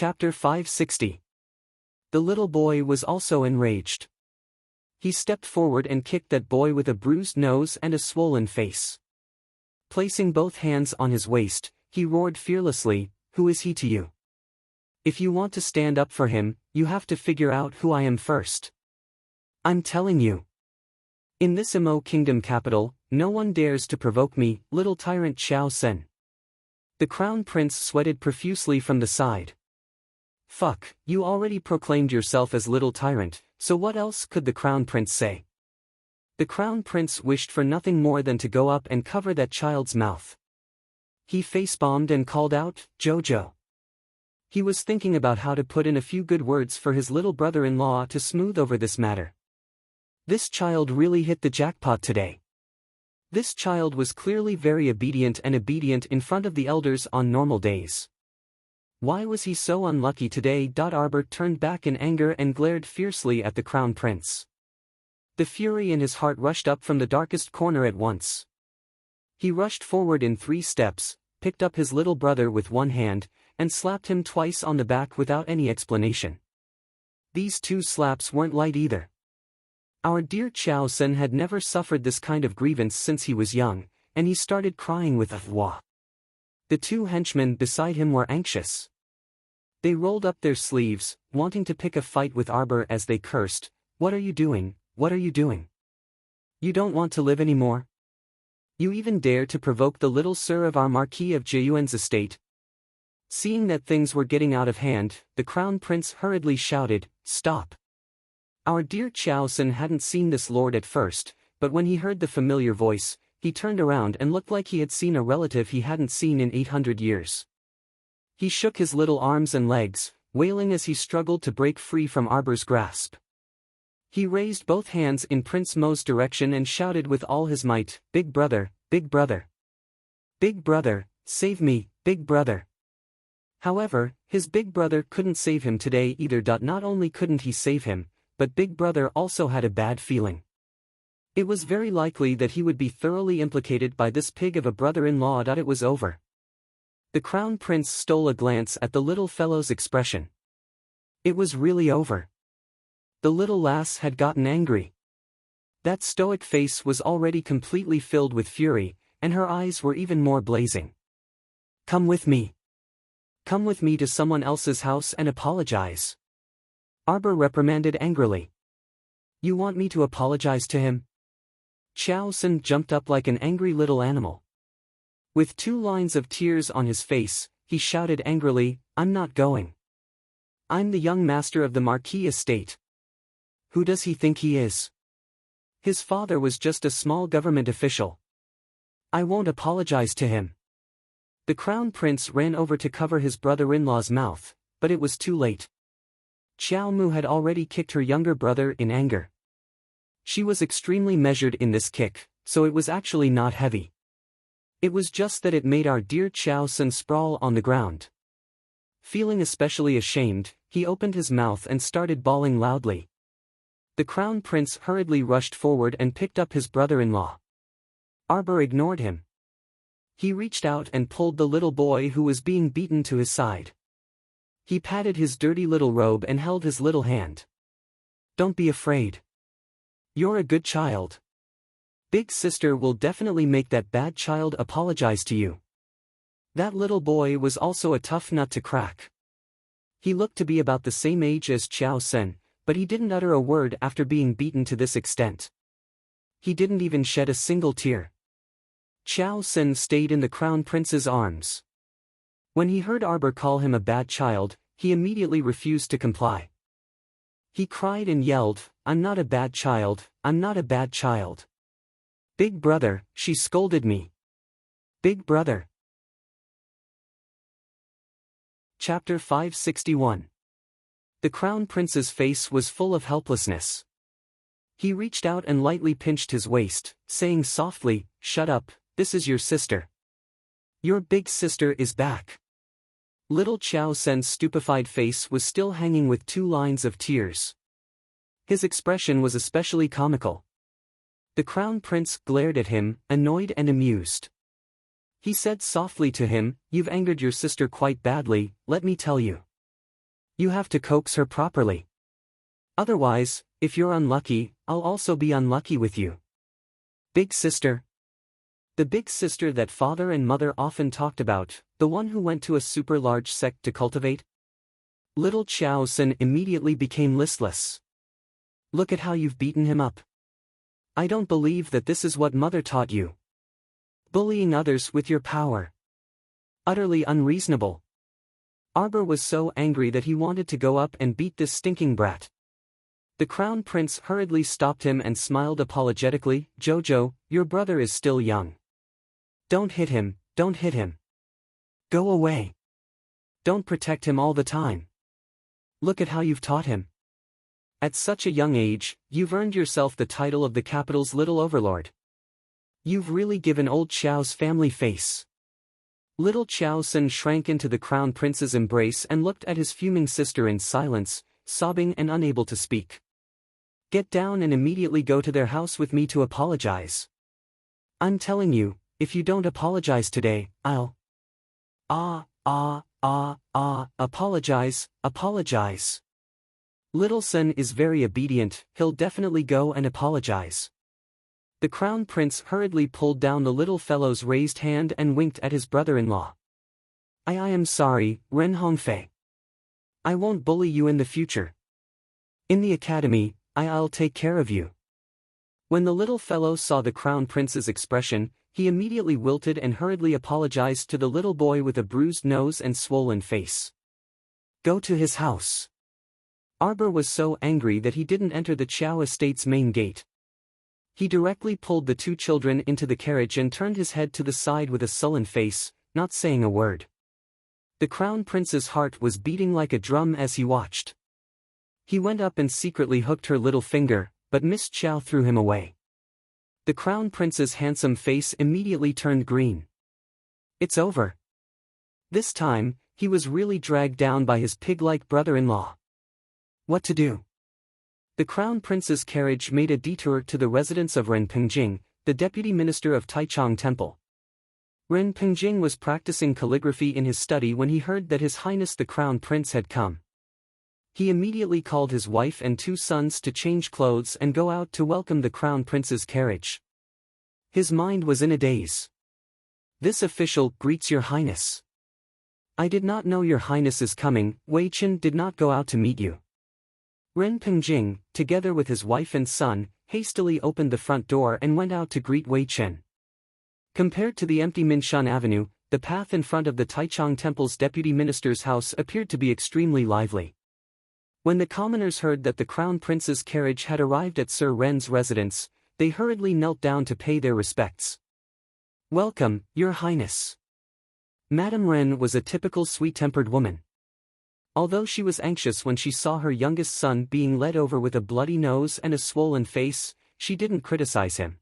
Chapter 560. The little boy was also enraged. He stepped forward and kicked that boy with a bruised nose and a swollen face. Placing both hands on his waist, he roared fearlessly, "Who is he to you? If you want to stand up for him, you have to figure out who I am first. I'm telling you. In this Emo Kingdom capital, no one dares to provoke me, little tyrant Xiao Sen." The crown prince sweated profusely from the side. Fuck, you already proclaimed yourself as little tyrant, so what else could the crown prince say? The crown prince wished for nothing more than to go up and cover that child's mouth. He face-bombed and called out, "Jojo." He was thinking about how to put in a few good words for his little brother-in-law to smooth over this matter. This child really hit the jackpot today. This child was clearly very obedient in front of the elders on normal days. Why was he so unlucky today? Arbor turned back in anger and glared fiercely at the crown prince. The fury in his heart rushed up from the darkest corner at once. He rushed forward in 3 steps, picked up his little brother with one hand, and slapped him twice on the back without any explanation. These 2 slaps weren't light either. Our dear Xiao Sen had never suffered this kind of grievance since he was young, and he started crying with a wah. The 2 henchmen beside him were anxious. They rolled up their sleeves, wanting to pick a fight with Arbor as they cursed, "What are you doing? What are you doing? You don't want to live anymore? You even dare to provoke the little sir of our Marquis of Jiyuan's estate?" Seeing that things were getting out of hand, the crown prince hurriedly shouted, "Stop!" Our dear Xiao Sen hadn't seen this lord at first, but when he heard the familiar voice, he turned around and looked like he had seen a relative he hadn't seen in 800 years. He shook his little arms and legs, wailing as he struggled to break free from Arbor's grasp. He raised both hands in Prince Mo's direction and shouted with all his might, "Big brother, big brother. Big brother, save me, big brother." However, his big brother couldn't save him today either. Not only couldn't he save him, but Big Brother also had a bad feeling. It was very likely that he would be thoroughly implicated by this pig of a brother-in-law. It was over. The crown prince stole a glance at the little fellow's expression. It was really over. The little lass had gotten angry. That stoic face was already completely filled with fury, and her eyes were even more blazing. "Come with me. Come with me to someone else's house and apologize." Arbor reprimanded angrily. "You want me to apologize to him?" Xiao Sen jumped up like an angry little animal. With 2 lines of tears on his face, he shouted angrily, "I'm not going. I'm the young master of the Marquis estate. Who does he think he is? His father was just a small government official. I won't apologize to him." The crown prince ran over to cover his brother-in-law's mouth, but it was too late. Xiao Mu had already kicked her younger brother in anger. She was extremely measured in this kick, so it was actually not heavy. It was just that it made our dear Xiao Sen sprawl on the ground. Feeling especially ashamed, he opened his mouth and started bawling loudly. The crown prince hurriedly rushed forward and picked up his brother-in-law. Arbor ignored him. He reached out and pulled the little boy who was being beaten to his side. He patted his dirty little robe and held his little hand. "Don't be afraid. You're a good child. Big sister will definitely make that bad child apologize to you." That little boy was also a tough nut to crack. He looked to be about the same age as Xiao Sen, but he didn't utter a word after being beaten to this extent. He didn't even shed a single tear. Xiao Sen stayed in the crown prince's arms. When he heard Arbor call him a bad child, he immediately refused to comply. He cried and yelled, "I'm not a bad child, I'm not a bad child. Big brother, she scolded me. Big brother." Chapter 561. The crown prince's face was full of helplessness. He reached out and lightly pinched his waist, saying softly, "Shut up, this is your sister. Your big sister is back." Little Xiao Sen's stupefied face was still hanging with 2 lines of tears. His expression was especially comical. The crown prince glared at him, annoyed and amused. He said softly to him, "You've angered your sister quite badly, let me tell you. You have to coax her properly. Otherwise, if you're unlucky, I'll also be unlucky with you. Big sister. The big sister that father and mother often talked about, the one who went to a super large sect to cultivate? Little Qiao San immediately became listless. Look at how you've beaten him up. I don't believe that this is what mother taught you. Bullying others with your power. Utterly unreasonable. Arbor was so angry that he wanted to go up and beat this stinking brat. The crown prince hurriedly stopped him and smiled apologetically. Jojo, your brother is still young. Don't hit him, don't hit him. Go away. Don't protect him all the time. Look at how you've taught him. At such a young age, you've earned yourself the title of the capital's little overlord. You've really given old Qiao's family face. Little Qiao San shrank into the crown prince's embrace and looked at his fuming sister in silence, sobbing and unable to speak. Get down and immediately go to their house with me to apologize. I'm telling you, if you don't apologize today, I'll... apologize, apologize. Little Sen is very obedient, he'll definitely go and apologize. The crown prince hurriedly pulled down the little fellow's raised hand and winked at his brother-in-law. I am sorry, Ren Hongfei. I won't bully you in the future. In the academy, I'll take care of you. When the little fellow saw the crown prince's expression, he immediately wilted and hurriedly apologized to the little boy with a bruised nose and swollen face. Go to his house. Arbor was so angry that he didn't enter the Qiao estate's main gate. He directly pulled the two children into the carriage and turned his head to the side with a sullen face, not saying a word. The crown prince's heart was beating like a drum as he watched. He went up and secretly hooked her little finger, but Miss Qiao threw him away. The crown prince's handsome face immediately turned green. It's over. This time, he was really dragged down by his pig-like brother-in-law. What to do? The crown prince's carriage made a detour to the residence of Ren Pengjing, the deputy minister of Taichung Temple. Ren Pengjing was practicing calligraphy in his study when he heard that His Highness the Crown Prince had come. He immediately called his wife and two sons to change clothes and go out to welcome the crown prince's carriage. His mind was in a daze. This official greets your highness. I did not know your highness is coming. Wei Chen did not go out to meet you. Ren Pengjing, together with his wife and son, hastily opened the front door and went out to greet Wei Chen. Compared to the empty Minshan Avenue, the path in front of the Taichung Temple's deputy minister's house appeared to be extremely lively. When the commoners heard that the crown prince's carriage had arrived at Sir Ren's residence, they hurriedly knelt down to pay their respects. Welcome, your highness. Madame Ren was a typical sweet-tempered woman. Although she was anxious when she saw her youngest son being led over with a bloody nose and a swollen face, she didn't criticize him.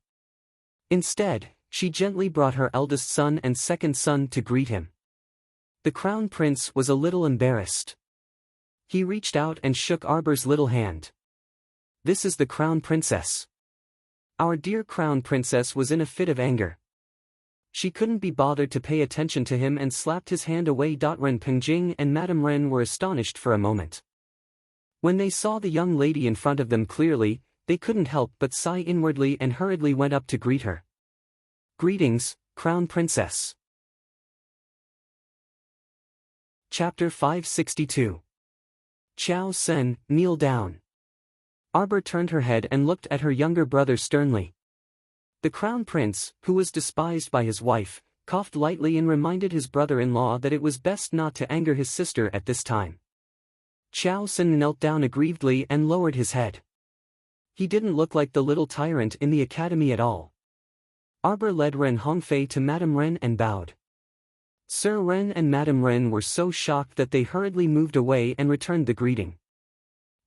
Instead, she gently brought her eldest son and second son to greet him. The crown prince was a little embarrassed. He reached out and shook Arbor's little hand. This is the crown princess. Our dear crown princess was in a fit of anger. She couldn't be bothered to pay attention to him and slapped his hand away. Ren Pengjing and Madame Ren were astonished for a moment. When they saw the young lady in front of them clearly, they couldn't help but sigh inwardly and hurriedly went up to greet her. Greetings, Crown Princess. Chapter 562. Qiao San, kneel down. Arbor turned her head and looked at her younger brother sternly. The crown prince, who was despised by his wife, coughed lightly and reminded his brother-in-law that it was best not to anger his sister at this time. Qiao San knelt down aggrievedly and lowered his head. He didn't look like the little tyrant in the academy at all. Arbor led Ren Hongfei to Madame Ren and bowed. Sir Ren and Madame Ren were so shocked that they hurriedly moved away and returned the greeting.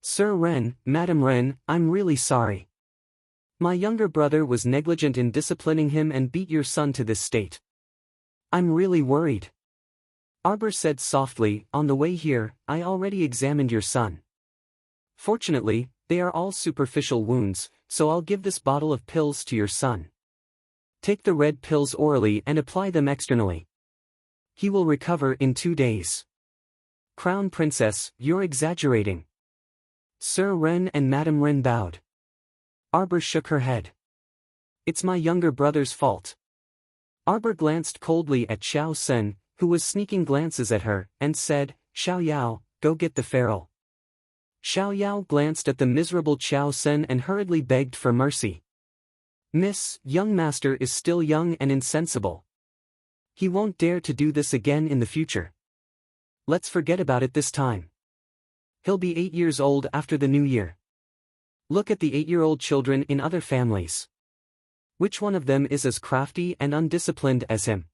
Sir Ren, Madame Ren, I'm really sorry. My younger brother was negligent in disciplining him and beat your son to this state. I'm really worried. Arbor said softly, on the way here, I already examined your son. Fortunately, they are all superficial wounds, so I'll give this bottle of pills to your son. Take the red pills orally and apply them externally. He will recover in 2 days. Crown Princess, you're exaggerating. Sir Ren and Madame Ren bowed. Arbor shook her head. It's my younger brother's fault. Arbor glanced coldly at Xiao Sen, who was sneaking glances at her, and said, Xiao Yao, go get the feral. Xiao Yao glanced at the miserable Xiao Sen and hurriedly begged for mercy. Miss, young master is still young and insensible. He won't dare to do this again in the future. Let's forget about it this time. He'll be 8 years old after the new year. Look at the 8-year-old children in other families. Which one of them is as crafty and undisciplined as him?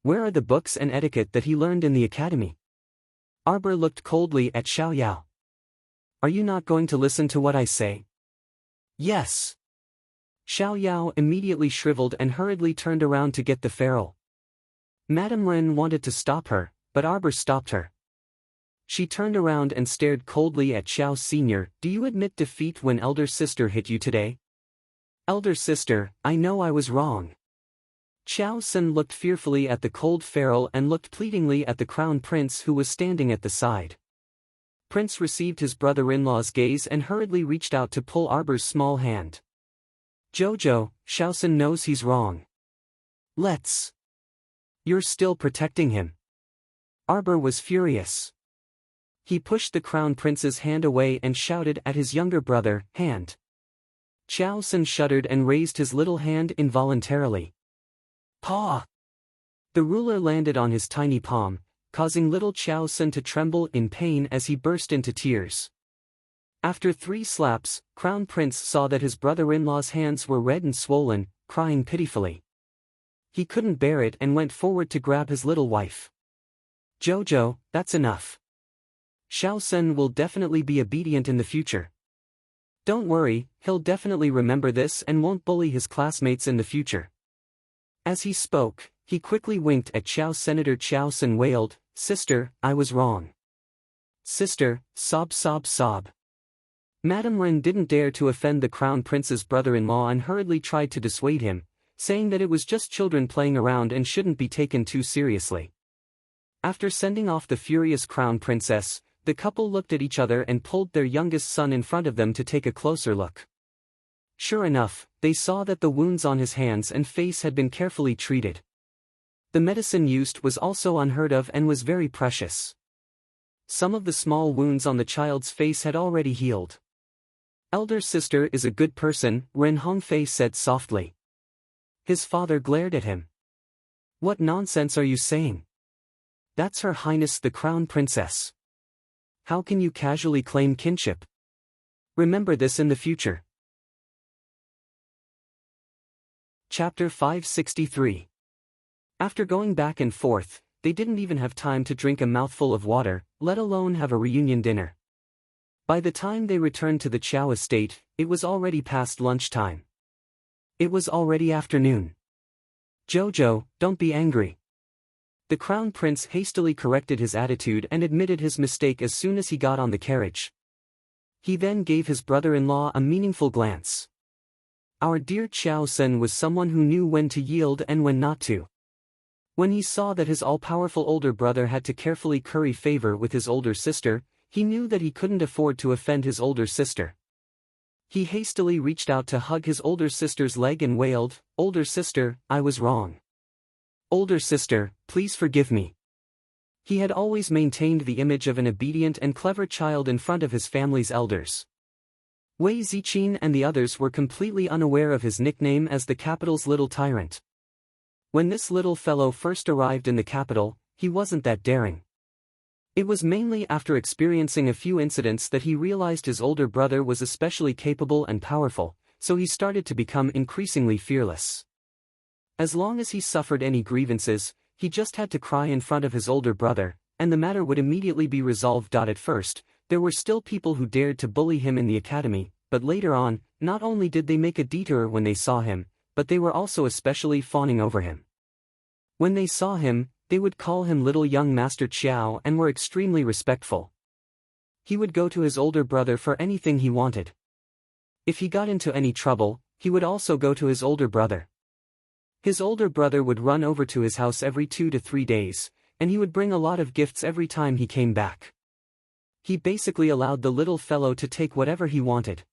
Where are the books and etiquette that he learned in the academy? Arbor looked coldly at Xiao Yao. Are you not going to listen to what I say? Yes. Xiao Yao immediately shriveled and hurriedly turned around to get the feral. Madame Ren wanted to stop her, but Arbor stopped her. She turned around and stared coldly at Xiao Senior. Do you admit defeat when elder sister hit you today? Elder sister, I know I was wrong. Xiao Sen looked fearfully at the cold feral and looked pleadingly at the crown prince who was standing at the side. Prince received his brother-in-law's gaze and hurriedly reached out to pull Arbor's small hand. Jojo, Xiao Sen knows he's wrong. Let's. You're still protecting him. Arbor was furious. He pushed the crown prince's hand away and shouted at his younger brother, hand. Xiao Sen shuddered and raised his little hand involuntarily. Paw! The ruler landed on his tiny palm, causing little Xiao Sen to tremble in pain as he burst into tears. After 3 slaps, Crown Prince saw that his brother-in-law's hands were red and swollen, crying pitifully. He couldn't bear it and went forward to grab his little wife. Jojo, that's enough. Xiao Sen will definitely be obedient in the future. Don't worry, he'll definitely remember this and won't bully his classmates in the future. As he spoke, he quickly winked at Xiao. Senator Xiao Sen wailed, Sister, I was wrong. Sister, sob sob sob. Madame Ren didn't dare to offend the crown prince's brother-in-law and hurriedly tried to dissuade him, saying that it was just children playing around and shouldn't be taken too seriously. After sending off the furious crown princess, the couple looked at each other and pulled their youngest son in front of them to take a closer look. Sure enough, they saw that the wounds on his hands and face had been carefully treated. The medicine used was also unheard of and was very precious. Some of the small wounds on the child's face had already healed. Elder sister is a good person, Ren Hongfei said softly. His father glared at him. What nonsense are you saying? That's Her Highness the Crown Princess. How can you casually claim kinship? Remember this in the future. Chapter 563. After going back and forth, they didn't even have time to drink a mouthful of water, let alone have a reunion dinner. By the time they returned to the Chao estate, it was already past lunchtime. It was already afternoon. Jojo, don't be angry. The crown prince hastily corrected his attitude and admitted his mistake as soon as he got on the carriage. He then gave his brother-in-law a meaningful glance. Our dear Xiao Sen was someone who knew when to yield and when not to. When he saw that his all-powerful older brother had to carefully curry favor with his older sister, he knew that he couldn't afford to offend his older sister. He hastily reached out to hug his older sister's leg and wailed, Older sister, I was wrong. Older sister, please forgive me. He had always maintained the image of an obedient and clever child in front of his family's elders. Wei Ziqin and the others were completely unaware of his nickname as the capital's little tyrant. When this little fellow first arrived in the capital, he wasn't that daring. It was mainly after experiencing a few incidents that he realized his older brother was especially capable and powerful, so he started to become increasingly fearless. As long as he suffered any grievances, he just had to cry in front of his older brother, and the matter would immediately be resolved. At first, there were still people who dared to bully him in the academy, but later on, not only did they make a detour when they saw him, but they were also especially fawning over him. When they saw him, they would call him Little Young Master Qiao and were extremely respectful. He would go to his older brother for anything he wanted. If he got into any trouble, he would also go to his older brother. His older brother would run over to his house every 2 to 3 days, and he would bring a lot of gifts every time he came back. He basically allowed the little fellow to take whatever he wanted.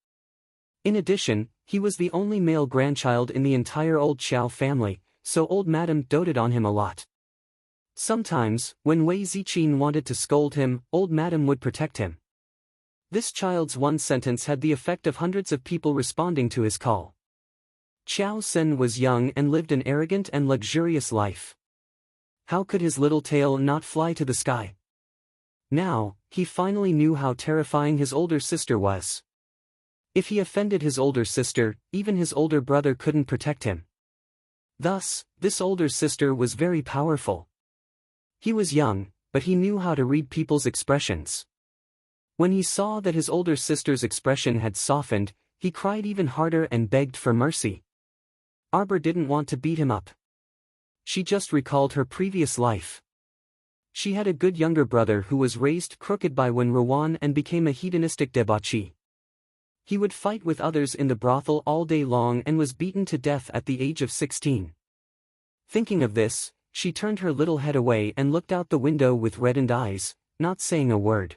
In addition, he was the only male grandchild in the entire old Xiao family, so old Madame doted on him a lot. Sometimes, when Wei Ziqin wanted to scold him, old Madame would protect him. This child's one sentence had the effect of hundreds of people responding to his call. Qiao Sen was young and lived an arrogant and luxurious life. How could his little tail not fly to the sky? Now, he finally knew how terrifying his older sister was. If he offended his older sister, even his older brother couldn't protect him. Thus, this older sister was very powerful. He was young, but he knew how to read people's expressions. When he saw that his older sister's expression had softened, he cried even harder and begged for mercy. Arbor didn't want to beat him up. She just recalled her previous life. She had a good younger brother who was raised crooked by Wen Ruan and became a hedonistic debauchee. He would fight with others in the brothel all day long and was beaten to death at the age of 16. Thinking of this, she turned her little head away and looked out the window with reddened eyes, not saying a word.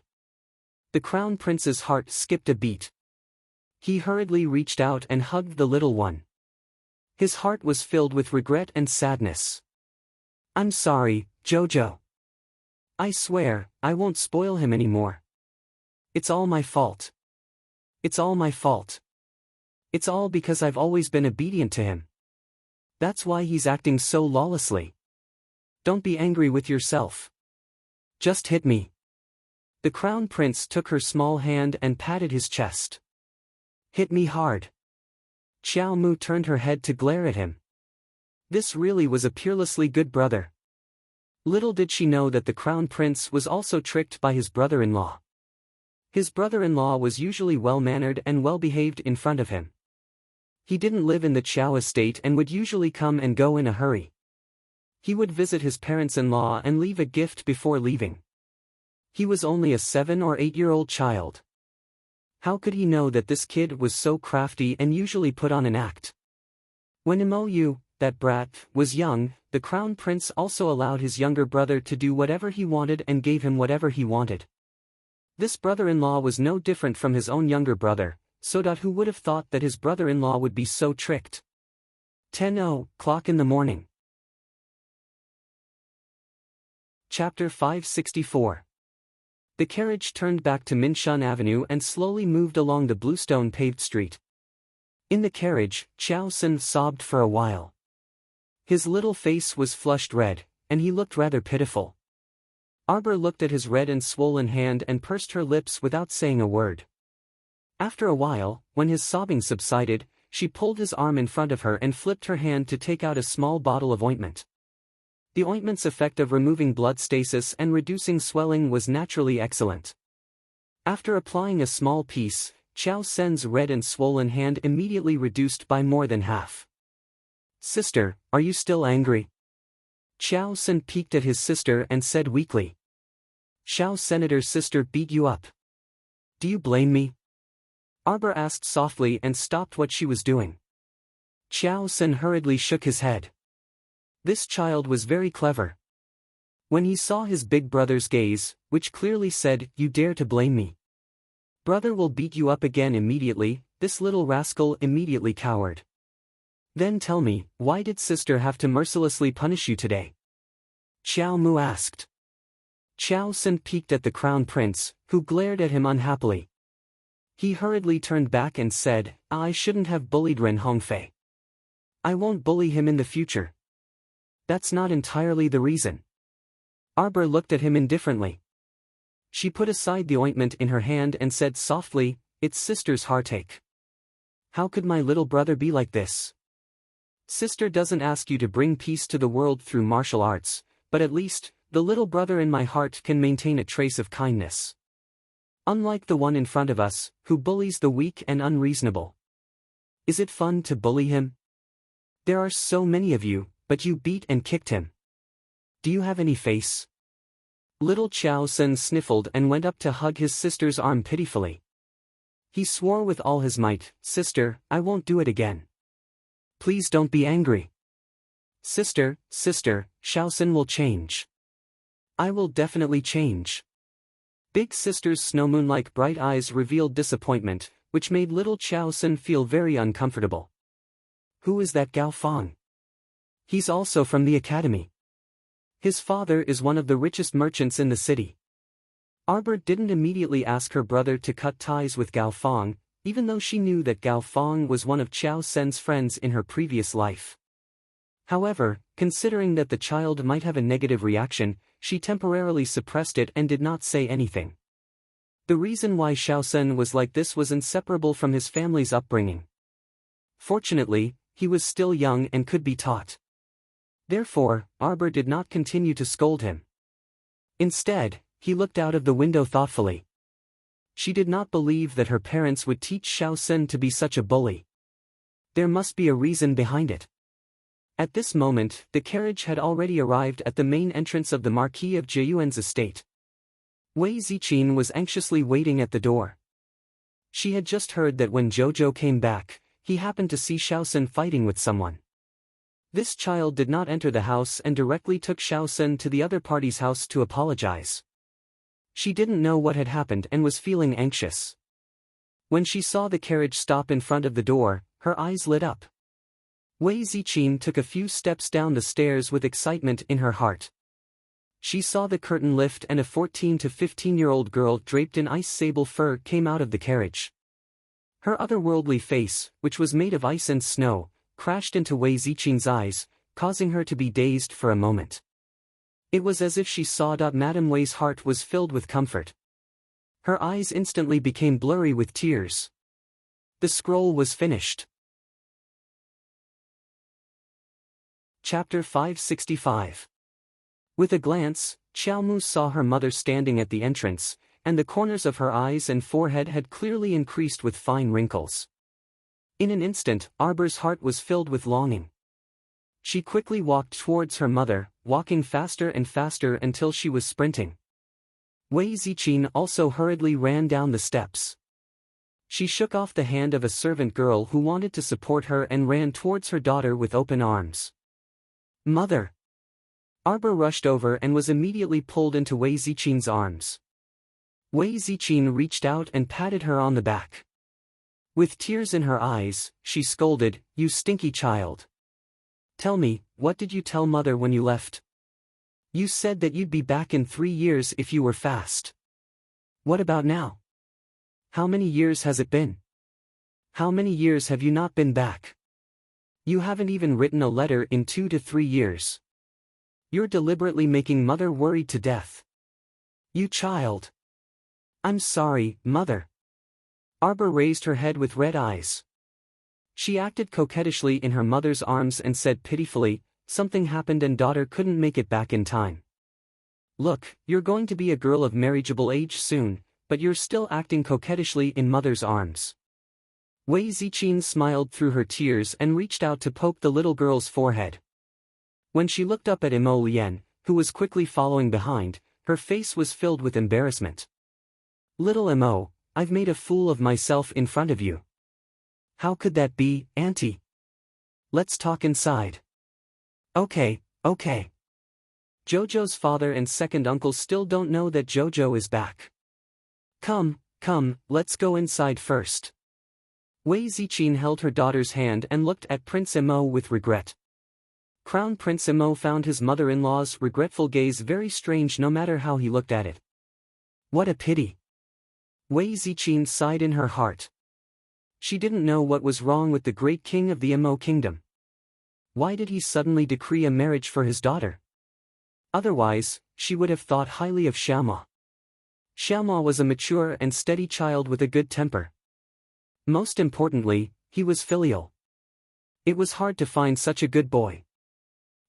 The crown prince's heart skipped a beat. He hurriedly reached out and hugged the little one. His heart was filled with regret and sadness. "I'm sorry, Jojo. I swear, I won't spoil him anymore. It's all my fault. It's all my fault. It's all because I've always been obedient to him. That's why he's acting so lawlessly. Don't be angry with yourself. Just hit me." The crown prince took her small hand and patted his chest. "Hit me hard." Xiao Mu turned her head to glare at him. This really was a peerlessly good brother. Little did she know that the crown prince was also tricked by his brother-in-law. His brother-in-law was usually well-mannered and well-behaved in front of him. He didn't live in the Qiao estate and would usually come and go in a hurry. He would visit his parents-in-law and leave a gift before leaving. He was only a 7 or 8-year-old child. How could he know that this kid was so crafty and usually put on an act? When Mo, that brat, was young, the crown prince also allowed his younger brother to do whatever he wanted and gave him whatever he wanted. This brother-in-law was no different from his own younger brother, so who would have thought that his brother-in-law would be so tricked? 10:00 in the morning. Chapter 564. The carriage turned back to Minshun Avenue and slowly moved along the bluestone-paved street. In the carriage, Qiao Sen sobbed for a while. His little face was flushed red, and he looked rather pitiful. Arbor looked at his red and swollen hand and pursed her lips without saying a word. After a while, when his sobbing subsided, she pulled his arm in front of her and flipped her hand to take out a small bottle of ointment. The ointment's effect of removing blood stasis and reducing swelling was naturally excellent. After applying a small piece, Qiao Sen's red and swollen hand immediately reduced by more than half. "Sister, are you still angry?" Qiao Sen peeked at his sister and said weakly. "Xiao Senator's sister beat you up. Do you blame me?" Arbor asked softly and stopped what she was doing. Qiao Sen hurriedly shook his head. This child was very clever. When he saw his big brother's gaze, which clearly said, "You dare to blame me. Brother will beat you up again immediately," this little rascal immediately cowered. "Then tell me, why did sister have to mercilessly punish you today?" Xiao Mu asked. Qiao Sen peeked at the crown prince, who glared at him unhappily. He hurriedly turned back and said, "I shouldn't have bullied Ren Hongfei. I won't bully him in the future." "That's not entirely the reason." Arbor looked at him indifferently. She put aside the ointment in her hand and said softly, "It's sister's heartache. How could my little brother be like this? Sister doesn't ask you to bring peace to the world through martial arts, but at least, the little brother in my heart can maintain a trace of kindness. Unlike the one in front of us, who bullies the weak and unreasonable. Is it fun to bully him? There are so many of you, but you beat and kicked him. Do you have any face?" Little Qiao Sen sniffled and went up to hug his sister's arm pitifully. He swore with all his might, "Sister, I won't do it again. Please don't be angry. Sister, Xiao Sen will change." I will definitely change. Big sister's snowmoon-like bright eyes revealed disappointment, which made little Xiao Sun feel very uncomfortable. Who is that Gao Fong? He's also from the academy. His father is one of the richest merchants in the city. Arbor didn't immediately ask her brother to cut ties with Gao Fong, even though she knew that Gao Fong was one of Xiao Sen's friends in her previous life. However, considering that the child might have a negative reaction, she temporarily suppressed it and did not say anything. The reason why Xiao Sen was like this was inseparable from his family's upbringing. Fortunately, he was still young and could be taught. Therefore, Arbor did not continue to scold him. Instead, he looked out of the window thoughtfully. She did not believe that her parents would teach Xiao Sen to be such a bully. There must be a reason behind it. At this moment, the carriage had already arrived at the main entrance of the Marquis of Jiayuan's estate. Wei Ziqin was anxiously waiting at the door. She had just heard that when Jojo came back, he happened to see Xiao Sen fighting with someone. This child did not enter the house and directly took Xiao Sen to the other party's house to apologize. She didn't know what had happened and was feeling anxious. When she saw the carriage stop in front of the door, her eyes lit up. Wei Ziqin took a few steps down the stairs with excitement in her heart. She saw the curtain lift and a 14 to 15-year-old girl draped in ice sable fur came out of the carriage. Her otherworldly face, which was made of ice and snow, crashed into Wei Ziqin's eyes, causing her to be dazed for a moment. It was as if she saw Madame Wei's heart was filled with comfort. Her eyes instantly became blurry with tears. The scroll was finished. Chapter 565. With a glance, Xiaomu saw her mother standing at the entrance, and the corners of her eyes and forehead had clearly increased with fine wrinkles. In an instant, Arbor's heart was filled with longing. She quickly walked towards her mother, walking faster and faster until she was sprinting. Wei Ziqin also hurriedly ran down the steps. She shook off the hand of a servant girl who wanted to support her and ran towards her daughter with open arms. Mother! Arbor rushed over and was immediately pulled into Wei Ziqin's arms. Wei Ziqin reached out and patted her on the back. With tears in her eyes, she scolded, "You stinky child. Tell me, what did you tell mother when you left? You said that you'd be back in 3 years if you were fast. What about now? How many years has it been? How many years have you not been back? You haven't even written a letter in 2 to 3 years. You're deliberately making mother worried to death. You child." "I'm sorry, mother." Arbor raised her head with red eyes. She acted coquettishly in her mother's arms and said pitifully, "Something happened and daughter couldn't make it back in time. Look, you're going to be a girl of marriageable age soon, but you're still acting coquettishly in mother's arms." Wei Ziqin smiled through her tears and reached out to poke the little girl's forehead. When she looked up at Imo Lian, who was quickly following behind, her face was filled with embarrassment. "Little Imo, I've made a fool of myself in front of you." "How could that be, Auntie? Let's talk inside." Okay. Jojo's father and second uncle still don't know that Jojo is back. Come, let's go inside first." Wei Ziqin held her daughter's hand and looked at Prince Imo with regret. Crown Prince Imo found his mother-in-law's regretful gaze very strange no matter how he looked at it. What a pity. Wei Ziqin sighed in her heart. She didn't know what was wrong with the great king of the Imo kingdom. Why did he suddenly decree a marriage for his daughter? Otherwise, she would have thought highly of Xiaoma. Xiaoma was a mature and steady child with a good temper. Most importantly, he was filial. It was hard to find such a good boy.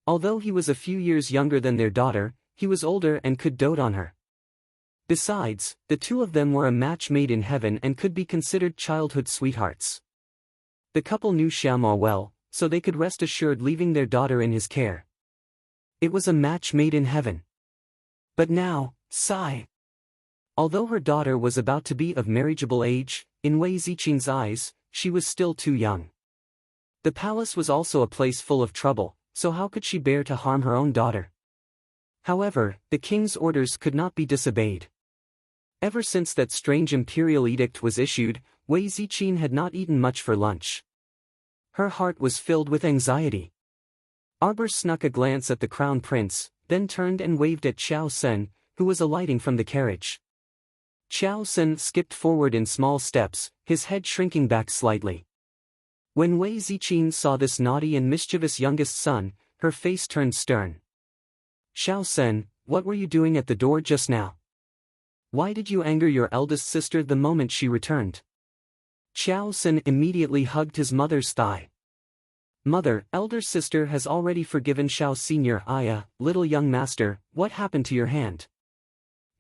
Although he was a few years younger than their daughter, he was older and could dote on her. Besides, the two of them were a match made in heaven and could be considered childhood sweethearts. The couple knew Xiaoma well, so they could rest assured leaving their daughter in his care. It was a match made in heaven. But now, sigh. Although her daughter was about to be of marriageable age, in Wei Ziqin's eyes, she was still too young. The palace was also a place full of trouble, so how could she bear to harm her own daughter? However, the king's orders could not be disobeyed. Ever since that strange imperial edict was issued, Wei Ziqin had not eaten much for lunch. Her heart was filled with anxiety. Arbor snuck a glance at the crown prince, then turned and waved at Xiao Sen, who was alighting from the carriage. Xiao Sen skipped forward in small steps, his head shrinking back slightly. When Wei Ziqin saw this naughty and mischievous youngest son, her face turned stern. Xiao Sen, what were you doing at the door just now? Why did you anger your eldest sister the moment she returned? Xiao Sen immediately hugged his mother's thigh. Mother, elder sister has already forgiven Xiao Senior. Little young master, what happened to your hand?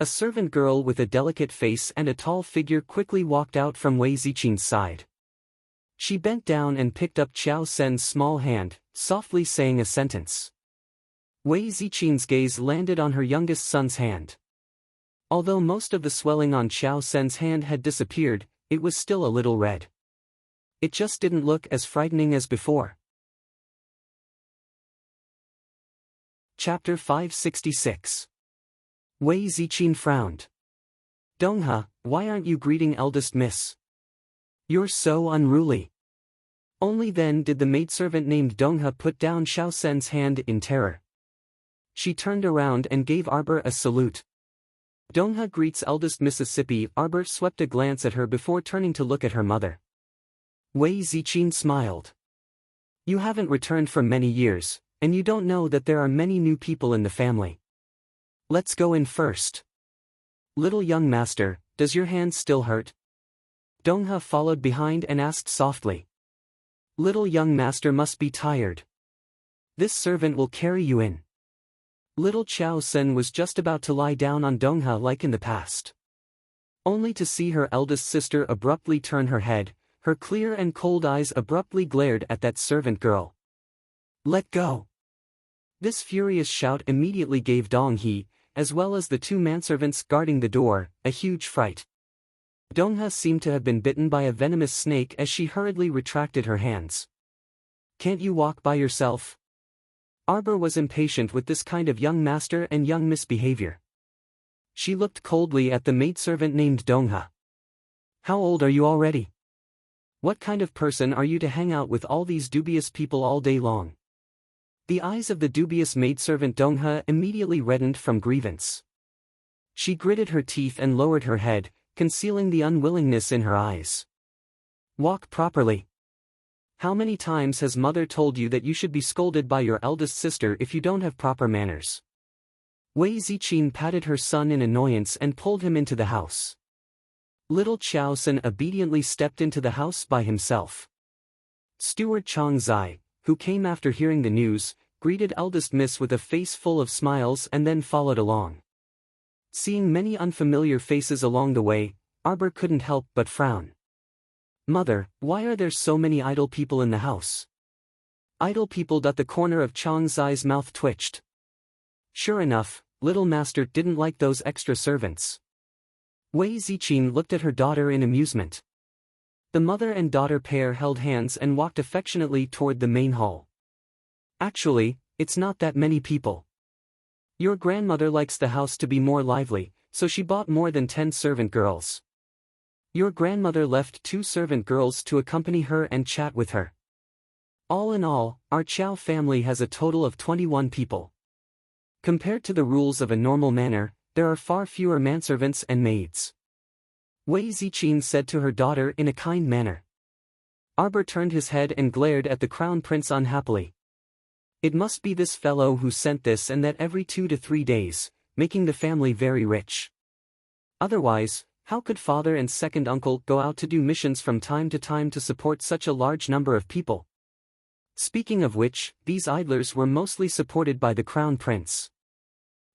A servant girl with a delicate face and a tall figure quickly walked out from Wei Ziqin's side. She bent down and picked up Xiao Sen's small hand, softly saying a sentence. Wei Ziqin's gaze landed on her youngest son's hand. Although most of the swelling on Xiao Sen's hand had disappeared, it was still a little red. It just didn't look as frightening as before. Chapter 566. Wei Ziqin frowned. Donghe, why aren't you greeting eldest miss? You're so unruly. Only then did the maidservant named Donghe put down Xiao Sen's hand in terror. She turned around and gave Arbor a salute. Donghe greets eldest Mississippi. Arbor swept a glance at her before turning to look at her mother. Wei Ziqin smiled. You haven't returned for many years, and you don't know that there are many new people in the family. Let's go in first. Little young master, does your hand still hurt? Donghe followed behind and asked softly. Little young master must be tired. This servant will carry you in. Little Xiao Sen was just about to lie down on Donghe like in the past. Only to see her eldest sister abruptly turn her head, her clear and cold eyes abruptly glared at that servant girl. Let go! This furious shout immediately gave Donghe, as well as the two manservants guarding the door, a huge fright. Donghe seemed to have been bitten by a venomous snake as she hurriedly retracted her hands. Can't you walk by yourself? Arbor was impatient with this kind of young master and young misbehavior. She looked coldly at the maidservant named Donghe. How old are you already? What kind of person are you to hang out with all these dubious people all day long? The eyes of the dubious maidservant Donghe immediately reddened from grievance. She gritted her teeth and lowered her head, concealing the unwillingness in her eyes. Walk properly. How many times has mother told you that you should be scolded by your eldest sister if you don't have proper manners? Wei Ziqin patted her son in annoyance and pulled him into the house. Little Xiao Sen obediently stepped into the house by himself. Steward Chang Zai, who came after hearing the news, greeted eldest miss with a face full of smiles and then followed along. Seeing many unfamiliar faces along the way, Arbor couldn't help but frown. Mother, why are there so many idle people in the house? Idle people. The corner of Chang Zai's mouth twitched. Sure enough, little master didn't like those extra servants. Wei Ziqin looked at her daughter in amusement. The mother and daughter pair held hands and walked affectionately toward the main hall. Actually, it's not that many people. Your grandmother likes the house to be more lively, so she bought more than 10 servant girls. Your grandmother left 2 servant girls to accompany her and chat with her. All in all, our Chow family has a total of 21 people. Compared to the rules of a normal manor, there are far fewer manservants and maids. Wei Ziqin said to her daughter in a kind manner. Arbor turned his head and glared at the crown prince unhappily. It must be this fellow who sent this and that every 2 to 3 days, making the family very rich. Otherwise, how could father and second uncle go out to do missions from time to time to support such a large number of people? Speaking of which, these idlers were mostly supported by the crown prince.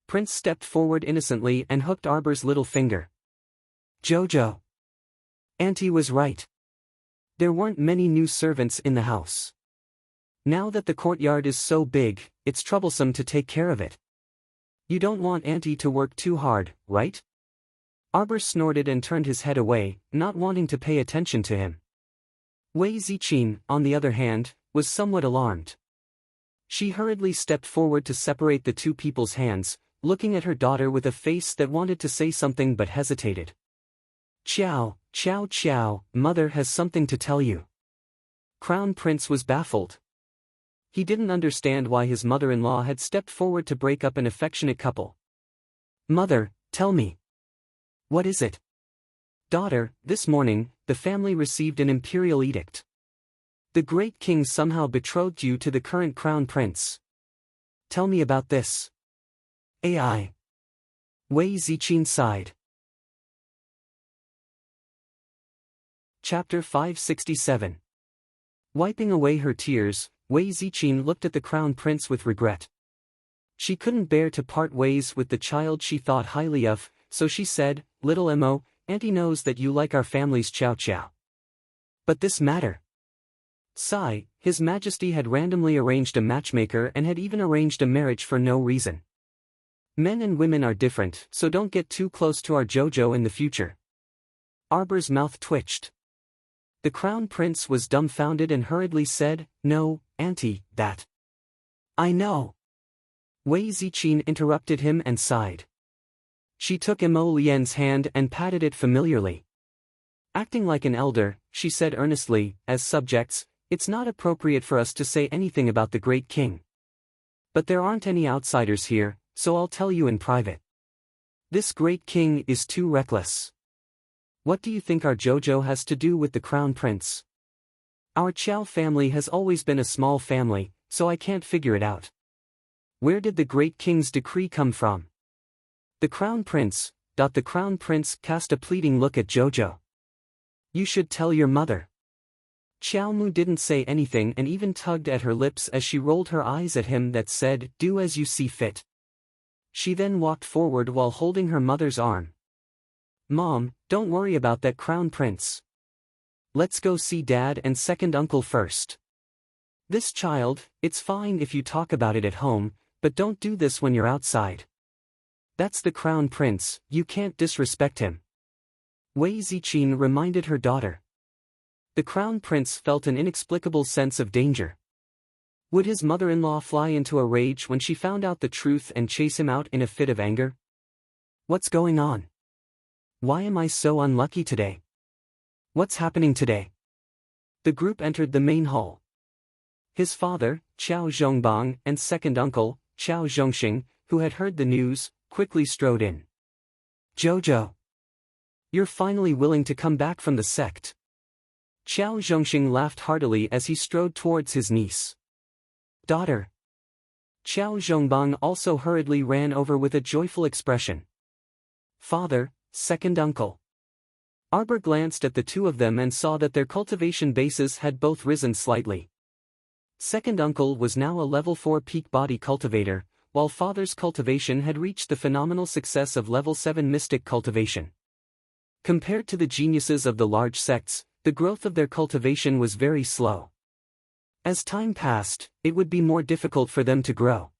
Prince stepped forward innocently and hooked Arbor's little finger. Jojo. Auntie was right. There weren't many new servants in the house. Now that the courtyard is so big, it's troublesome to take care of it. You don't want Auntie to work too hard, right? Arbor snorted and turned his head away, not wanting to pay attention to him. Wei Ziqin, on the other hand, was somewhat alarmed. She hurriedly stepped forward to separate the two people's hands, looking at her daughter with a face that wanted to say something but hesitated. Chow, chow chow, mother has something to tell you. Crown Prince was baffled. He didn't understand why his mother-in-law had stepped forward to break up an affectionate couple. Mother, tell me. What is it? Daughter, this morning, the family received an imperial edict. The great king somehow betrothed you to the current crown prince. Tell me about this. AI. Wei Ziqin sighed. Chapter 567. Wiping away her tears, Wei Ziqin looked at the crown prince with regret. She couldn't bear to part ways with the child she thought highly of, so she said, Little Mo, Auntie knows that you like our family's chow chow. But this matter. Sigh, His Majesty had randomly arranged a matchmaker and had even arranged a marriage for no reason. Men and women are different, so don't get too close to our Jojo in the future. Arbor's mouth twitched. The crown prince was dumbfounded and hurriedly said, No, Auntie, that. I know. Wei Ziqin interrupted him and sighed. She took Mo Lian's hand and patted it familiarly. Acting like an elder, she said earnestly, as subjects, it's not appropriate for us to say anything about the great king. But there aren't any outsiders here, so I'll tell you in private. This great king is too reckless. What do you think our Jojo has to do with the crown prince? Our Chow family has always been a small family, so I can't figure it out. Where did the great king's decree come from? The crown prince cast a pleading look at Jojo. You should tell your mother. Xiao Mu didn't say anything and even tugged at her lips as she rolled her eyes at him that said, Do as you see fit. She then walked forward while holding her mother's arm. Mom, don't worry about that crown prince. Let's go see Dad and second uncle first. This child, it's fine if you talk about it at home, but don't do this when you're outside. That's the crown prince, you can't disrespect him. Wei Ziqin reminded her daughter. The crown prince felt an inexplicable sense of danger. Would his mother-in-law fly into a rage when she found out the truth and chase him out in a fit of anger? What's going on? Why am I so unlucky today? What's happening today? The group entered the main hall. His father, Qiao Zhongbang, and second uncle, Qiao Zhongxing, who had heard the news, quickly strode in. Jojo! You're finally willing to come back from the sect. Qiao Zhongxing laughed heartily as he strode towards his niece. Daughter. Qiao Zhongbang also hurriedly ran over with a joyful expression. Father, second uncle. Arbor glanced at the two of them and saw that their cultivation bases had both risen slightly. Second uncle was now a level 4 peak body cultivator, while father's cultivation had reached the phenomenal success of level 7 mystic cultivation. Compared to the geniuses of the large sects, the growth of their cultivation was very slow. As time passed, it would be more difficult for them to grow.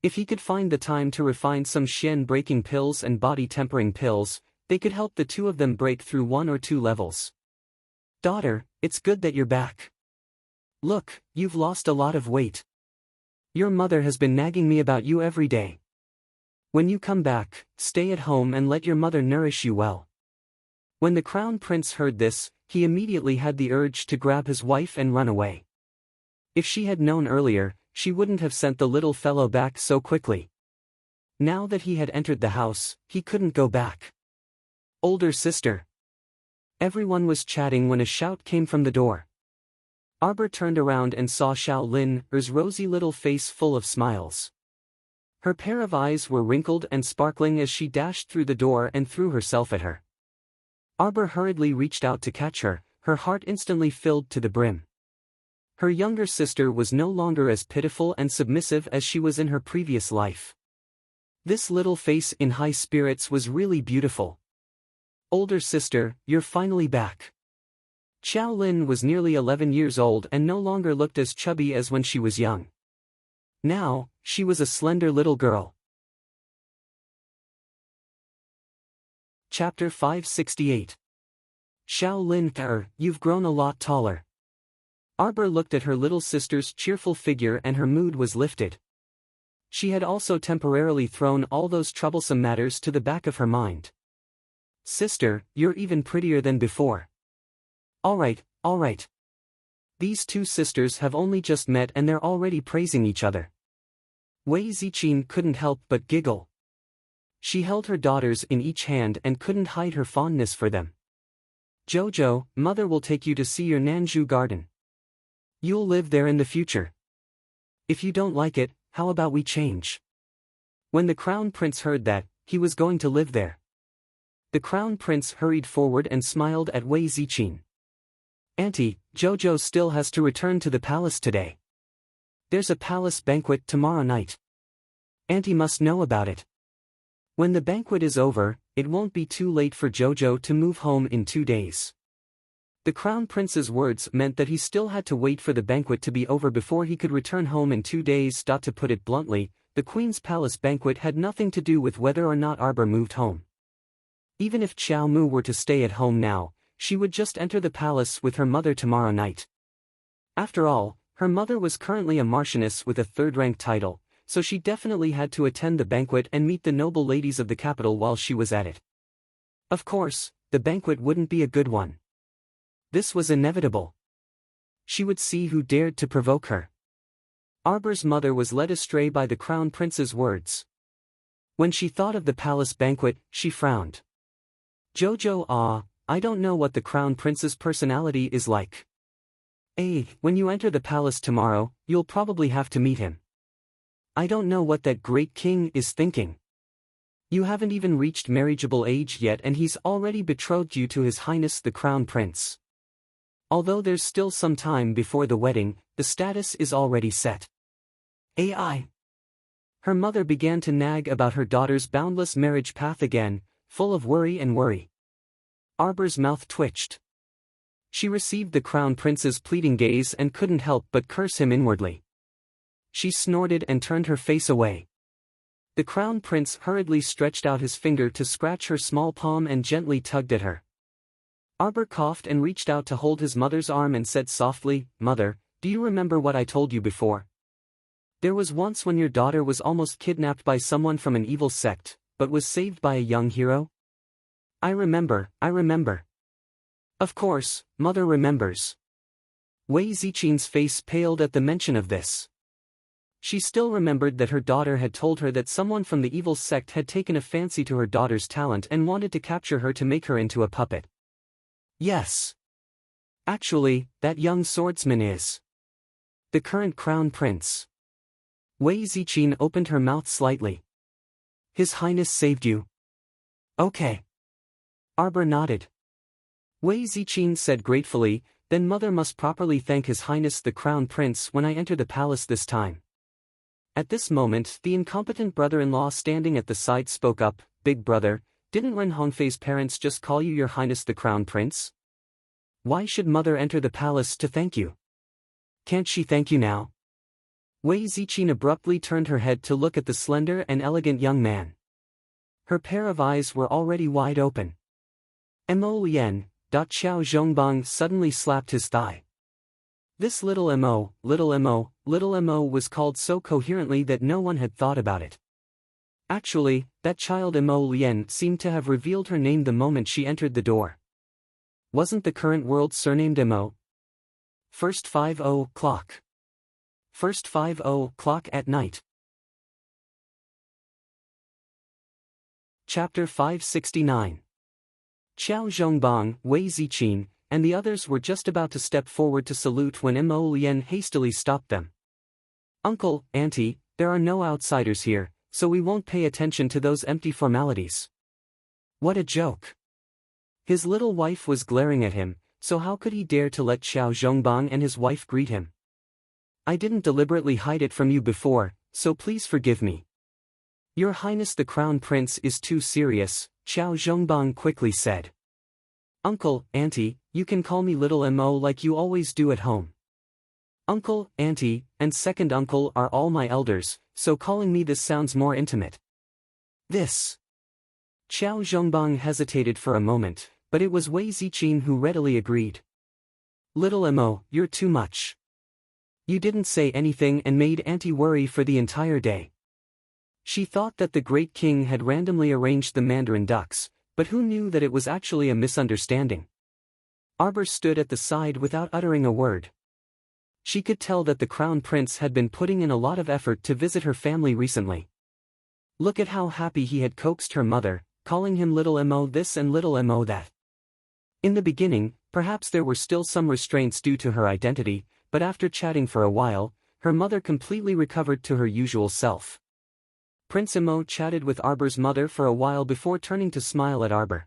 If he could find the time to refine some Shen-breaking pills and body-tempering pills, they could help the two of them break through 1 or 2 levels. Daughter, it's good that you're back. Look, you've lost a lot of weight. Your mother has been nagging me about you every day. When you come back, stay at home and let your mother nourish you well. When the crown prince heard this, he immediately had the urge to grab his wife and run away. If she had known earlier, she wouldn't have sent the little fellow back so quickly. Now that he had entered the house, he couldn't go back. Older sister. Everyone was chatting when a shout came from the door. Arbor turned around and saw Xiao Lin's rosy little face full of smiles. Her pair of eyes were wrinkled and sparkling as she dashed through the door and threw herself at her. Arbor hurriedly reached out to catch her, her heart instantly filled to the brim. Her younger sister was no longer as pitiful and submissive as she was in her previous life. This little face in high spirits was really beautiful. Older sister, you're finally back. Xiao Lin was nearly 11 years old and no longer looked as chubby as when she was young. Now, she was a slender little girl. Chapter 568. Xiao Lin, you've grown a lot taller. Arbor looked at her little sister's cheerful figure and her mood was lifted. She had also temporarily thrown all those troublesome matters to the back of her mind. Sister, you're even prettier than before. Alright, alright. These two sisters have only just met and they're already praising each other. Wei Ziqin couldn't help but giggle. She held her daughters in each hand and couldn't hide her fondness for them. Jojo, mother will take you to see your Nanju garden. You'll live there in the future. If you don't like it, how about we change? When the crown prince heard that, he was going to live there. The crown prince hurried forward and smiled at Wei Ziqin. Auntie, Jojo still has to return to the palace today. There's a palace banquet tomorrow night. Auntie must know about it. When the banquet is over, it won't be too late for Jojo to move home in 2 days. The crown prince's words meant that he still had to wait for the banquet to be over before he could return home in 2 days. To put it bluntly, the queen's palace banquet had nothing to do with whether or not Arbor moved home. Even if Xiao Mu were to stay at home now, she would just enter the palace with her mother tomorrow night. After all, her mother was currently a marchioness with a third-rank title, so she definitely had to attend the banquet and meet the noble ladies of the capital while she was at it. Of course, the banquet wouldn't be a good one. This was inevitable. She would see who dared to provoke her. Arbor's mother was led astray by the crown prince's words. When she thought of the palace banquet, she frowned. Jojo, I don't know what the crown prince's personality is like. When you enter the palace tomorrow, you'll probably have to meet him. I don't know what that great king is thinking. You haven't even reached marriageable age yet and he's already betrothed you to His Highness the Crown Prince. Although there's still some time before the wedding, the status is already set. Her mother began to nag about her daughter's boundless marriage path again, full of worry and worry. Arbor's mouth twitched. She received the crown prince's pleading gaze and couldn't help but curse him inwardly. She snorted and turned her face away. The crown prince hurriedly stretched out his finger to scratch her small palm and gently tugged at her. Arbor coughed and reached out to hold his mother's arm and said softly, "Mother, do you remember what I told you before? There was once when your daughter was almost kidnapped by someone from an evil sect, but was saved by a young hero?" I remember. Of course, mother remembers. Wei Ziqin's face paled at the mention of this. She still remembered that her daughter had told her that someone from the evil sect had taken a fancy to her daughter's talent and wanted to capture her to make her into a puppet. Yes. Actually, that young swordsman is the current crown prince. Wei Ziqin opened her mouth slightly. His Highness saved you. Okay. Arbor nodded. Wei Ziqin said gratefully, "Then mother must properly thank His Highness the Crown Prince when I enter the palace this time." At this moment, the incompetent brother-in-law standing at the side spoke up, "Big brother, didn't Ren Hongfei's parents just call you Your Highness the Crown Prince? Why should mother enter the palace to thank you? Can't she thank you now?" Wei Ziqin abruptly turned her head to look at the slender and elegant young man. Her pair of eyes were already wide open. Mo Lien, Xiao Zhongbang suddenly slapped his thigh. This little Mo was called so coherently that no one had thought about it. Actually, that child Mo Lien seemed to have revealed her name the moment she entered the door. Wasn't the current world surnamed Mo? First 50 clock. First 50 clock at night. Chapter 569. Xiao Zhongbang, Wei Ziqin, and the others were just about to step forward to salute when Mo Lien hastily stopped them. "Uncle, Auntie, there are no outsiders here, so we won't pay attention to those empty formalities." What a joke. His little wife was glaring at him, so how could he dare to let Xiao Zhongbang and his wife greet him? "I didn't deliberately hide it from you before, so please forgive me." "Your Highness the Crown Prince is too serious," Xiao Zhongbang quickly said. "Uncle, Auntie, you can call me Little Mo like you always do at home. Uncle, Auntie, and second uncle are all my elders, so calling me this sounds more intimate." This. Xiao Zhongbang hesitated for a moment, but it was Wei Ziqin who readily agreed. "Little Mo, you're too much. You didn't say anything and made Auntie worry for the entire day." She thought that the great king had randomly arranged the mandarin ducks, but who knew that it was actually a misunderstanding? Arbor stood at the side without uttering a word. She could tell that the crown prince had been putting in a lot of effort to visit her family recently. Look at how happy he had coaxed her mother, calling him little Mo this and little Mo that. In the beginning, perhaps there were still some restraints due to her identity, but after chatting for a while, her mother completely recovered to her usual self. Prince Mo chatted with Arbor's mother for a while before turning to smile at Arbor.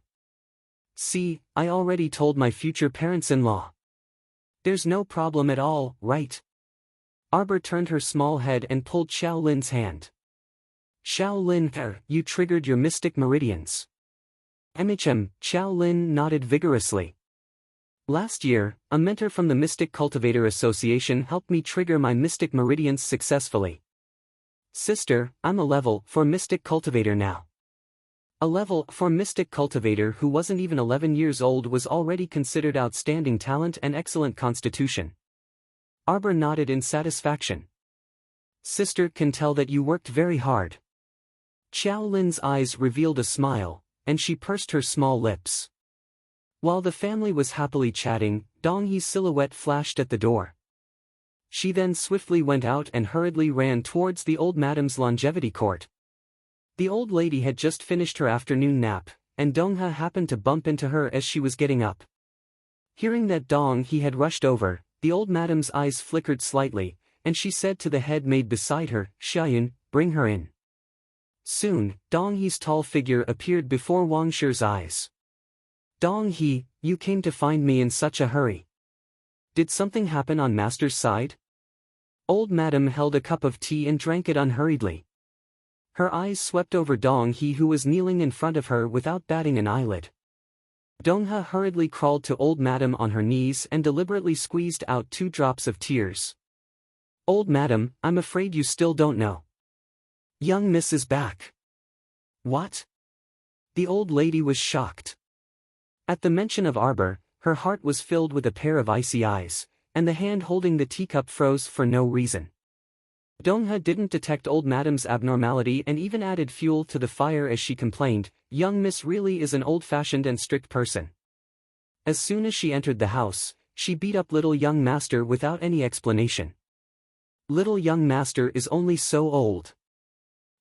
See, I already told my future parents-in-law. There's no problem at all, right? Arbor turned her small head and pulled Xiao Lin's hand. Xiao Lin, you triggered your mystic meridians. Xiao Lin nodded vigorously. Last year, a mentor from the Mystic Cultivator Association helped me trigger my mystic meridians successfully. Sister, I'm a level 4 Mystic Cultivator now. A level 4 Mystic Cultivator who wasn't even 11 years old was already considered outstanding talent and excellent constitution. Arbor nodded in satisfaction. Sister can tell that you worked very hard. Xiao Lin's eyes revealed a smile, and she pursed her small lips. While the family was happily chatting, Dong Yi's silhouette flashed at the door. She then swiftly went out and hurriedly ran towards the old madam's longevity court. The old lady had just finished her afternoon nap, and Dong He happened to bump into her as she was getting up. Hearing that Dong He had rushed over, the old madam's eyes flickered slightly, and she said to the head maid beside her, Xiaoyun, bring her in. Soon, Dong He's tall figure appeared before Wang Shi's eyes. Dong He, you came to find me in such a hurry. Did something happen on master's side? Old madam held a cup of tea and drank it unhurriedly. Her eyes swept over Dong He who was kneeling in front of her without batting an eyelid. Dong He hurriedly crawled to old madam on her knees and deliberately squeezed out 2 drops of tears. Old madam, I'm afraid you still don't know. Young miss is back. What? The old lady was shocked. At the mention of Arbor, her heart was filled with a pair of icy eyes, and the hand holding the teacup froze for no reason. Dong He didn't detect old madam's abnormality and even added fuel to the fire as she complained, young miss really is an old-fashioned and strict person. As soon as she entered the house, she beat up little young master without any explanation. Little young master is only so old.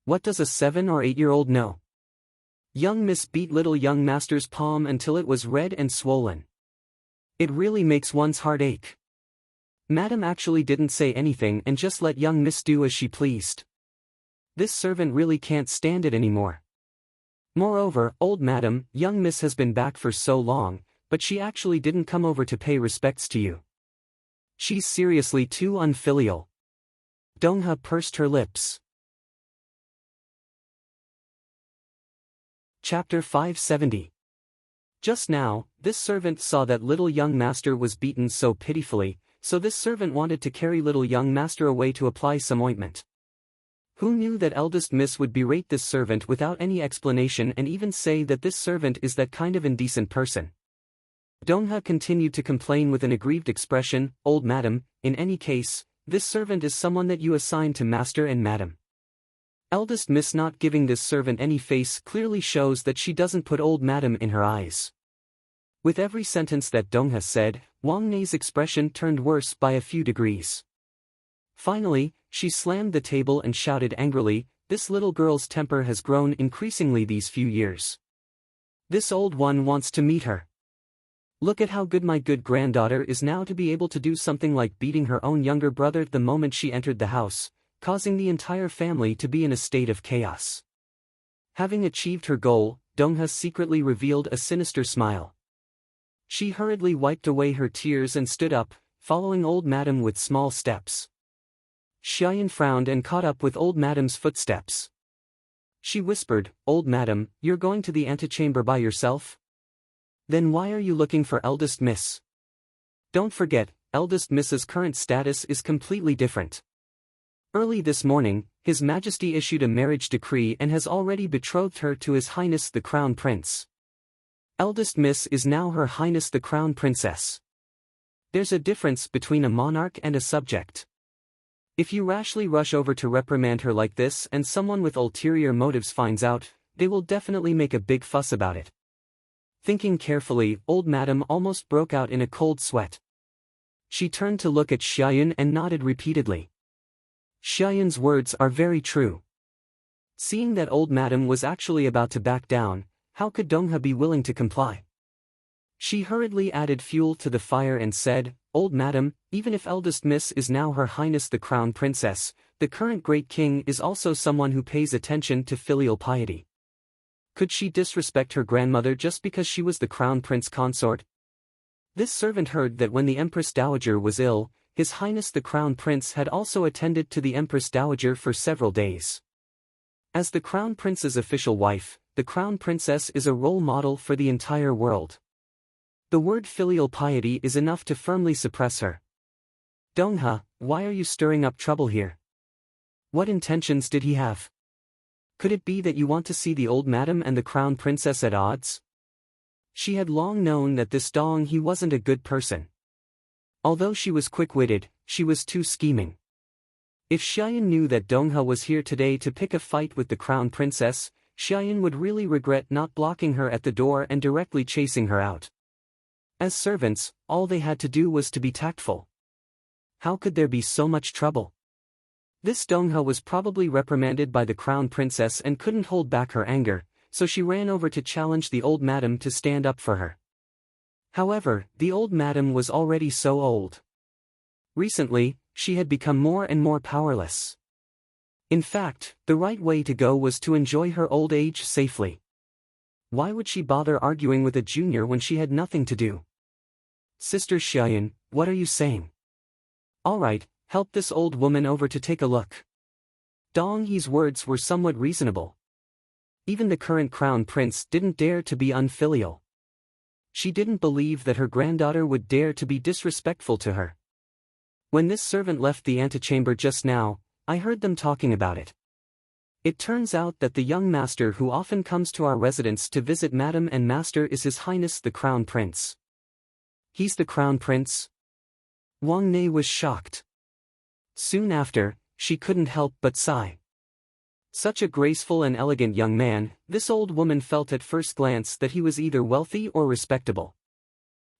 What does a 7 or 8-year-old know? Young miss beat little young master's palm until it was red and swollen. It really makes one's heart ache. Madam actually didn't say anything and just let young miss do as she pleased. This servant really can't stand it anymore. Moreover, old madam, young miss has been back for so long, but she actually didn't come over to pay respects to you. She's seriously too unfilial. Dong He pursed her lips. Chapter 570. Just now, this servant saw that little young master was beaten so pitifully, so this servant wanted to carry little young master away to apply some ointment. Who knew that eldest miss would berate this servant without any explanation and even say that this servant is that kind of indecent person? Dong He continued to complain with an aggrieved expression, old madam, in any case, this servant is someone that you assigned to master and madam. Eldest miss not giving this servant any face clearly shows that she doesn't put old madam in her eyes. With every sentence that Dong He said, Wang Nei's expression turned worse by a few degrees. Finally, she slammed the table and shouted angrily, this little girl's temper has grown increasingly these few years. This old one wants to meet her. Look at how good my good granddaughter is now to be able to do something like beating her own younger brother the moment she entered the house, causing the entire family to be in a state of chaos. Having achieved her goal, Dong He secretly revealed a sinister smile. She hurriedly wiped away her tears and stood up, following old madam with small steps. Xiaoyun frowned and caught up with old madam's footsteps. She whispered, old madam, you're going to the antechamber by yourself? Then why are you looking for eldest miss? Don't forget, eldest miss's current status is completely different. Early this morning, His Majesty issued a marriage decree and has already betrothed her to His Highness the Crown Prince. Eldest Miss is now Her Highness the Crown Princess. There's a difference between a monarch and a subject. If you rashly rush over to reprimand her like this and someone with ulterior motives finds out, they will definitely make a big fuss about it. Thinking carefully, old madam almost broke out in a cold sweat. She turned to look at Xiaoyun and nodded repeatedly. Xiaoyun's words are very true. Seeing that old madam was actually about to back down, how could Donghe be willing to comply? She hurriedly added fuel to the fire and said, "Old madam, even if eldest miss is now Her Highness the Crown Princess, the current great king is also someone who pays attention to filial piety. Could she disrespect her grandmother just because she was the crown prince consort?" This servant heard that when the Empress Dowager was ill, His Highness the Crown Prince had also attended to the Empress Dowager for several days. As the Crown Prince's official wife, the Crown Princess is a role model for the entire world. The word filial piety is enough to firmly suppress her. "Donghe, why are you stirring up trouble here? What intentions did he have? Could it be that you want to see the old madam and the Crown Princess at odds?" She had long known that this Donghe wasn't a good person. Although she was quick-witted, she was too scheming. If Xiaoyun knew that Donghe was here today to pick a fight with the Crown Princess, Xiaoyun would really regret not blocking her at the door and directly chasing her out. As servants, all they had to do was to be tactful. How could there be so much trouble? This Donghe was probably reprimanded by the Crown Princess and couldn't hold back her anger, so she ran over to challenge the old madam to stand up for her. However, the old madam was already so old. Recently, she had become more and more powerless. In fact, the right way to go was to enjoy her old age safely. Why would she bother arguing with a junior when she had nothing to do? "Sister Xiaoyun, what are you saying?" "All right, help this old woman over to take a look." Donghe's words were somewhat reasonable. Even the current crown prince didn't dare to be unfilial. She didn't believe that her granddaughter would dare to be disrespectful to her. "When this servant left the antechamber just now, I heard them talking about it. It turns out that the young master who often comes to our residence to visit Madam and Master is His Highness the Crown Prince." "He's the Crown Prince?" Wang Nei was shocked. Soon after, she couldn't help but sigh. Such a graceful and elegant young man, this old woman felt at first glance that he was either wealthy or respectable.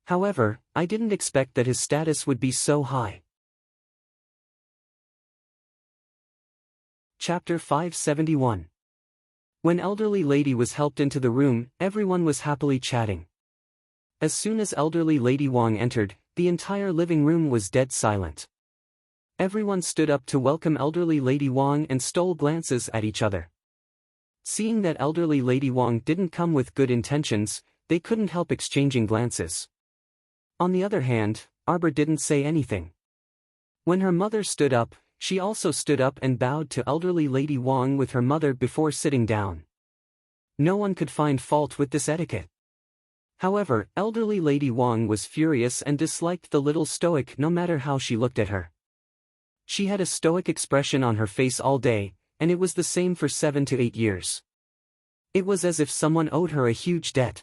However, I didn't expect that his status would be so high. Chapter 571. When elderly lady was helped into the room, everyone was happily chatting. As soon as elderly lady Wang entered, the entire living room was dead silent. Everyone stood up to welcome elderly lady Wang and stole glances at each other. Seeing that elderly lady Wang didn't come with good intentions, they couldn't help exchanging glances. On the other hand, Arbor didn't say anything. When her mother stood up, she also stood up and bowed to elderly lady Wang with her mother before sitting down. No one could find fault with this etiquette. However, elderly lady Wang was furious and disliked the little stoic no matter how she looked at her. She had a stoic expression on her face all day, and it was the same for 7 to 8 years. It was as if someone owed her a huge debt.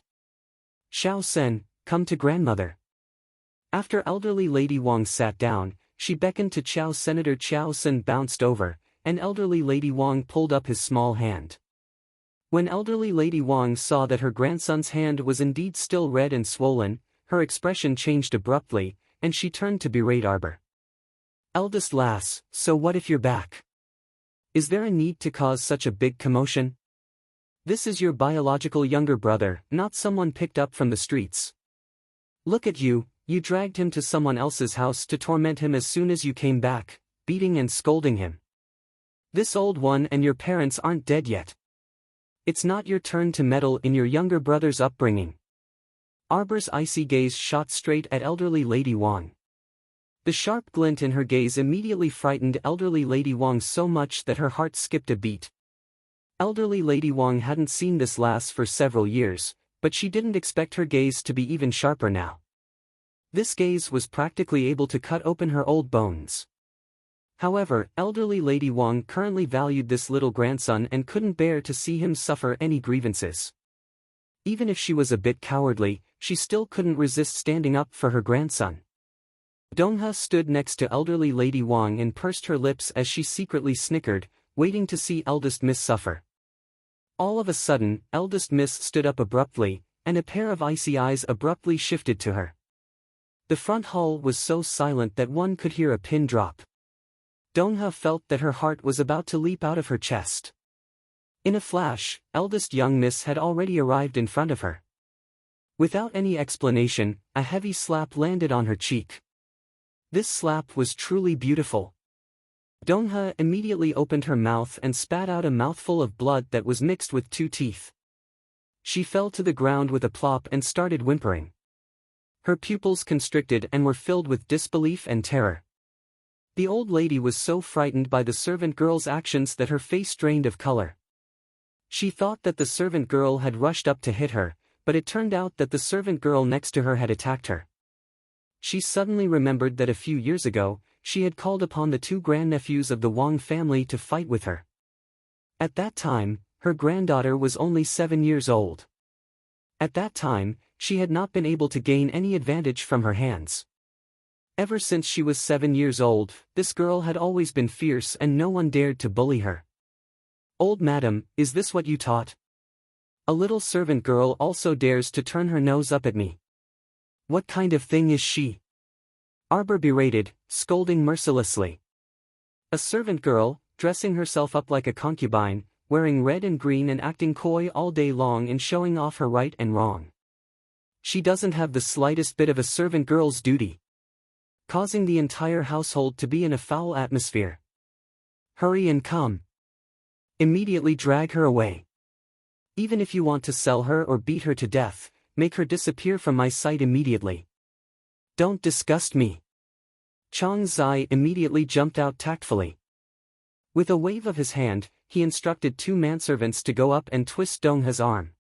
"Xiao Sen, come to grandmother." After elderly lady Wang sat down, she beckoned to Chao. Senator Xiao Sen bounced over, and elderly lady Wang pulled up his small hand. When elderly lady Wang saw that her grandson's hand was indeed still red and swollen, her expression changed abruptly, and she turned to berate Arbor. "Eldest lass, so what if you're back? Is there a need to cause such a big commotion? This is your biological younger brother, not someone picked up from the streets. Look at you, you dragged him to someone else's house to torment him as soon as you came back, beating and scolding him. This old one and your parents aren't dead yet. It's not your turn to meddle in your younger brother's upbringing." Arbor's icy gaze shot straight at elderly lady Wang. The sharp glint in her gaze immediately frightened elderly lady Wang so much that her heart skipped a beat. Elderly lady Wang hadn't seen this lass for several years, but she didn't expect her gaze to be even sharper now. This gaze was practically able to cut open her old bones. However, elderly lady Wang currently valued this little grandson and couldn't bear to see him suffer any grievances. Even if she was a bit cowardly, she still couldn't resist standing up for her grandson. Dongha stood next to elderly Lady Wang and pursed her lips as she secretly snickered, waiting to see eldest Miss suffer. All of a sudden, eldest Miss stood up abruptly, and a pair of icy eyes abruptly shifted to her. The front hall was so silent that one could hear a pin drop. Dongha felt that her heart was about to leap out of her chest. In a flash, eldest young Miss had already arrived in front of her. Without any explanation, a heavy slap landed on her cheek. This slap was truly beautiful. Dongha immediately opened her mouth and spat out a mouthful of blood that was mixed with 2 teeth. She fell to the ground with a plop and started whimpering. Her pupils constricted and were filled with disbelief and terror. The old lady was so frightened by the servant girl's actions that her face drained of color. She thought that the servant girl had rushed up to hit her, but it turned out that the servant girl next to her had attacked her. She suddenly remembered that a few years ago, she had called upon the 2 grandnephews of the Wang family to fight with her. At that time, her granddaughter was only 7 years old. At that time, she had not been able to gain any advantage from her hands. Ever since she was 7 years old, this girl had always been fierce and no one dared to bully her. "Old madam, is this what you taught? A little servant girl also dares to turn her nose up at me. What kind of thing is she?" Arbor berated, scolding mercilessly. A servant girl, dressing herself up like a concubine, wearing red and green and acting coy all day long and showing off her right and wrong. She doesn't have the slightest bit of a servant girl's duty. Causing the entire household to be in a foul atmosphere. Hurry and come. Immediately drag her away. Even if you want to sell her or beat her to death, make her disappear from my sight immediately. Don't disgust me. Chang Zai immediately jumped out tactfully. With a wave of his hand, he instructed 2 manservants to go up and twist Dongha's arm.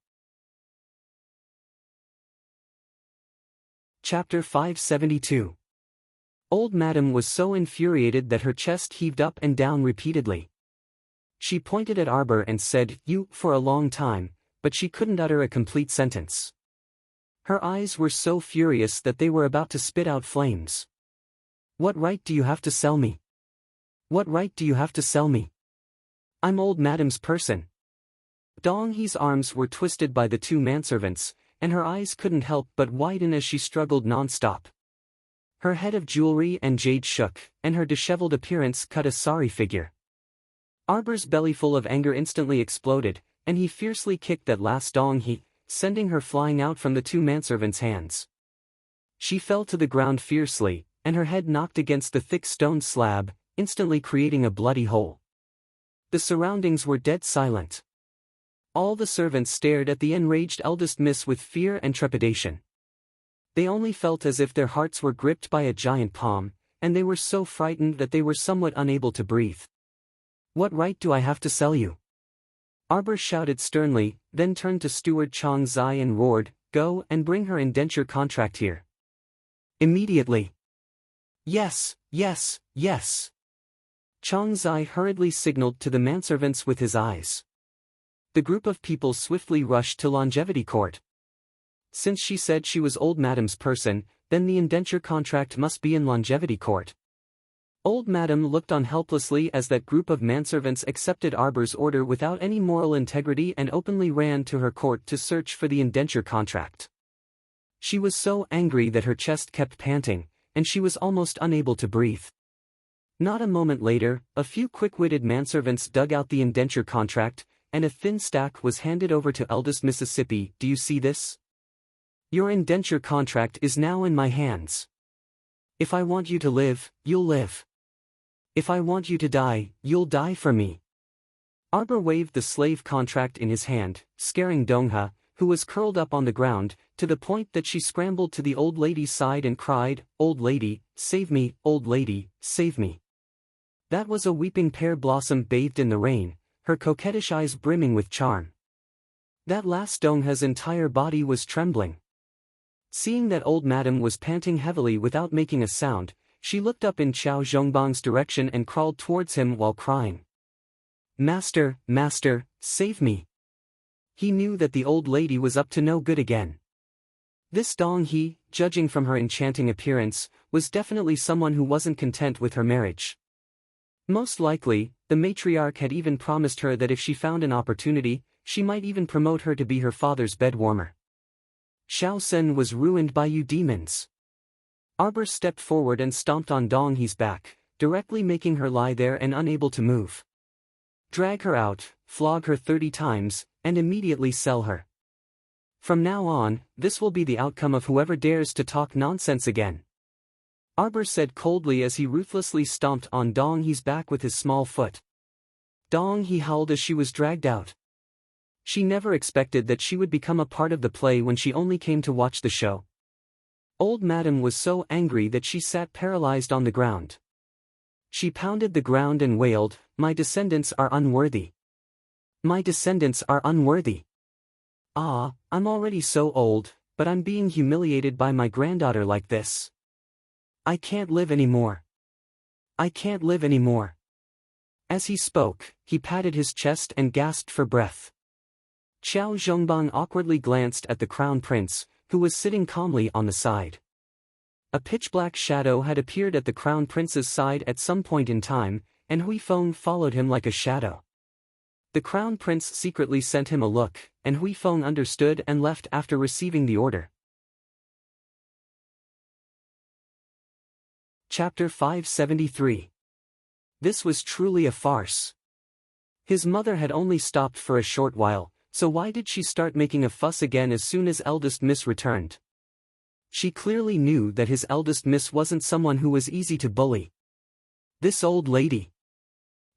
Chapter 572. Old Madam was so infuriated that her chest heaved up and down repeatedly. She pointed at Arbor and said, "You," for a long time, but she couldn't utter a complete sentence. Her eyes were so furious that they were about to spit out flames. "What right do you have to sell me? What right do you have to sell me? I'm Old Madam's person." Dong He's arms were twisted by the 2 manservants, and her eyes couldn't help but widen as she struggled non-stop. Her head of jewelry and jade shook, and her disheveled appearance cut a sorry figure. Arbor's belly full of anger instantly exploded, and he fiercely kicked that last Dong He, sending her flying out from the 2 manservants' hands. She fell to the ground fiercely, and her head knocked against the thick stone slab, instantly creating a bloody hole. The surroundings were dead silent. All the servants stared at the enraged eldest miss with fear and trepidation. They only felt as if their hearts were gripped by a giant palm, and they were so frightened that they were somewhat unable to breathe. "What right do I have to sell you?" Arbor shouted sternly, then turned to Steward Chang Zai and roared, "Go and bring her indenture contract here. Immediately." "Yes, yes, yes." Chang Zai hurriedly signaled to the manservants with his eyes. The group of people swiftly rushed to Longevity Court. Since she said she was Old Madam's person, then the indenture contract must be in Longevity Court. Old Madam looked on helplessly as that group of manservants accepted Arbor's order without any moral integrity and openly ran to her court to search for the indenture contract. She was so angry that her chest kept panting, and she was almost unable to breathe. Not a moment later, a few quick-witted manservants dug out the indenture contract, and a thin stack was handed over to eldest Mississippi. "Do you see this? Your indenture contract is now in my hands. If I want you to live, you'll live. If I want you to die, you'll die for me." Arbor waved the slave contract in his hand, scaring Dongha, who was curled up on the ground, to the point that she scrambled to the old lady's side and cried, "Old lady, save me, old lady, save me." That was a weeping pear blossom bathed in the rain, her coquettish eyes brimming with charm. That last Dongha's entire body was trembling. Seeing that Old Madam was panting heavily without making a sound, she looked up in Qiao Zhongbang's direction and crawled towards him while crying. "Master, master, save me." He knew that the old lady was up to no good again. This Dong He, judging from her enchanting appearance, was definitely someone who wasn't content with her marriage. Most likely, the matriarch had even promised her that if she found an opportunity, she might even promote her to be her father's bed warmer. Xiao Sen was ruined by you demons. Arbor stepped forward and stomped on Dong He's back, directly making her lie there and unable to move. Drag her out, flog her 30 times, and immediately sell her. From now on, this will be the outcome of whoever dares to talk nonsense again. Arbor said coldly as he ruthlessly stomped on Dong He's back with his small foot. Dong He howled as she was dragged out. She never expected that she would become a part of the play when she only came to watch the show. Old Madam was so angry that she sat paralyzed on the ground. She pounded the ground and wailed, "My descendants are unworthy. My descendants are unworthy. Ah, I'm already so old, but I'm being humiliated by my granddaughter like this. I can't live anymore. I can't live anymore." As he spoke, he patted his chest and gasped for breath. Qiao Zhongbang awkwardly glanced at the crown prince, who was sitting calmly on the side. A pitch-black shadow had appeared at the crown prince's side at some point in time, and Hui Feng followed him like a shadow. The crown prince secretly sent him a look, and Hui Feng understood and left after receiving the order. Chapter 573. This was truly a farce. His mother had only stopped for a short while, so why did she start making a fuss again as soon as eldest miss returned? She clearly knew that his eldest miss wasn't someone who was easy to bully. This old lady.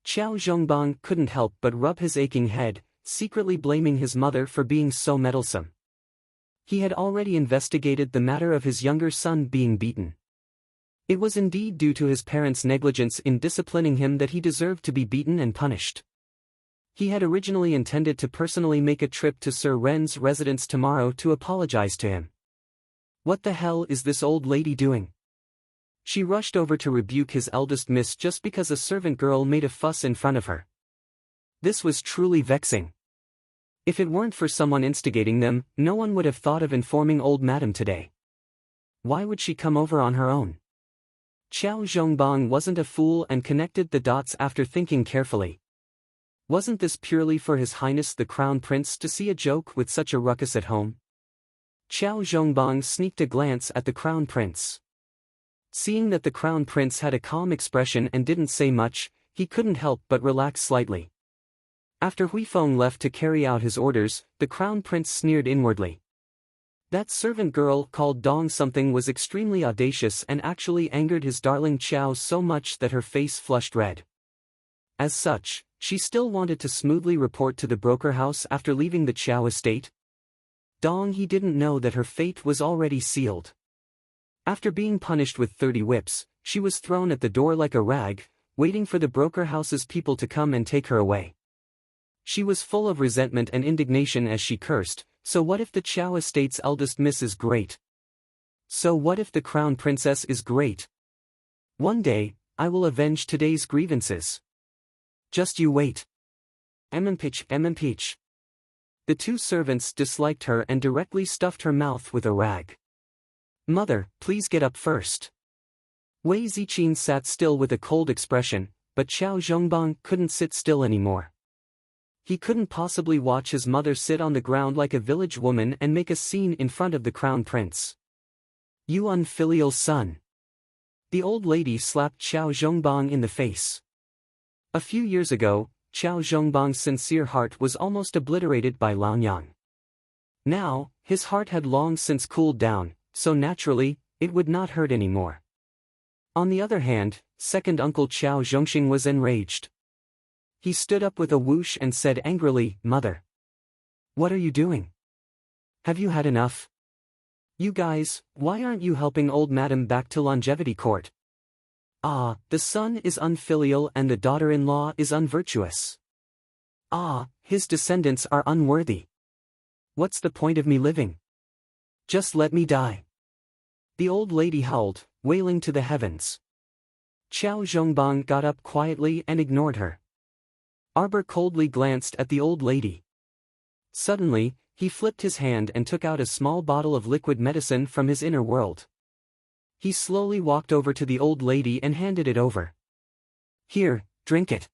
Qiao Zhongbang couldn't help but rub his aching head, secretly blaming his mother for being so meddlesome. He had already investigated the matter of his younger son being beaten. It was indeed due to his parents' negligence in disciplining him that he deserved to be beaten and punished. He had originally intended to personally make a trip to Sir Ren's residence tomorrow to apologize to him. What the hell is this old lady doing? She rushed over to rebuke his eldest miss just because a servant girl made a fuss in front of her. This was truly vexing. If it weren't for someone instigating them, no one would have thought of informing old madam today. Why would she come over on her own? Qiao Zhongbang wasn't a fool and connected the dots after thinking carefully. Wasn't this purely for His Highness the Crown Prince to see a joke with such a ruckus at home? Qiao Zhongbang sneaked a glance at the Crown Prince. Seeing that the Crown Prince had a calm expression and didn't say much, he couldn't help but relax slightly. After Hui Feng left to carry out his orders, the Crown Prince sneered inwardly. That servant girl called Dong something was extremely audacious and actually angered his darling Qiao so much that her face flushed red. As such, she still wanted to smoothly report to the broker house after leaving the Qiao estate. Dong he didn't know that her fate was already sealed. After being punished with 30 whips, she was thrown at the door like a rag, waiting for the broker house's people to come and take her away. She was full of resentment and indignation as she cursed, so what if the Qiao estate's eldest miss is great? So what if the crown princess is great? One day, I will avenge today's grievances. Just you wait. Impeach. The two servants disliked her and directly stuffed her mouth with a rag. Mother, please get up first. Wei Ziqin sat still with a cold expression, but Qiao Zhongbang couldn't sit still anymore. He couldn't possibly watch his mother sit on the ground like a village woman and make a scene in front of the crown prince. You unfilial son. The old lady slapped Qiao Zhongbang in the face. A few years ago, Qiao Zhongbang's sincere heart was almost obliterated by Laonyang. Now, his heart had long since cooled down, so naturally, it would not hurt anymore. On the other hand, second uncle Qiao Zhongxing was enraged. He stood up with a whoosh and said angrily, Mother. What are you doing? Have you had enough? You guys, why aren't you helping old madam back to longevity court? Ah, the son is unfilial and the daughter-in-law is unvirtuous. Ah, his descendants are unworthy. What's the point of me living? Just let me die. The old lady howled, wailing to the heavens. Qiao Zhongbang got up quietly and ignored her. Arbor coldly glanced at the old lady. Suddenly, he flipped his hand and took out a small bottle of liquid medicine from his inner world. He slowly walked over to the old lady and handed it over. "Here, drink it."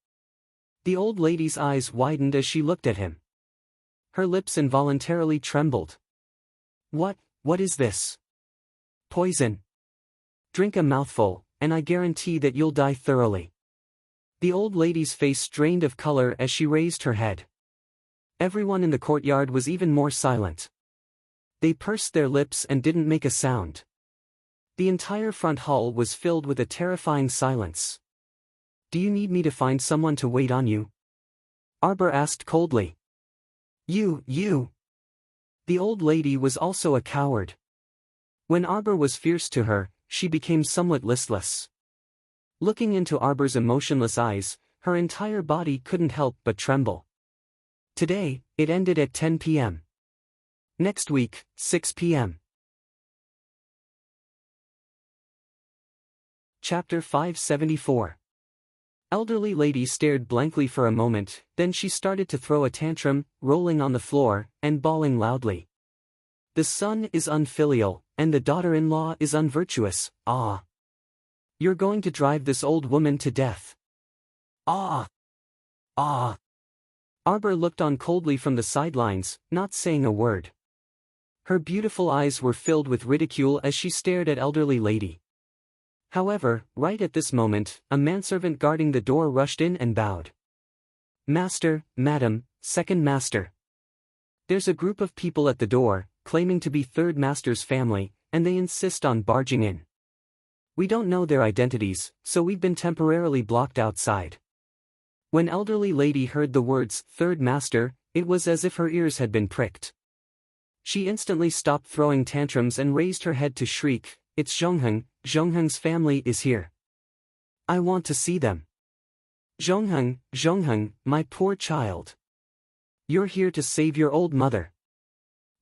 The old lady's eyes widened as she looked at him. Her lips involuntarily trembled. What is this?" "Poison. Drink a mouthful, and I guarantee that you'll die thoroughly." The old lady's face drained of color as she raised her head. Everyone in the courtyard was even more silent. They pursed their lips and didn't make a sound. The entire front hall was filled with a terrifying silence. "Do you need me to find someone to wait on you?" Arbor asked coldly. You. The old lady was also a coward. When Arbor was fierce to her, she became somewhat listless. Looking into Arbor's emotionless eyes, her entire body couldn't help but tremble. Today, it ended at 10 p.m. Next week, 6 p.m. Chapter 574. Elderly lady stared blankly for a moment, then she started to throw a tantrum, rolling on the floor, and bawling loudly. "The son is unfilial, and the daughter-in-law is unvirtuous, ah! You're going to drive this old woman to death. Ah! Ah!" Arbor looked on coldly from the sidelines, not saying a word. Her beautiful eyes were filled with ridicule as she stared at elderly lady. However, right at this moment, a manservant guarding the door rushed in and bowed. "Master, madam, second master. There's a group of people at the door, claiming to be third master's family, and they insist on barging in. We don't know their identities, so we've been temporarily blocked outside." When elderly lady heard the words, "third master," it was as if her ears had been pricked. She instantly stopped throwing tantrums and raised her head to shriek, "It's Zhongheng's family is here. I want to see them. Zhongheng, my poor child. You're here to save your old mother."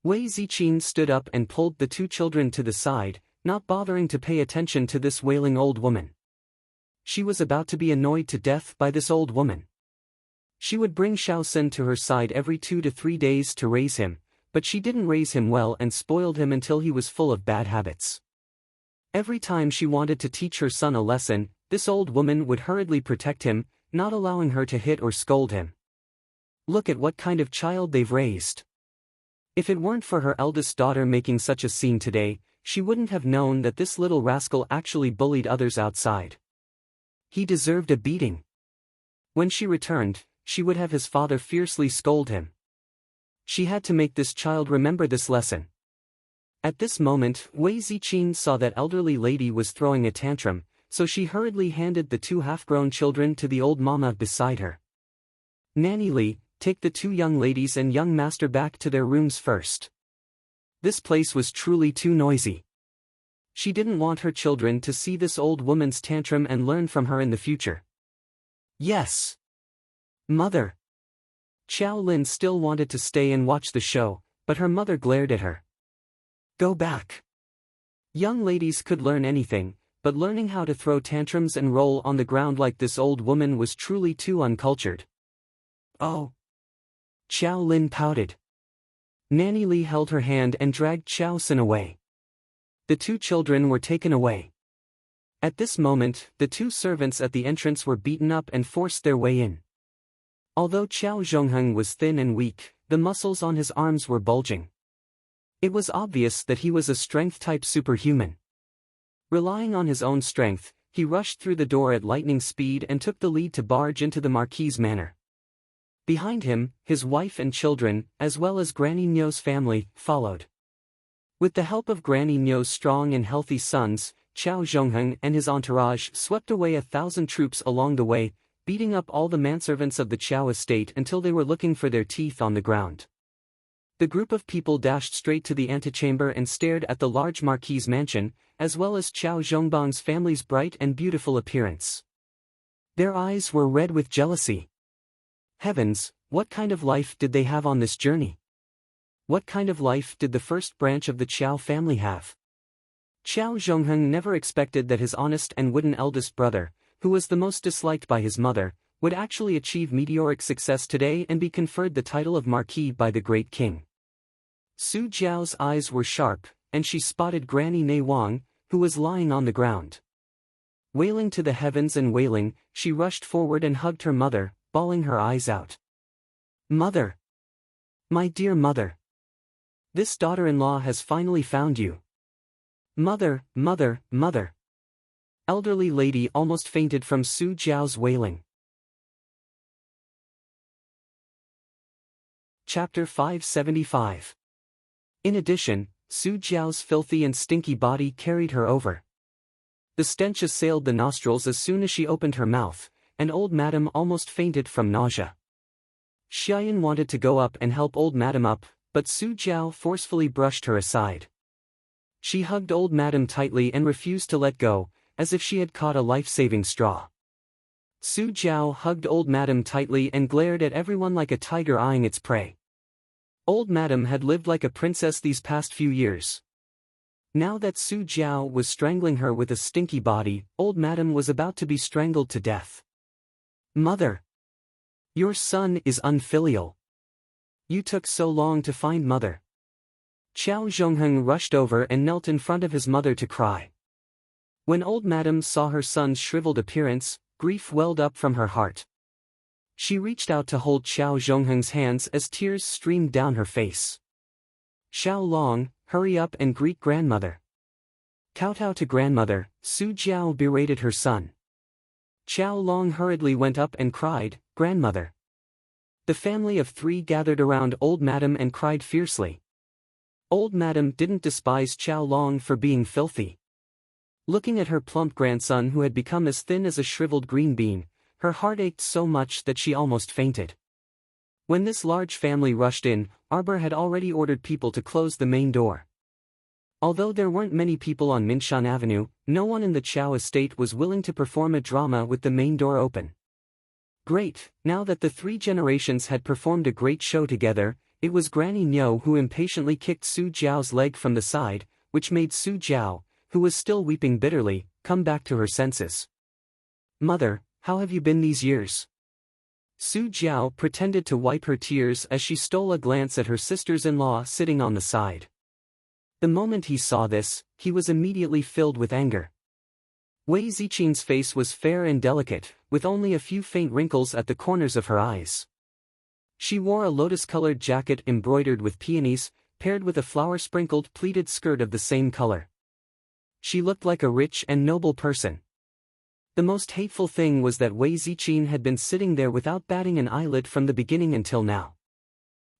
Wei Ziqin stood up and pulled the two children to the side, not bothering to pay attention to this wailing old woman. She was about to be annoyed to death by this old woman. She would bring Shaoxin to her side every 2 to 3 days to raise him, but she didn't raise him well and spoiled him until he was full of bad habits. Every time she wanted to teach her son a lesson, this old woman would hurriedly protect him, not allowing her to hit or scold him. Look at what kind of child they've raised. If it weren't for her eldest daughter making such a scene today, she wouldn't have known that this little rascal actually bullied others outside. He deserved a beating. When she returned, she would have his father fiercely scold him. She had to make this child remember this lesson. At this moment, Wei Ziqin saw that elderly lady was throwing a tantrum, so she hurriedly handed the 2 half-grown children to the old mama beside her. "Nanny Li, take the 2 young ladies and young master back to their rooms first. This place was truly too noisy." She didn't want her children to see this old woman's tantrum and learn from her in the future. "Yes, mother." Xiao Lin still wanted to stay and watch the show, but her mother glared at her. "Go back." Young ladies could learn anything, but learning how to throw tantrums and roll on the ground like this old woman was truly too uncultured. "Oh." Xiao Lin pouted. Nanny Li held her hand and dragged Shaoxin away. The 2 children were taken away. At this moment, the 2 servants at the entrance were beaten up and forced their way in. Although Qiao Zhongheng was thin and weak, the muscles on his arms were bulging. It was obvious that he was a strength-type superhuman. Relying on his own strength, he rushed through the door at lightning speed and took the lead to barge into the Marquis' manor. Behind him, his wife and children, as well as Granny Nyo's family, followed. With the help of Granny Nyo's strong and healthy sons, Qiao Zhongheng and his entourage swept away 1,000 troops along the way, beating up all the manservants of the Qiao estate until they were looking for their teeth on the ground. The group of people dashed straight to the antechamber and stared at the large Marquis' mansion, as well as Qiao Zhongbang's family's bright and beautiful appearance. Their eyes were red with jealousy. Heavens, what kind of life did they have on this journey? What kind of life did the first branch of the Qiao family have? Qiao Zhongheng never expected that his honest and wooden eldest brother, who was the most disliked by his mother, would actually achieve meteoric success today and be conferred the title of Marquis by the great king. Su Jiao's eyes were sharp, and she spotted Granny Nei Wang, who was lying on the ground. Wailing to the heavens and wailing, she rushed forward and hugged her mother, bawling her eyes out. "Mother! My dear mother! This daughter-in-law has finally found you. Mother, mother, mother!" Elderly lady almost fainted from Su Jiao's wailing. Chapter 575. In addition, Su Jiao's filthy and stinky body carried her over. The stench assailed the nostrils as soon as she opened her mouth, and old madam almost fainted from nausea. Xiaoyan wanted to go up and help old madam up, but Su Jiao forcefully brushed her aside. She hugged old madam tightly and refused to let go, as if she had caught a life-saving straw. Su Jiao hugged old madam tightly and glared at everyone like a tiger eyeing its prey. Old madam had lived like a princess these past few years. Now that Su Jiao was strangling her with a stinky body, old madam was about to be strangled to death. "Mother! Your son is unfilial. You took so long to find mother." Qiao Zhongheng rushed over and knelt in front of his mother to cry. When old madam saw her son's shriveled appearance, grief welled up from her heart. She reached out to hold Qiao Zhongheng's hands as tears streamed down her face. "Xiao Long, hurry up and greet grandmother." Kowtow to grandmother, Su Jiao berated her son. Qiao Long hurriedly went up and cried, "Grandmother." The family of three gathered around old madam and cried fiercely. Old madam didn't despise Qiao Long for being filthy. Looking at her plump grandson who had become as thin as a shriveled green bean, her heart ached so much that she almost fainted. When this large family rushed in, Arbor had already ordered people to close the main door. Although there weren't many people on Minshan Avenue, no one in the Chao estate was willing to perform a drama with the main door open. Great, now that the three generations had performed a great show together, it was Granny Niu who impatiently kicked Su Jiao's leg from the side, which made Su Jiao, who was still weeping bitterly, come back to her senses. "Mother, how have you been these years?" Su Jiao pretended to wipe her tears as she stole a glance at her sisters-in-law sitting on the side. The moment he saw this, he was immediately filled with anger. Wei Ziqing's face was fair and delicate, with only a few faint wrinkles at the corners of her eyes. She wore a lotus-colored jacket embroidered with peonies, paired with a flower-sprinkled pleated skirt of the same color. She looked like a rich and noble person. The most hateful thing was that Wei Ziqing had been sitting there without batting an eyelid from the beginning until now.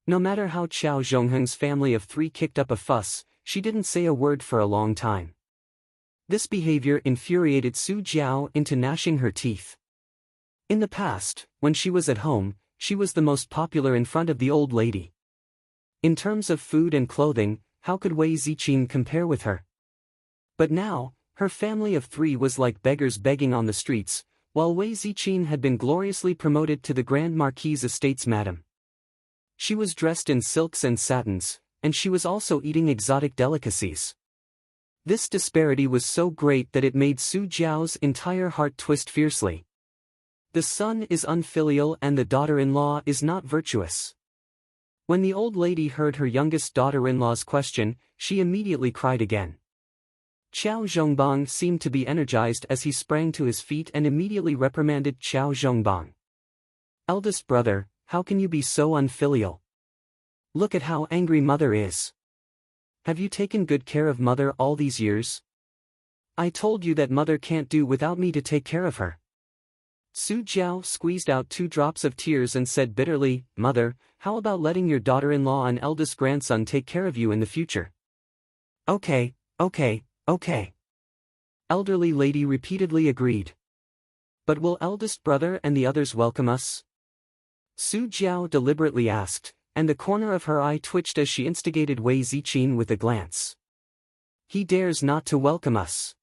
No matter how Qiao Zhongheng's family of three kicked up a fuss, she didn't say a word for a long time. This behavior infuriated Su Jiao into gnashing her teeth. In the past, when she was at home, she was the most popular in front of the old lady. In terms of food and clothing, how could Wei Ziqing compare with her? But now, her family of three was like beggars begging on the streets, while Wei Ziqing had been gloriously promoted to the Grand Marquise Estates Madam. She was dressed in silks and satins, and she was also eating exotic delicacies. This disparity was so great that it made Su Jiao's entire heart twist fiercely. The son is unfilial and the daughter-in-law is not virtuous. When the old lady heard her youngest daughter-in-law's question, she immediately cried again. Qiao Zhongbang seemed to be energized as he sprang to his feet and immediately reprimanded Qiao Zhongbang. "Eldest brother, how can you be so unfilial? Look at how angry mother is. Have you taken good care of mother all these years? I told you that mother can't do without me to take care of her." Su Jiao squeezed out 2 drops of tears and said bitterly, "Mother, how about letting your daughter-in-law and eldest grandson take care of you in the future?" Okay. Okay. Elderly lady repeatedly agreed. "But will eldest brother and the others welcome us?" Su Jiao deliberately asked, and the corner of her eye twitched as she instigated Wei Ziqing with a glance. "He dares not to welcome us."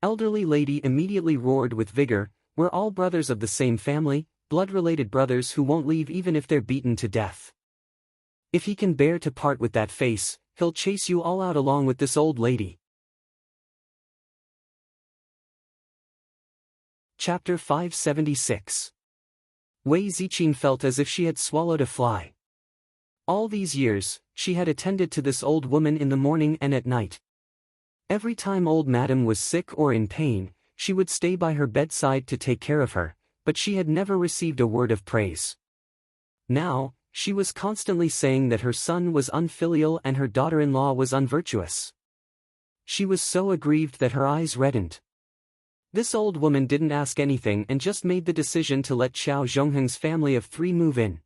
Elderly lady immediately roared with vigor, "We're all brothers of the same family, blood-related brothers who won't leave even if they're beaten to death. If he can bear to part with that face, he'll chase you all out along with this old lady." Chapter 576. Wei Ziqing felt as if she had swallowed a fly. All these years, she had attended to this old woman in the morning and at night. Every time old Madam was sick or in pain, she would stay by her bedside to take care of her, but she had never received a word of praise. Now, she was constantly saying that her son was unfilial and her daughter-in-law was unvirtuous. She was so aggrieved that her eyes reddened. This old woman didn't ask anything and just made the decision to let Qiao Zhongheng's family of 3 move in.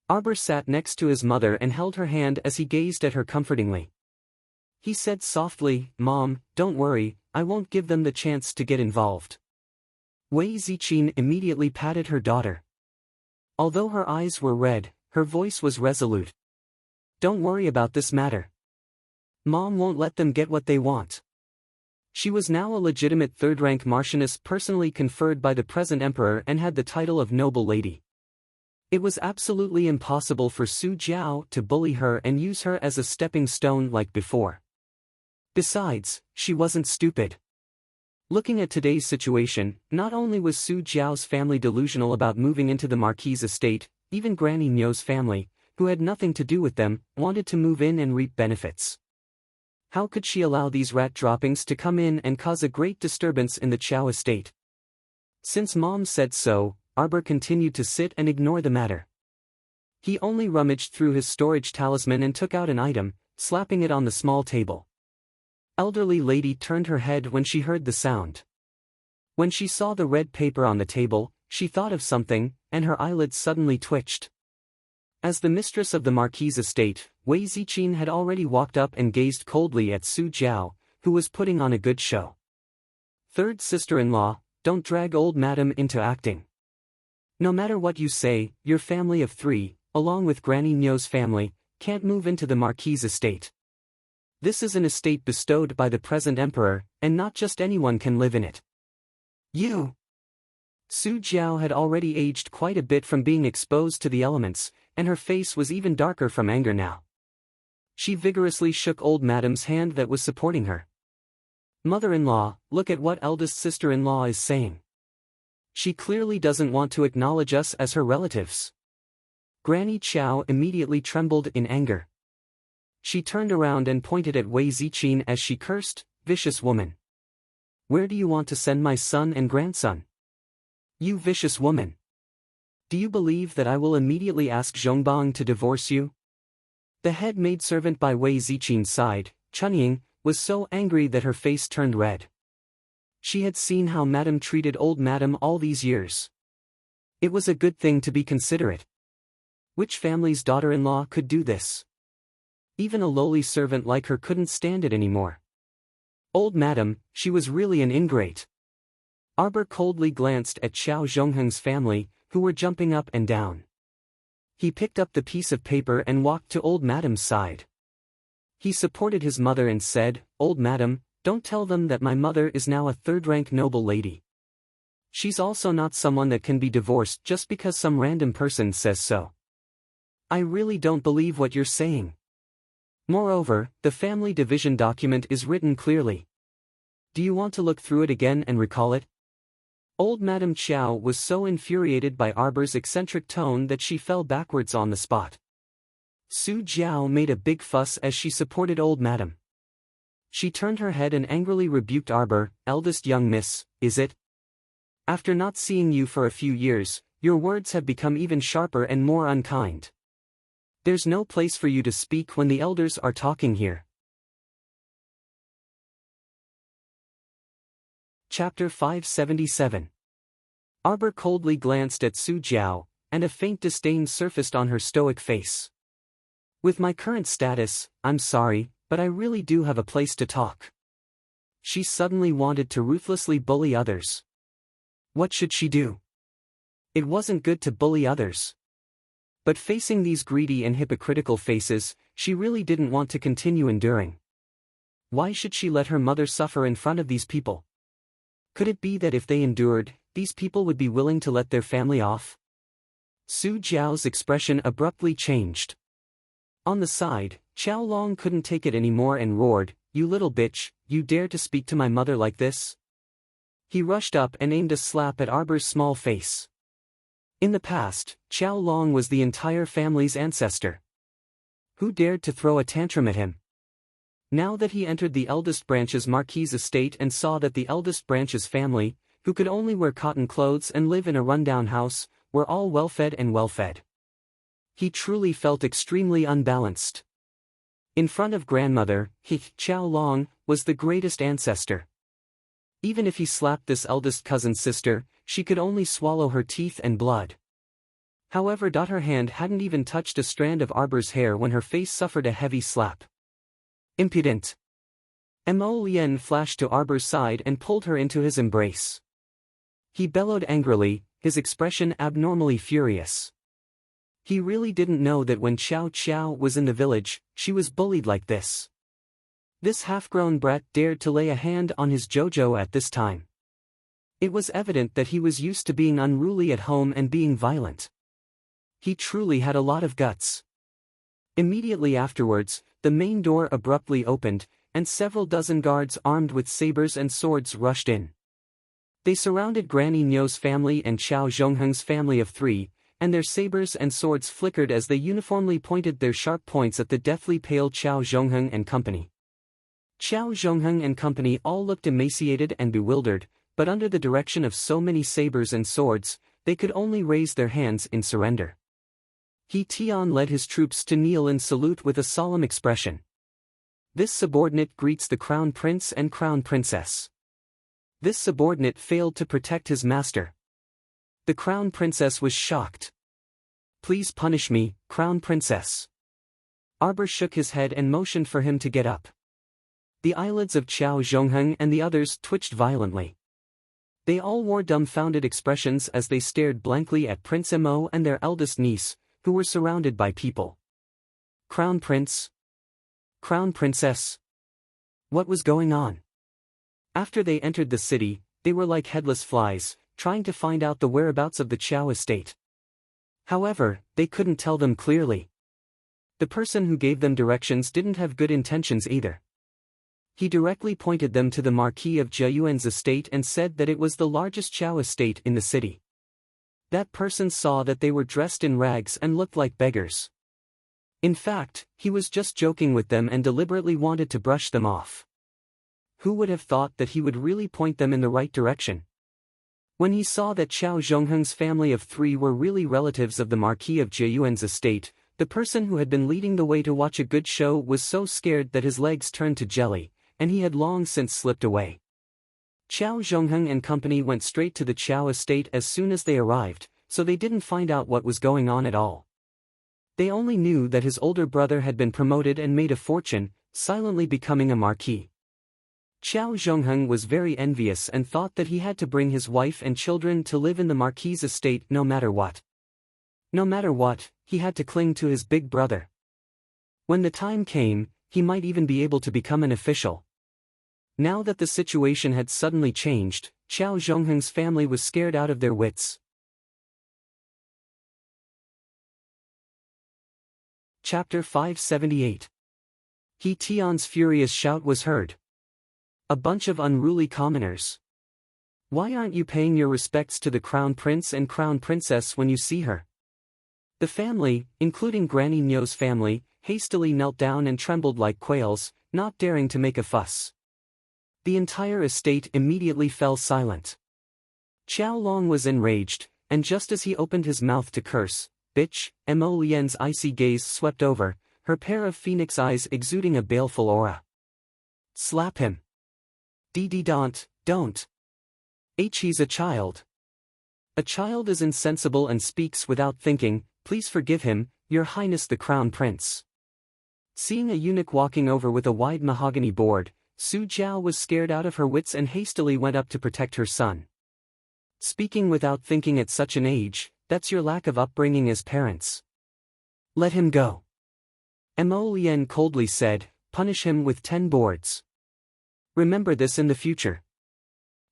Arbor sat next to his mother and held her hand as he gazed at her comfortingly. He said softly, "Mom, don't worry, I won't give them the chance to get involved." Wei Ziqin immediately patted her daughter. Although her eyes were red, her voice was resolute. "Don't worry about this matter. Mom won't let them get what they want." She was now a legitimate third-rank marchioness personally conferred by the present emperor and had the title of noble lady. It was absolutely impossible for Su Jiao to bully her and use her as a stepping stone like before. Besides, she wasn't stupid. Looking at today's situation, not only was Su Jiao's family delusional about moving into the Marquis' estate, even Granny Nyo's family, who had nothing to do with them, wanted to move in and reap benefits. How could she allow these rat droppings to come in and cause a great disturbance in the Qiao estate? Since Mom said so, Arbor continued to sit and ignore the matter. He only rummaged through his storage talisman and took out an item, slapping it on the small table. Elderly lady turned her head when she heard the sound. When she saw the red paper on the table, she thought of something, and her eyelids suddenly twitched. As the mistress of the Marquis' estate, Wei Ziqin had already walked up and gazed coldly at Su Jiao, who was putting on a good show. "Third sister-in-law, don't drag old Madam into acting. No matter what you say, your family of 3, along with Granny Nyo's family, can't move into the Marquis' estate. This is an estate bestowed by the present emperor, and not just anyone can live in it. You!" Su Jiao had already aged quite a bit from being exposed to the elements, and her face was even darker from anger now. She vigorously shook old Madam's hand that was supporting her. "Mother-in-law, look at what eldest sister-in-law is saying. She clearly doesn't want to acknowledge us as her relatives." Granny Qiao immediately trembled in anger. She turned around and pointed at Wei Ziqin as she cursed, "Vicious woman. Where do you want to send my son and grandson? You vicious woman. Do you believe that I will immediately ask Zhongbang to divorce you?" The head maidservant by Wei Ziqin's side, Chunying, was so angry that her face turned red. She had seen how Madam treated old Madam all these years. It was a good thing to be considerate. Which family's daughter-in-law could do this? Even a lowly servant like her couldn't stand it anymore. Old Madam, she was really an ingrate. Arbor coldly glanced at Qiao Zhongheng's family, who were jumping up and down. He picked up the piece of paper and walked to old Madam's side. He supported his mother and said, "Old Madam, don't tell them that my mother is now a third-rank noble lady. She's also not someone that can be divorced just because some random person says so. I really don't believe what you're saying. Moreover, the family division document is written clearly. Do you want to look through it again and recall it?" Old Madam Qiao was so infuriated by Arbor's eccentric tone that she fell backwards on the spot. Su Jiao made a big fuss as she supported old Madam. She turned her head and angrily rebuked Arbor, "Eldest young miss, is it? After not seeing you for a few years, your words have become even sharper and more unkind. There's no place for you to speak when the elders are talking here." Chapter 577. Arbor coldly glanced at Su Jiao, and a faint disdain surfaced on her stoic face. "With my current status, I'm sorry, but I really do have a place to talk." She suddenly wanted to ruthlessly bully others. What should she do? It wasn't good to bully others. But facing these greedy and hypocritical faces, she really didn't want to continue enduring. Why should she let her mother suffer in front of these people? Could it be that if they endured, these people would be willing to let their family off? Su Jiao's expression abruptly changed. On the side, Qiao Long couldn't take it anymore and roared, "You little bitch, you dare to speak to my mother like this?" He rushed up and aimed a slap at Arbor's small face. In the past, Qiao Long was the entire family's ancestor. Who dared to throw a tantrum at him? Now that he entered the eldest branch's marquis's estate and saw that the eldest branch's family, who could only wear cotton clothes and live in a rundown house, were all well-fed and well-fed, he truly felt extremely unbalanced. In front of grandmother, Qiao Long was the greatest ancestor. Even if he slapped this eldest cousin's sister, she could only swallow her teeth and blood. However, her hand hadn't even touched a strand of Arbor's hair when her face suffered a heavy slap. Impudent! Mo Lien flashed to Arbor's side and pulled her into his embrace. He bellowed angrily, his expression abnormally furious. He really didn't know that when Xiao Qiao was in the village, she was bullied like this. This half-grown brat dared to lay a hand on his Jojo at this time. It was evident that he was used to being unruly at home and being violent. He truly had a lot of guts. Immediately afterwards, the main door abruptly opened, and several dozen guards armed with sabers and swords rushed in. They surrounded Granny Nyo's family and Qiao Zhongheng's family of 3, and their sabers and swords flickered as they uniformly pointed their sharp points at the deathly pale Qiao Zhongheng and company. Qiao Zhongheng and company all looked emaciated and bewildered, but under the direction of so many sabers and swords, they could only raise their hands in surrender. He Tian led his troops to kneel in salute with a solemn expression. This subordinate greets the crown prince and crown princess. This subordinate failed to protect his master. The crown princess was shocked. Please punish me, crown princess. Arbor shook his head and motioned for him to get up. The eyelids of Qiao Zhongheng and the others twitched violently. They all wore dumbfounded expressions as they stared blankly at Prince Mo and their eldest niece, who were surrounded by people. Crown Prince? Crown Princess? What was going on? After they entered the city, they were like headless flies, trying to find out the whereabouts of the Qiao estate. However, they couldn't tell them clearly. The person who gave them directions didn't have good intentions either. He directly pointed them to the Marquis of Jiayuan's estate and said that it was the largest Qiao estate in the city. That person saw that they were dressed in rags and looked like beggars. In fact, he was just joking with them and deliberately wanted to brush them off. Who would have thought that he would really point them in the right direction? When he saw that Qiao Zhongheng's family of 3 were really relatives of the Marquis of Jiayuan's estate, the person who had been leading the way to watch a good show was so scared that his legs turned to jelly, and he had long since slipped away. Qiao Zhongheng and company went straight to the Qiao estate as soon as they arrived, so they didn't find out what was going on at all. They only knew that his older brother had been promoted and made a fortune, silently becoming a marquis. Qiao Zhongheng was very envious and thought that he had to bring his wife and children to live in the marquis's estate no matter what. No matter what, he had to cling to his big brother. When the time came, he might even be able to become an official. Now that the situation had suddenly changed, Qiao Zhongheng's family was scared out of their wits. Chapter 578. He Tian's furious shout was heard. A bunch of unruly commoners. Why aren't you paying your respects to the crown prince and crown princess when you see her? The family, including Granny Nyo's family, hastily knelt down and trembled like quails, not daring to make a fuss. The entire estate immediately fell silent. Qiao Long was enraged, and just as he opened his mouth to curse, bitch, Mo Lien's icy gaze swept over, her pair of phoenix eyes exuding a baleful aura. Slap him. Don't. He's a child. A child is insensible and speaks without thinking, please forgive him, your highness the crown prince. Seeing a eunuch walking over with a wide mahogany board, Su Jiao was scared out of her wits and hastily went up to protect her son. Speaking without thinking at such an age, that's your lack of upbringing as parents. Let him go. Mo Lien coldly said, punish him with 10 boards. Remember this in the future.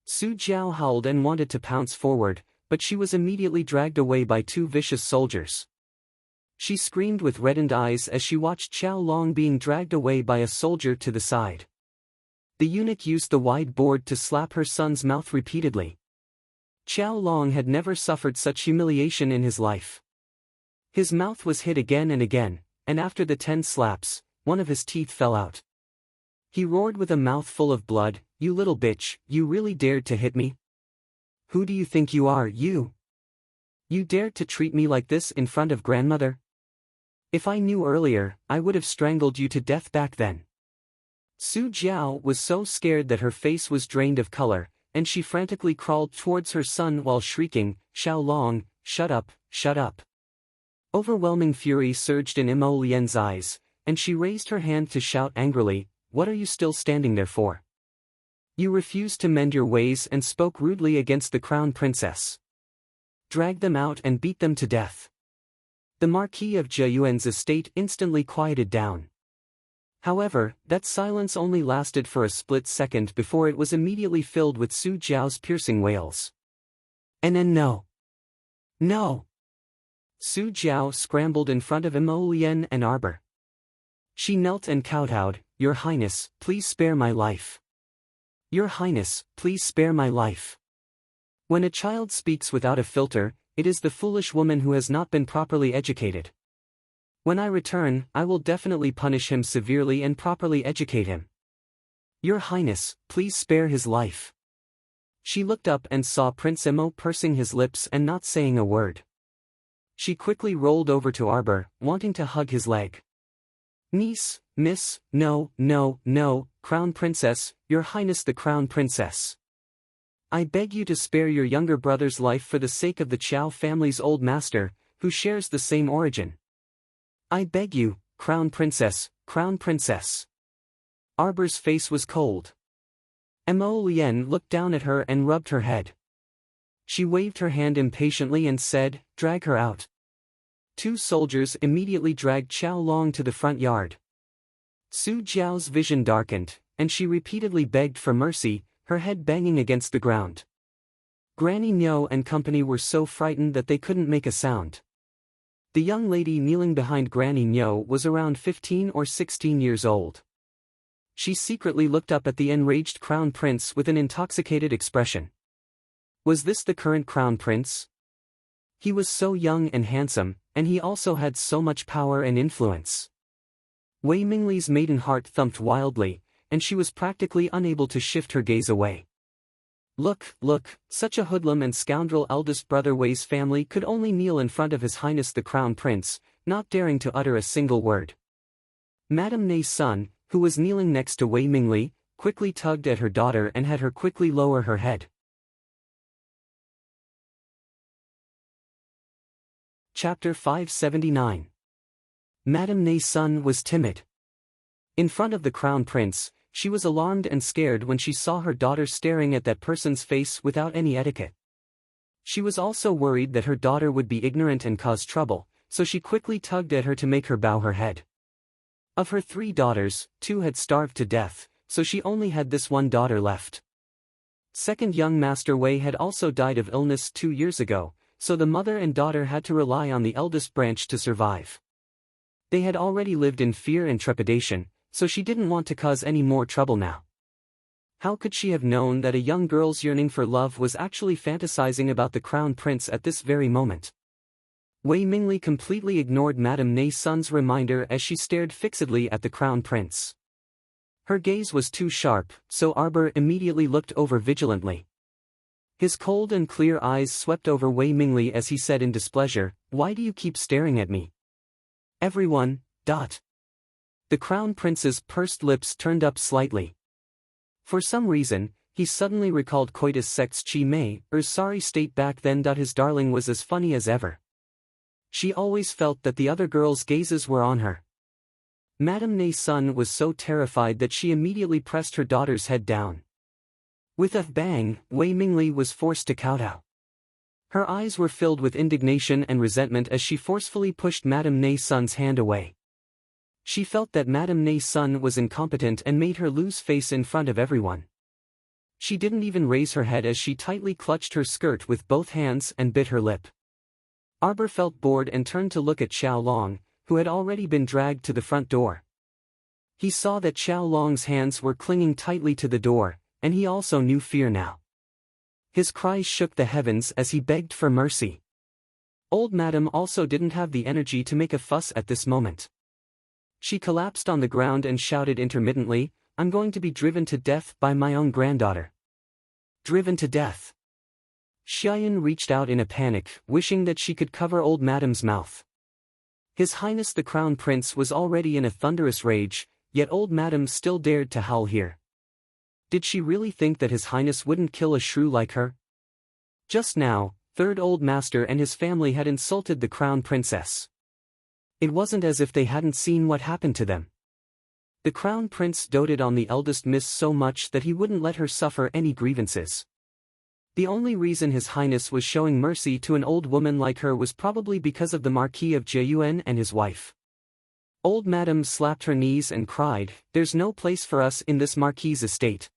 Su Jiao howled and wanted to pounce forward, but she was immediately dragged away by 2 vicious soldiers. She screamed with reddened eyes as she watched Qiao Long being dragged away by a soldier to the side. The eunuch used the wide board to slap her son's mouth repeatedly. Qiao Long had never suffered such humiliation in his life. His mouth was hit again and again, and after the 10 slaps, one of his teeth fell out. He roared with a mouth full of blood, "You little bitch, you really dared to hit me? Who do you think you are, you? You dared to treat me like this in front of grandmother? If I knew earlier, I would have strangled you to death back then." Su Jiao was so scared that her face was drained of color, and she frantically crawled towards her son while shrieking, "Xiao Long, shut up, shut up." Overwhelming fury surged in Mo Lian's eyes, and she raised her hand to shout angrily, "What are you still standing there for? You refused to mend your ways and spoke rudely against the crown princess. Drag them out and beat them to death." The Marquis of Jiayuan's estate instantly quieted down. However, that silence only lasted for a split second before it was immediately filled with Su Jiao's piercing wails. "And no. No!" Su Jiao scrambled in front of Mo Lian and Arbor. She knelt and kowtowed, "Your Highness, please spare my life. Your Highness, please spare my life." When a child speaks without a filter, it is the foolish woman who has not been properly educated. When I return, I will definitely punish him severely and properly educate him. Your Highness, please spare his life. She looked up and saw Prince Mo pursing his lips and not saying a word. She quickly rolled over to Arbor, wanting to hug his leg. "Niece, miss, no, no, no, Crown Princess, Your Highness the Crown Princess. I beg you to spare your younger brother's life for the sake of the Qiao family's old master, who shares the same origin. I beg you, Crown Princess, Crown Princess." Arbor's face was cold. Mo Lian looked down at her and rubbed her head. She waved her hand impatiently and said, "Drag her out." 2 soldiers immediately dragged Xiao Long to the front yard. Su Jiao's vision darkened, and she repeatedly begged for mercy, her head banging against the ground. Granny Niu and company were so frightened that they couldn't make a sound. The young lady kneeling behind Granny Niu was around 15 or 16 years old. She secretly looked up at the enraged crown prince with an intoxicated expression. Was this the current crown prince? He was so young and handsome, and he also had so much power and influence. Wei Mingli's maiden heart thumped wildly, and she was practically unable to shift her gaze away. Look, look, such a hoodlum and scoundrel eldest brother Wei's family could only kneel in front of His Highness the Crown Prince, not daring to utter a single word. Madame Nei's son, who was kneeling next to Wei Mingli, quickly tugged at her daughter and had her quickly lower her head. Chapter 579. Madame Nei's son was timid. In front of the Crown Prince, she was alarmed and scared when she saw her daughter staring at that person's face without any etiquette. She was also worried that her daughter would be ignorant and cause trouble, so she quickly tugged at her to make her bow her head. Of her 3 daughters, 2 had starved to death, so she only had this one daughter left. Second young Master Wei had also died of illness 2 years ago, so the mother and daughter had to rely on the eldest branch to survive. They had already lived in fear and trepidation, so she didn't want to cause any more trouble now. How could she have known that a young girl's yearning for love was actually fantasizing about the Crown Prince at this very moment? Wei Mingli completely ignored Madame Nei's son's reminder as she stared fixedly at the Crown Prince. Her gaze was too sharp, so Arbor immediately looked over vigilantly. His cold and clear eyes swept over Wei Mingli as he said in displeasure, "Why do you keep staring at me? Everyone, dot." The Crown Prince's pursed lips turned up slightly. For some reason, he suddenly recalled coitus sex chi mei, sorry state back then. His darling was as funny as ever. She always felt that the other girls' gazes were on her. Madame Nei's son was so terrified that she immediately pressed her daughter's head down. With a bang, Wei Mingli was forced to kowtow. Her eyes were filled with indignation and resentment as she forcefully pushed Madame Nei's son's hand away. She felt that Madame Nei's son was incompetent and made her lose face in front of everyone. She didn't even raise her head as she tightly clutched her skirt with both hands and bit her lip. Arbor felt bored and turned to look at Xiao Long, who had already been dragged to the front door. He saw that Xiao Long's hands were clinging tightly to the door, and he also knew fear now. His cries shook the heavens as he begged for mercy. Old Madame also didn't have the energy to make a fuss at this moment. She collapsed on the ground and shouted intermittently, "I'm going to be driven to death by my own granddaughter." Driven to death. Xiaoyan reached out in a panic, wishing that she could cover old madam's mouth. His Highness the Crown Prince was already in a thunderous rage, yet old madam still dared to howl here. Did she really think that His Highness wouldn't kill a shrew like her? Just now, Third Old Master and his family had insulted the Crown Princess. It wasn't as if they hadn't seen what happened to them. The Crown Prince doted on the eldest miss so much that he wouldn't let her suffer any grievances. The only reason His Highness was showing mercy to an old woman like her was probably because of the Marquis of Jiayuan and his wife. Old madam slapped her knees and cried, "There's no place for us in this Marquis' estate.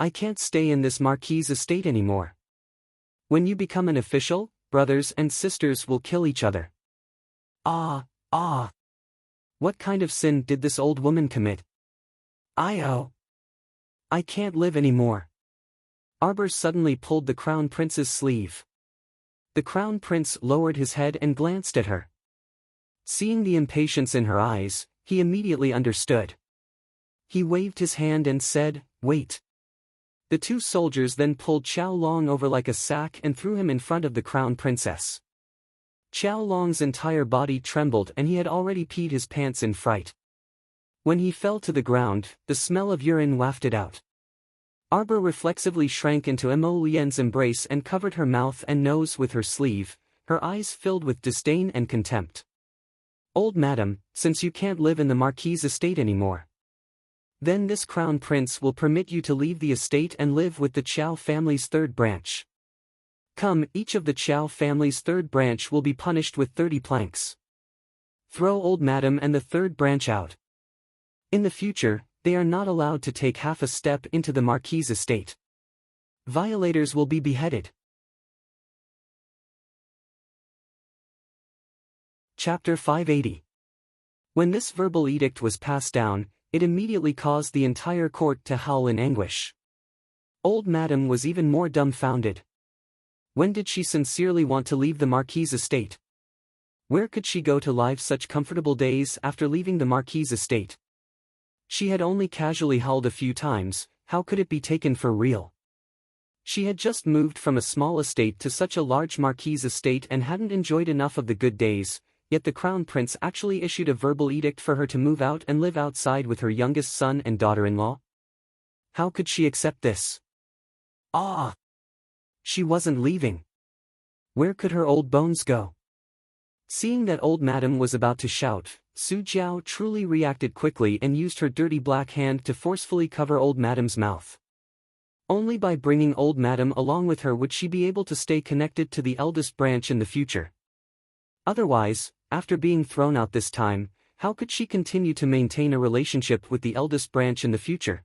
I can't stay in this Marquis' estate anymore. When you become an official, brothers and sisters will kill each other." Ah. What kind of sin did this old woman commit? I can't live anymore. Arbor suddenly pulled the Crown Prince's sleeve. The Crown Prince lowered his head and glanced at her. Seeing the impatience in her eyes, he immediately understood. He waved his hand and said, "Wait." The two soldiers then pulled Qiao Long over like a sack and threw him in front of the Crown Princess. Qiao Long's entire body trembled and he had already peed his pants in fright. When he fell to the ground, the smell of urine wafted out. Arbor reflexively shrank into Mo Lian's embrace and covered her mouth and nose with her sleeve, her eyes filled with disdain and contempt. "Old madam, since you can't live in the Marquis' estate anymore, then this Crown Prince will permit you to leave the estate and live with the Qiao family's third branch. Come, each of the Qiao family's third branch will be punished with 30 planks. Throw old madam and the third branch out. In the future, they are not allowed to take half a step into the Marquis' estate. Violators will be beheaded." Chapter 580. When this verbal edict was passed down, it immediately caused the entire court to howl in anguish. Old madam was even more dumbfounded. When did she sincerely want to leave the Marquis' estate? Where could she go to live such comfortable days after leaving the Marquis' estate? She had only casually howled a few times, how could it be taken for real? She had just moved from a small estate to such a large Marquis' estate and hadn't enjoyed enough of the good days, yet the Crown Prince actually issued a verbal edict for her to move out and live outside with her youngest son and daughter-in-law? How could she accept this? She wasn't leaving. Where could her old bones go? Seeing that old madam was about to shout, Su Jiao truly reacted quickly and used her dirty black hand to forcefully cover old madam's mouth. Only by bringing old madam along with her would she be able to stay connected to the eldest branch in the future. Otherwise, after being thrown out this time, how could she continue to maintain a relationship with the eldest branch in the future?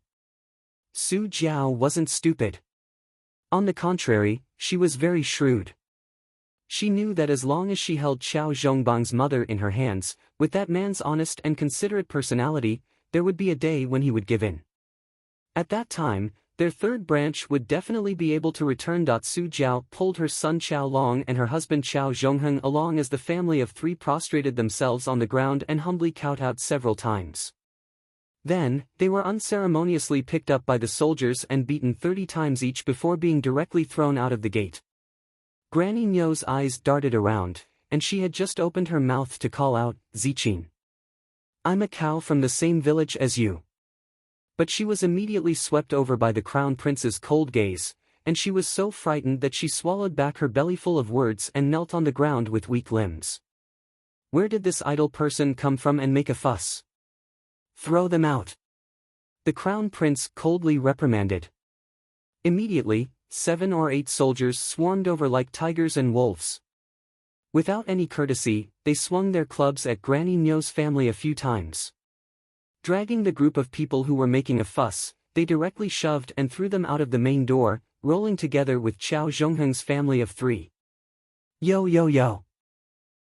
Su Jiao wasn't stupid. On the contrary, she was very shrewd. She knew that as long as she held Qiao Zhongbang's mother in her hands, with that man's honest and considerate personality, there would be a day when he would give in. At that time, their third branch would definitely be able to return. Su Jiao pulled her son Qiao Long and her husband Qiao Zhongheng along as the family of three prostrated themselves on the ground and humbly kowtowed several times. Then, they were unceremoniously picked up by the soldiers and beaten 30 times each before being directly thrown out of the gate. Granny Nyo's eyes darted around, and she had just opened her mouth to call out, "Ziqin. I'm a cow from the same village as you." But she was immediately swept over by the Crown Prince's cold gaze, and she was so frightened that she swallowed back her bellyful of words and knelt on the ground with weak limbs. Where did this idle person come from and make a fuss? Throw them out. The Crown Prince coldly reprimanded. Immediately, 7 or 8 soldiers swarmed over like tigers and wolves. Without any courtesy, they swung their clubs at Granny Nyo's family a few times. Dragging the group of people who were making a fuss, they directly shoved and threw them out of the main door, rolling together with Qiao Zhongheng's family of 3. Yo yo yo.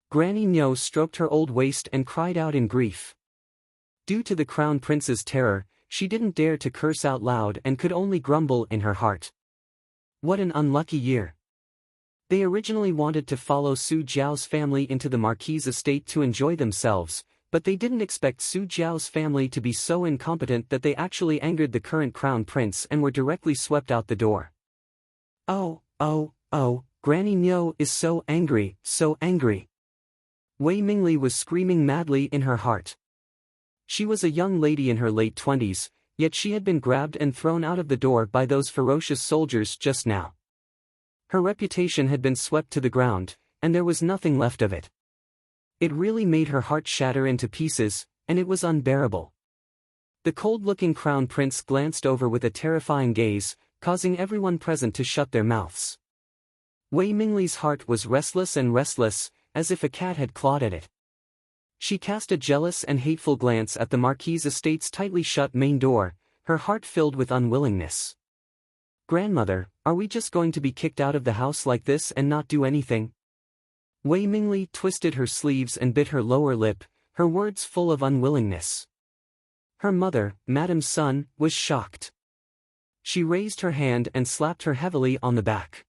Granny Nyo stroked her old waist and cried out in grief. Due to the Crown Prince's terror, she didn't dare to curse out loud and could only grumble in her heart. What an unlucky year. They originally wanted to follow Su Jiao's family into the Marquis' estate to enjoy themselves, But they didn't expect Su Jiao's family to be so incompetent that they actually angered the current crown prince and were directly swept out the door. Oh, Granny Niu is so angry, so angry. Wei Mingli was screaming madly in her heart. She was a young lady in her late 20s, yet she had been grabbed and thrown out of the door by those ferocious soldiers just now. Her reputation had been swept to the ground, and there was nothing left of it. It really made her heart shatter into pieces, and it was unbearable. The cold-looking crown prince glanced over with a terrifying gaze, causing everyone present to shut their mouths. Wei Mingli's heart was restless, as if a cat had clawed at it. She cast a jealous and hateful glance at the Marquis' estate's tightly shut main door, her heart filled with unwillingness. "Grandmother, are we just going to be kicked out of the house like this and not do anything?" Wei Mingli twisted her sleeves and bit her lower lip, her words full of unwillingness. Her mother, Madame Sun, was shocked. She raised her hand and slapped her heavily on the back.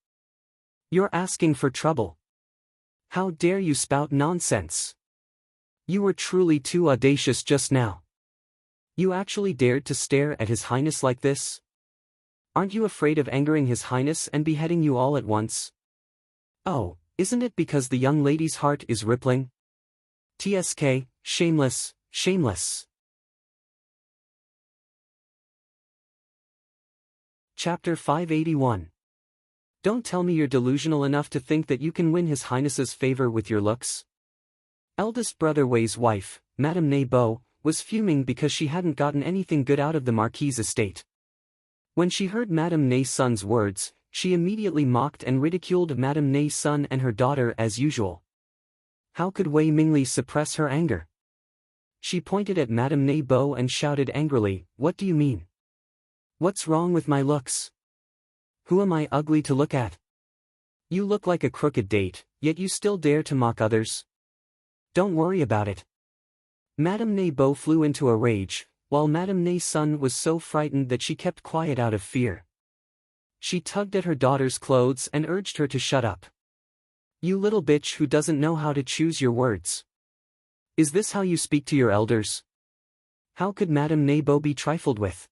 "You're asking for trouble. How dare you spout nonsense? You were truly too audacious just now. You actually dared to stare at His Highness like this? Aren't you afraid of angering His Highness and beheading you all at once? Oh, isn't it because the young lady's heart is rippling? TSK, shameless, shameless." Chapter 581. Don't tell me you're delusional enough to think that you can win His Highness's favor with your looks. Eldest brother Wei's wife, Madame Ne Bo, was fuming because she hadn't gotten anything good out of the Marquis' estate. When she heard Madame Ne Sun's words, she immediately mocked and ridiculed Madame Ne Sun and her daughter as usual. How could Wei Mingli suppress her anger? She pointed at Madame Ne Bo and shouted angrily, "What do you mean? What's wrong with my looks? Who am I ugly to look at? You look like a crooked date, yet you still dare to mock others? Don't worry about it." Madame Ne Bo flew into a rage, while Madame Ne Sun was so frightened that she kept quiet out of fear. She tugged at her daughter's clothes and urged her to shut up. "You little bitch who doesn't know how to choose your words. Is this how you speak to your elders?" How could Madame Ne Bo be trifled with?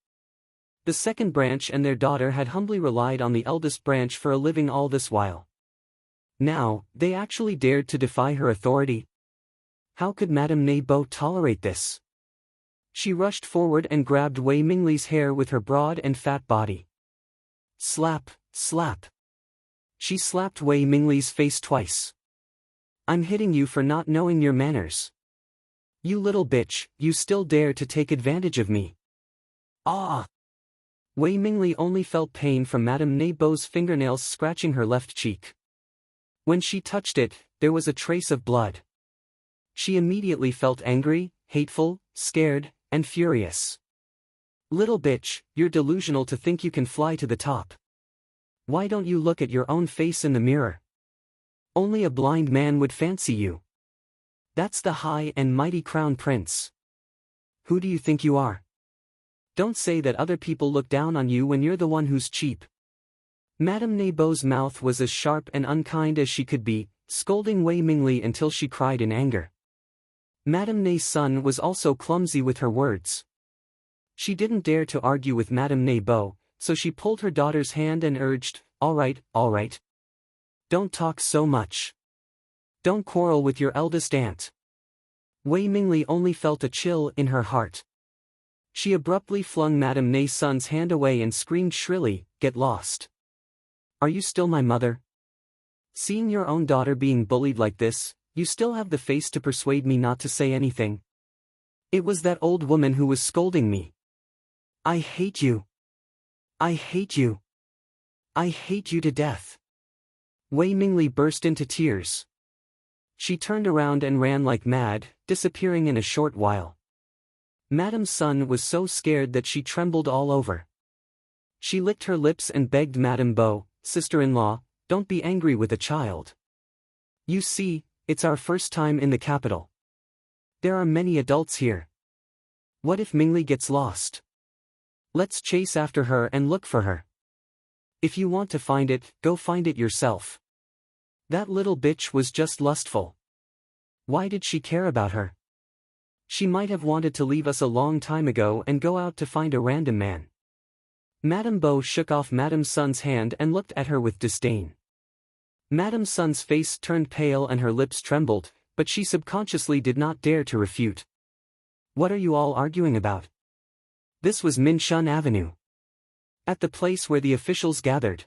The second branch and their daughter had humbly relied on the eldest branch for a living all this while. Now, they actually dared to defy her authority? How could Madame Ne Bo tolerate this? She rushed forward and grabbed Wei Mingli's hair with her broad and fat body. Slap, slap. She slapped Wei Mingli's face twice. "I'm hitting you for not knowing your manners. You little bitch, you still dare to take advantage of me." Ah! Wei Mingli only felt pain from Madame Ne Bo's fingernails scratching her left cheek. When she touched it, there was a trace of blood. She immediately felt angry, hateful, scared, and furious. "Little bitch, you're delusional to think you can fly to the top. Why don't you look at your own face in the mirror? Only a blind man would fancy you. That's the high and mighty crown prince. Who do you think you are? Don't say that other people look down on you when you're the one who's cheap." Madame Ne Bo's mouth was as sharp and unkind as she could be, scolding Wei Mingli until she cried in anger. Madame Ne Sun was also clumsy with her words. She didn't dare to argue with Madame Ne Bo, so she pulled her daughter's hand and urged, all right. Don't talk so much. Don't quarrel with your eldest aunt." Wei Mingli only felt a chill in her heart. She abruptly flung Madame Ne Sun's hand away and screamed shrilly, "Get lost. Are you still my mother? Seeing your own daughter being bullied like this, you still have the face to persuade me not to say anything? It was that old woman who was scolding me. I hate you. I hate you. I hate you to death." Wei Mingli burst into tears. She turned around and ran like mad, disappearing in a short while. Madame Sun was so scared that she trembled all over. She licked her lips and begged Madame Bo, "Sister-in-law, don't be angry with a child. You see, it's our first time in the capital. There are many adults here. What if Mingli gets lost? Let's chase after her and look for her. If you want to find it, go find it yourself. That little bitch was just lustful. Why did she care about her? She might have wanted to leave us a long time ago and go out to find a random man. Madame Beau shook off Madame Sun's hand and looked at her with disdain. Madame Sun's face turned pale and her lips trembled, but she subconsciously did not dare to refute. What are you all arguing about? This was Minshun Avenue. At the place where the officials gathered.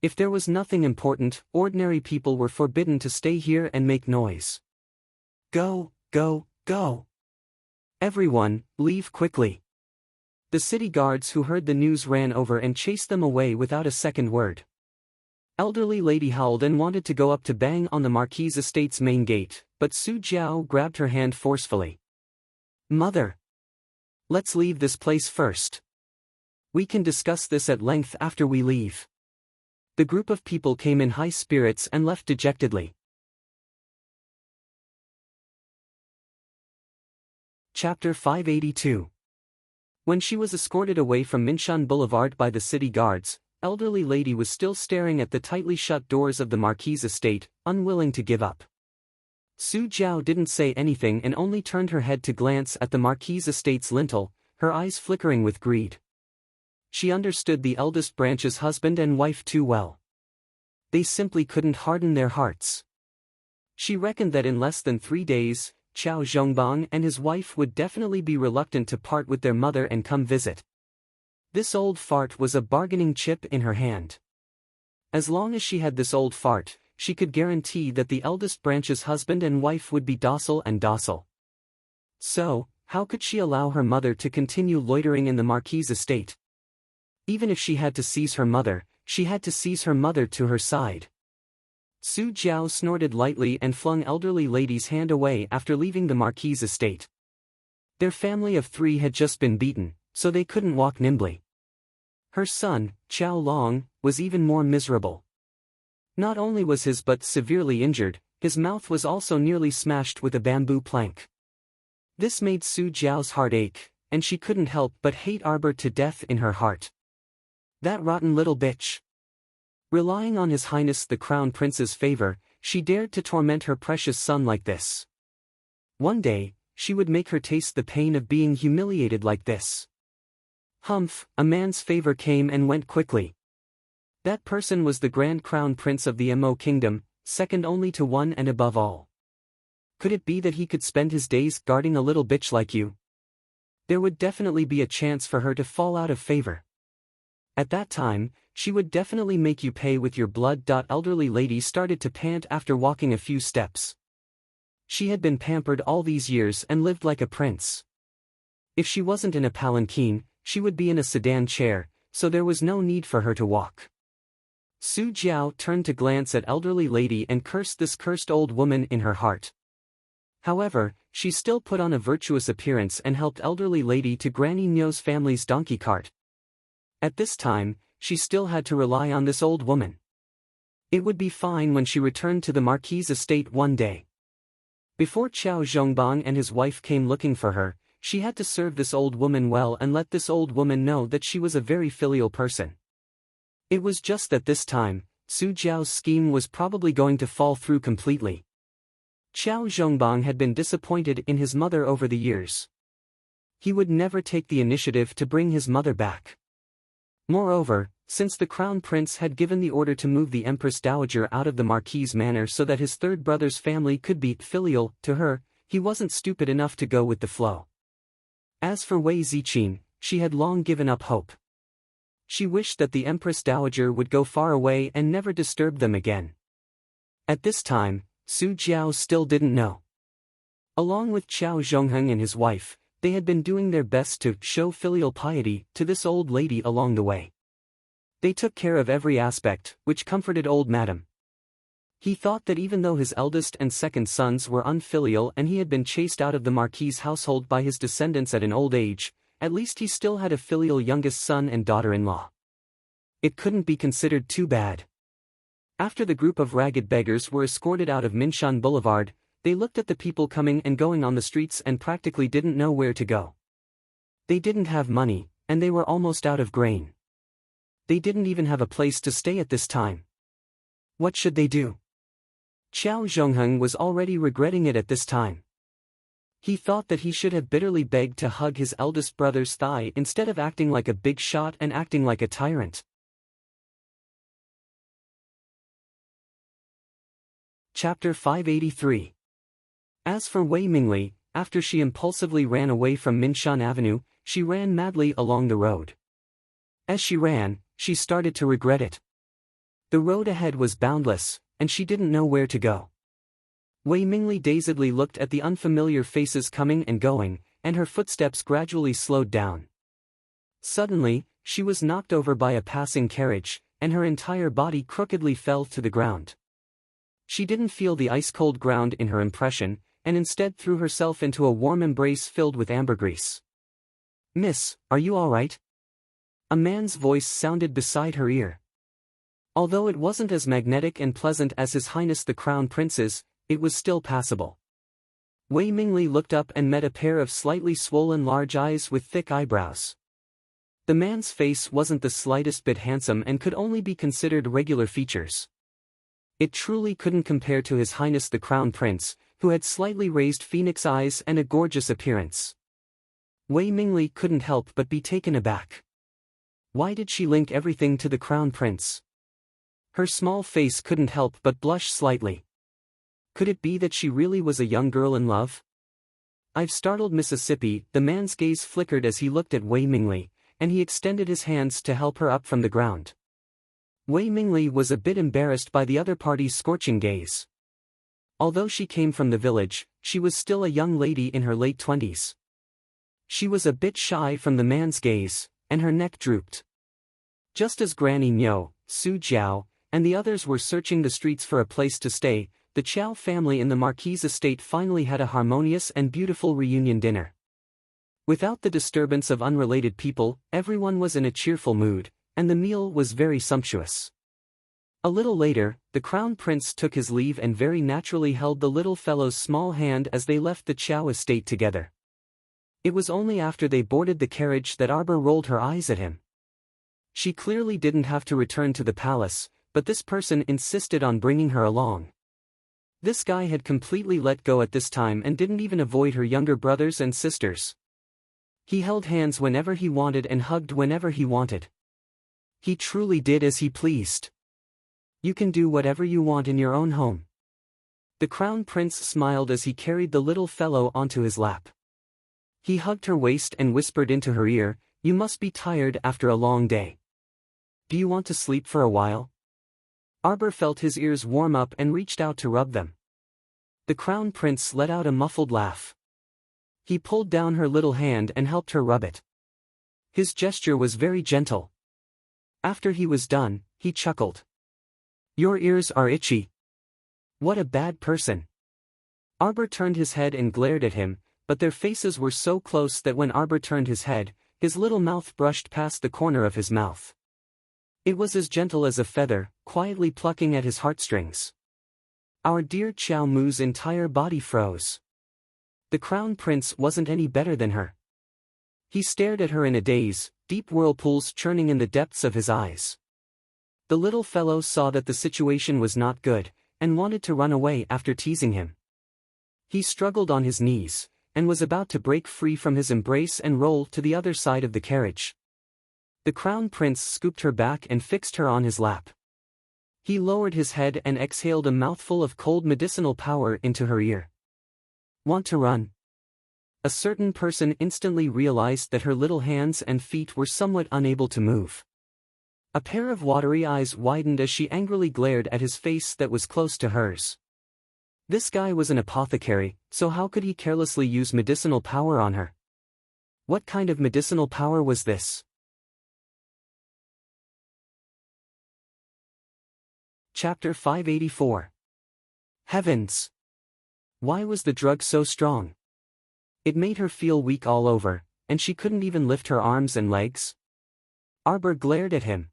If there was nothing important, ordinary people were forbidden to stay here and make noise. Go, go, go. Everyone, leave quickly. The city guards who heard the news ran over and chased them away without a second word. Elderly Lady howled and wanted to go up to bang on the Marquise estate's main gate, but Su Jiao grabbed her hand forcefully. Mother! Let's leave this place first. We can discuss this at length after we leave. The group of people came in high spirits and left dejectedly. Chapter 582. When she was escorted away from Minshun Boulevard by the city guards, elderly lady was still staring at the tightly shut doors of the Marquise estate, unwilling to give up. Su Jiao didn't say anything and only turned her head to glance at the Marquise estate's lintel, her eyes flickering with greed. She understood the eldest branch's husband and wife too well. They simply couldn't harden their hearts. She reckoned that in less than 3 days, Chao Zhongbang and his wife would definitely be reluctant to part with their mother and come visit. This old fart was a bargaining chip in her hand. As long as she had this old fart, she could guarantee that the eldest branch's husband and wife would be docile and docile. So, how could she allow her mother to continue loitering in the Marquise estate? Even if she had to seize her mother, she had to seize her mother to her side. Su Jiao snorted lightly and flung elderly lady's hand away after leaving the Marquise estate. Their family of 3 had just been beaten, so they couldn't walk nimbly. Her son, Chao Long, was even more miserable. Not only was his butt severely injured, his mouth was also nearly smashed with a bamboo plank. This made Su Jiao's heart ache, and she couldn't help but hate Arbor to death in her heart. That rotten little bitch. Relying on His Highness the Crown Prince's favor, she dared to torment her precious son like this. One day, she would make her taste the pain of being humiliated like this. Humph, a man's favor came and went quickly. That person was the Grand Crown Prince of the Mo Kingdom, second only to one and above all. Could it be that he could spend his days guarding a little bitch like you? There would definitely be a chance for her to fall out of favor. At that time, she would definitely make you pay with your blood. Elderly lady started to pant after walking a few steps. She had been pampered all these years and lived like a prince. If she wasn't in a palanquin, she would be in a sedan chair, so there was no need for her to walk. Su Jiao turned to glance at elderly lady and cursed this cursed old woman in her heart. However, she still put on a virtuous appearance and helped elderly lady to Granny Nyo's family's donkey cart. At this time, she still had to rely on this old woman. It would be fine when she returned to the Marquise estate one day. Before Chao Zhongbang and his wife came looking for her, she had to serve this old woman well and let this old woman know that she was a very filial person. It was just that this time, Su Jiao's scheme was probably going to fall through completely. Chao Zhongbang had been disappointed in his mother over the years. He would never take the initiative to bring his mother back. Moreover, since the Crown Prince had given the order to move the Empress Dowager out of the Marquise manor so that his third brother's family could be filial to her, he wasn't stupid enough to go with the flow. As for Wei Ziqin, she had long given up hope. She wished that the Empress Dowager would go far away and never disturb them again. At this time, Su Jiao still didn't know. Along with Chao Zhongheng and his wife, they had been doing their best to show filial piety to this old lady along the way. They took care of every aspect, which comforted old madam. He thought that even though his eldest and second sons were unfilial and he had been chased out of the Marquise household by his descendants at an old age, at least he still had a filial youngest son and daughter-in-law. It couldn't be considered too bad. After the group of ragged beggars were escorted out of Minshun Boulevard, they looked at the people coming and going on the streets and practically didn't know where to go. They didn't have money, and they were almost out of grain. They didn't even have a place to stay at this time. What should they do? Chao Zhongheng was already regretting it at this time. He thought that he should have bitterly begged to hug his eldest brother's thigh instead of acting like a big shot and acting like a tyrant. Chapter 583. As for Wei Mingli, after she impulsively ran away from Minshan Avenue, she ran madly along the road. As she ran, she started to regret it. The road ahead was boundless, and she didn't know where to go. Wei Mingli dazedly looked at the unfamiliar faces coming and going, and her footsteps gradually slowed down. Suddenly, she was knocked over by a passing carriage, and her entire body crookedly fell to the ground. She didn't feel the ice-cold ground in her impression, and instead threw herself into a warm embrace filled with ambergris. "Miss, are you all right?" A man's voice sounded beside her ear. Although it wasn't as magnetic and pleasant as His Highness the Crown Prince's, it was still passable. Wei Mingli looked up and met a pair of slightly swollen large eyes with thick eyebrows. The man's face wasn't the slightest bit handsome and could only be considered regular features. It truly couldn't compare to His Highness the Crown Prince, who had slightly raised phoenix eyes and a gorgeous appearance. Wei Mingli couldn't help but be taken aback. Why did she link everything to the Crown Prince? Her small face couldn't help but blush slightly. Could it be that she really was a young girl in love? "I've startled Mississippi." The man's gaze flickered as he looked at Wei Mingli, and he extended his hands to help her up from the ground. Wei Mingli was a bit embarrassed by the other party's scorching gaze. Although she came from the village, she was still a young lady in her late 20s. She was a bit shy from the man's gaze, and her neck drooped. Just as Granny Miao, Su Jiao, and the others were searching the streets for a place to stay, the Chow family in the Marquis estate finally had a harmonious and beautiful reunion dinner. Without the disturbance of unrelated people, everyone was in a cheerful mood, and the meal was very sumptuous. A little later, the Crown Prince took his leave and very naturally held the little fellow's small hand as they left the Chow estate together. It was only after they boarded the carriage that Arbor rolled her eyes at him. She clearly didn't have to return to the palace, but this person insisted on bringing her along. This guy had completely let go at this time and didn't even avoid her younger brothers and sisters. He held hands whenever he wanted and hugged whenever he wanted. He truly did as he pleased. "You can do whatever you want in your own home." The Crown Prince smiled as he carried the little fellow onto his lap. He hugged her waist and whispered into her ear, "You must be tired after a long day. Do you want to sleep for a while?" Arbor felt his ears warm up and reached out to rub them. The Crown Prince let out a muffled laugh. He pulled down her little hand and helped her rub it. His gesture was very gentle. After he was done, he chuckled. "Your ears are itchy. What a bad person." Arbor turned his head and glared at him, but their faces were so close that when Arbor turned his head, his little mouth brushed past the corner of his mouth. It was as gentle as a feather, quietly plucking at his heartstrings. Our dear Chow Mu's entire body froze. The Crown Prince wasn't any better than her. He stared at her in a daze, deep whirlpools churning in the depths of his eyes. The little fellow saw that the situation was not good, and wanted to run away after teasing him. He struggled on his knees, and was about to break free from his embrace and roll to the other side of the carriage. The Crown Prince scooped her back and fixed her on his lap. He lowered his head and exhaled a mouthful of cold medicinal power into her ear. "Want to run?" A certain person instantly realized that her little hands and feet were somewhat unable to move. A pair of watery eyes widened as she angrily glared at his face that was close to hers. This guy was an apothecary, so how could he carelessly use medicinal power on her? What kind of medicinal power was this? Chapter 584. Heavens! Why was the drug so strong? It made her feel weak all over, and she couldn't even lift her arms and legs. Arbor glared at him.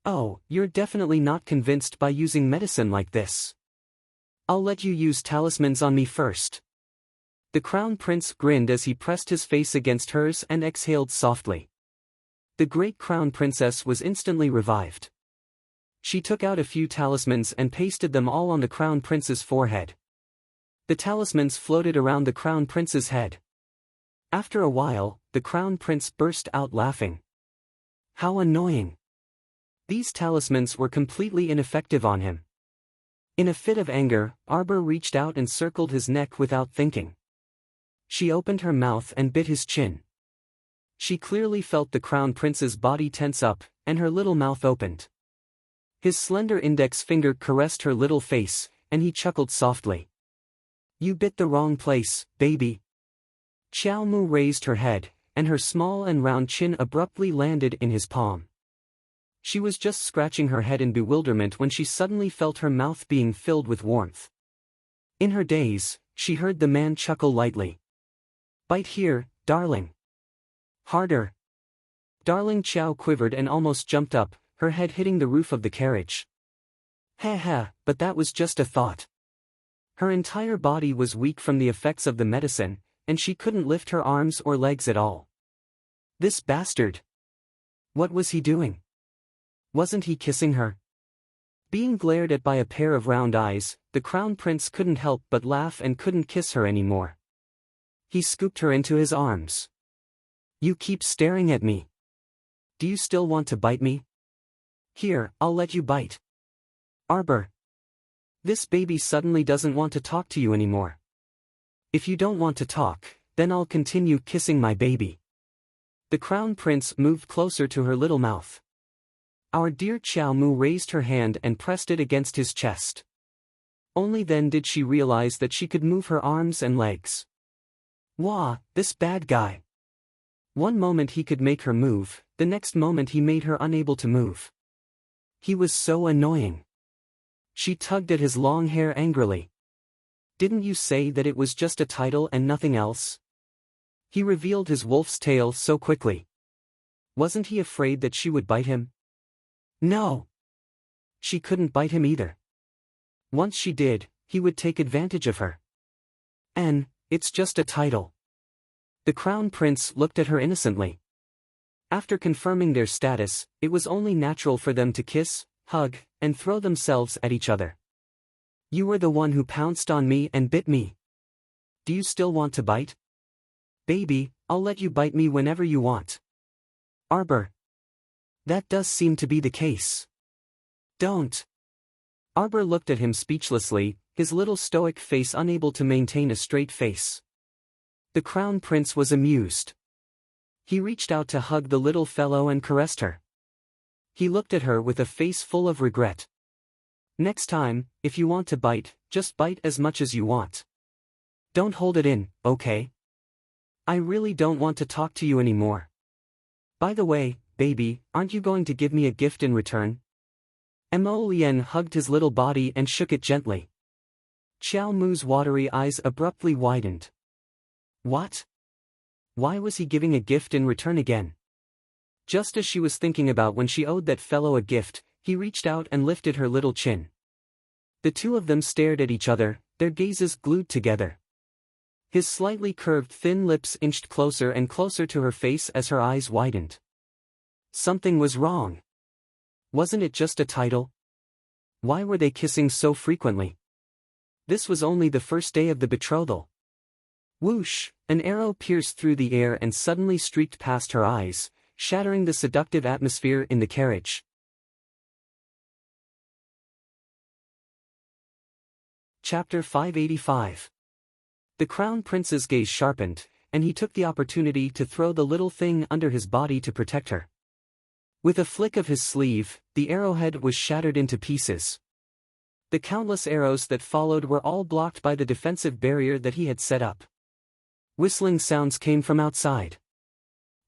"Oh, you're definitely not convinced by using medicine like this. I'll let you use talismans on me first." The Crown Prince grinned as he pressed his face against hers and exhaled softly. The great Crown Princess was instantly revived. She took out a few talismans and pasted them all on the Crown Prince's forehead. The talismans floated around the crown prince's head. After a while, the crown prince burst out laughing. How annoying! These talismans were completely ineffective on him. In a fit of anger, Arbor reached out and circled his neck without thinking. She opened her mouth and bit his chin. She clearly felt the crown prince's body tense up, and her little mouth opened. His slender index finger caressed her little face, and he chuckled softly. You bit the wrong place, baby. Xiao Mu raised her head, and her small and round chin abruptly landed in his palm. She was just scratching her head in bewilderment when she suddenly felt her mouth being filled with warmth. In her daze, she heard the man chuckle lightly. Bite here, darling. Harder. Darling Xiao quivered and almost jumped up, her head hitting the roof of the carriage. Ha, but that was just a thought. Her entire body was weak from the effects of the medicine, and she couldn't lift her arms or legs at all. This bastard. What was he doing? Wasn't he kissing her? Being glared at by a pair of round eyes, the crown prince couldn't help but laugh and couldn't kiss her anymore. He scooped her into his arms. You keep staring at me. Do you still want to bite me? Here, I'll let you bite. Arbor. This baby suddenly doesn't want to talk to you anymore. If you don't want to talk, then I'll continue kissing my baby. The crown prince moved closer to her little mouth. Our dear Xiao Mu raised her hand and pressed it against his chest. Only then did she realize that she could move her arms and legs. Wah, this bad guy. One moment he could make her move, the next moment he made her unable to move. He was so annoying. She tugged at his long hair angrily. Didn't you say that it was just a title and nothing else? He revealed his wolf's tail so quickly. Wasn't he afraid that she would bite him? No. She couldn't bite him either. Once she did, he would take advantage of her. And, it's just a title. The crown prince looked at her innocently. After confirming their status, it was only natural for them to kiss, hug, and throw themselves at each other. You were the one who pounced on me and bit me. Do you still want to bite? Baby, I'll let you bite me whenever you want. Arbor. That does seem to be the case. Don't. Arbor looked at him speechlessly, his little stoic face unable to maintain a straight face. The crown prince was amused. He reached out to hug the little fellow and caressed her. He looked at her with a face full of regret. Next time, if you want to bite, just bite as much as you want. Don't hold it in, okay? I really don't want to talk to you anymore. By the way, baby, aren't you going to give me a gift in return? Mo Lien hugged his little body and shook it gently. Xiao Mu's watery eyes abruptly widened. What? Why was he giving a gift in return again? Just as she was thinking about when she owed that fellow a gift, he reached out and lifted her little chin. The two of them stared at each other, their gazes glued together. His slightly curved thin lips inched closer and closer to her face as her eyes widened. Something was wrong. Wasn't it just a title? Why were they kissing so frequently? This was only the first day of the betrothal. Whoosh, an arrow pierced through the air and suddenly streaked past her eyes, shattering the seductive atmosphere in the carriage. Chapter 585. The crown prince's gaze sharpened, and he took the opportunity to throw the little thing under his body to protect her. With a flick of his sleeve, the arrowhead was shattered into pieces. The countless arrows that followed were all blocked by the defensive barrier that he had set up. Whistling sounds came from outside.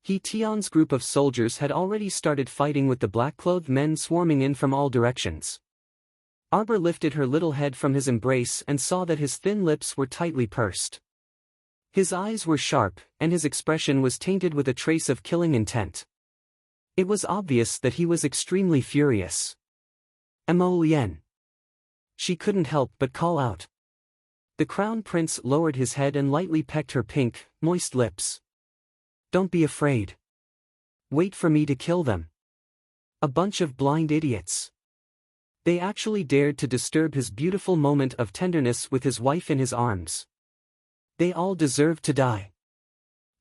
He Tion's group of soldiers had already started fighting with the black-clothed men swarming in from all directions. Arbor lifted her little head from his embrace and saw that his thin lips were tightly pursed. His eyes were sharp, and his expression was tainted with a trace of killing intent. It was obvious that he was extremely furious. Mo Lien. She couldn't help but call out. The crown prince lowered his head and lightly pecked her pink, moist lips. Don't be afraid. Wait for me to kill them. A bunch of blind idiots. They actually dared to disturb his beautiful moment of tenderness with his wife in his arms. They all deserve to die.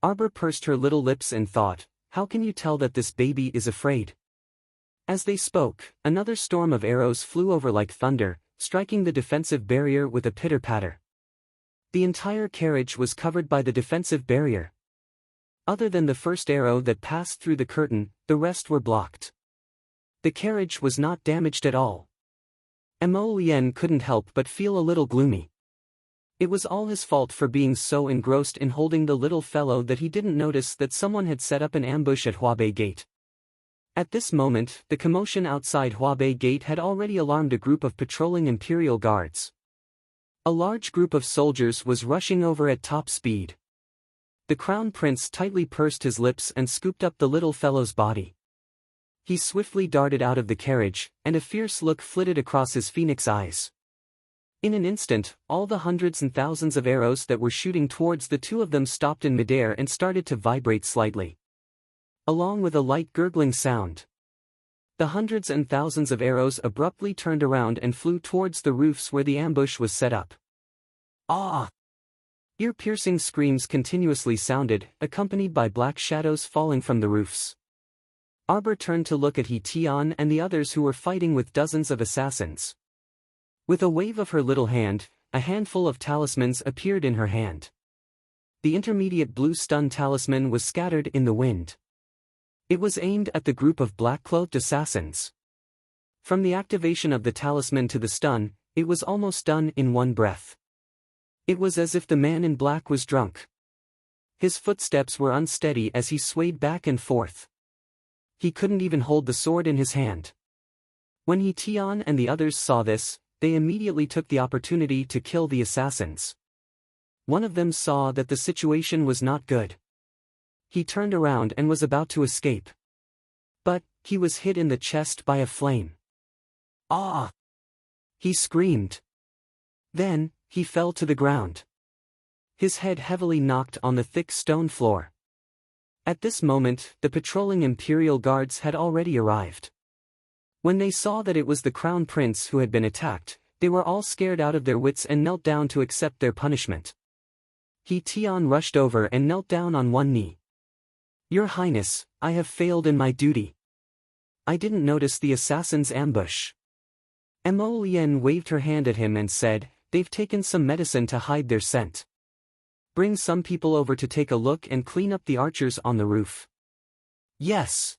Arbor pursed her little lips in thought, how can you tell that this baby is afraid? As they spoke, another storm of arrows flew over like thunder, striking the defensive barrier with a pitter-patter. The entire carriage was covered by the defensive barrier. Other than the first arrow that passed through the curtain, the rest were blocked. The carriage was not damaged at all. Mo Lien couldn't help but feel a little gloomy. It was all his fault for being so engrossed in holding the little fellow that he didn't notice that someone had set up an ambush at Huabei Gate. At this moment, the commotion outside Huabei Gate had already alarmed a group of patrolling Imperial guards. A large group of soldiers was rushing over at top speed. The Crown Prince tightly pursed his lips and scooped up the little fellow's body. He swiftly darted out of the carriage, and a fierce look flitted across his phoenix eyes. In an instant, all the hundreds and thousands of arrows that were shooting towards the two of them stopped in midair and started to vibrate slightly, along with a light gurgling sound. The hundreds and thousands of arrows abruptly turned around and flew towards the roofs where the ambush was set up. Ah! Ear-piercing screams continuously sounded, accompanied by black shadows falling from the roofs. Arbor turned to look at He Tian and the others who were fighting with dozens of assassins. With a wave of her little hand, a handful of talismans appeared in her hand. The intermediate blue stun talisman was scattered in the wind. It was aimed at the group of black-clothed assassins. From the activation of the talisman to the stun, it was almost done in one breath. It was as if the man in black was drunk. His footsteps were unsteady as he swayed back and forth. He couldn't even hold the sword in his hand. When He Tian and the others saw this, they immediately took the opportunity to kill the assassins. One of them saw that the situation was not good. He turned around and was about to escape. But, he was hit in the chest by a flame. Ah! He screamed. Then, he fell to the ground. His head heavily knocked on the thick stone floor. At this moment, the patrolling Imperial guards had already arrived. When they saw that it was the Crown Prince who had been attacked, they were all scared out of their wits and knelt down to accept their punishment. He Tian rushed over and knelt down on one knee. Your Highness, I have failed in my duty. I didn't notice the assassin's ambush. Mo Lien waved her hand at him and said, they've taken some medicine to hide their scent. Bring some people over to take a look and clean up the archers on the roof. Yes.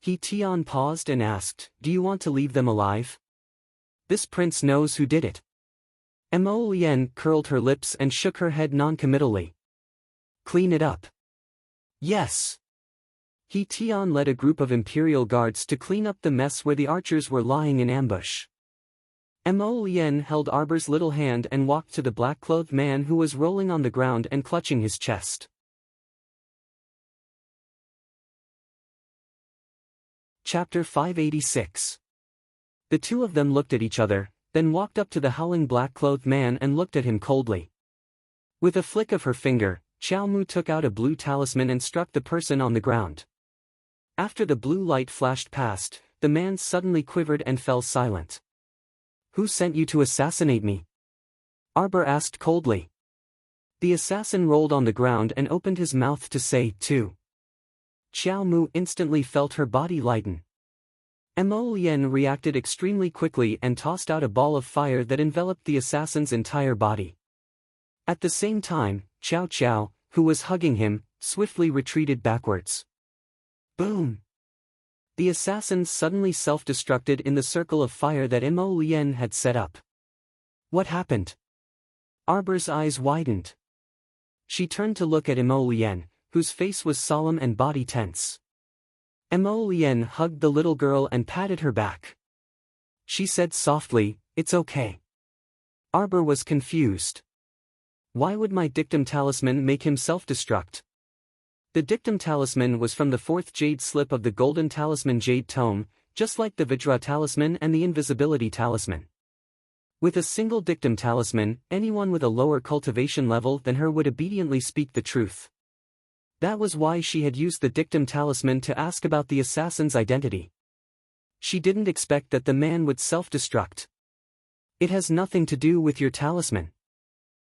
He Tian paused and asked, do you want to leave them alive? This prince knows who did it. Mo Lien curled her lips and shook her head noncommittally. Clean it up. Yes. He Tian led a group of Imperial guards to clean up the mess where the archers were lying in ambush. Mo Lien held Arbor's little hand and walked to the black-clothed man who was rolling on the ground and clutching his chest. Chapter 586. The two of them looked at each other, then walked up to the howling black-clothed man and looked at him coldly. With a flick of her finger, Xiao Mu took out a blue talisman and struck the person on the ground. After the blue light flashed past, the man suddenly quivered and fell silent. Who sent you to assassinate me? Arbor asked coldly. The assassin rolled on the ground and opened his mouth to say, too. Xiao Mu instantly felt her body lighten. Mo Lien reacted extremely quickly and tossed out a ball of fire that enveloped the assassin's entire body. At the same time, Qiao Qiao, who was hugging him, swiftly retreated backwards. Boom! The assassins suddenly self-destructed in the circle of fire that Mo Lien had set up. What happened? Arbor's eyes widened. She turned to look at Mo Lien, whose face was solemn and body tense. Mo Lien hugged the little girl and patted her back. She said softly, it's okay. Arbor was confused. Why would my dictum talisman make him self-destruct? The dictum talisman was from the fourth jade slip of the golden talisman jade tome, just like the Vajra talisman and the invisibility talisman. With a single dictum talisman, anyone with a lower cultivation level than her would obediently speak the truth. That was why she had used the dictum talisman to ask about the assassin's identity. She didn't expect that the man would self-destruct. It has nothing to do with your talisman.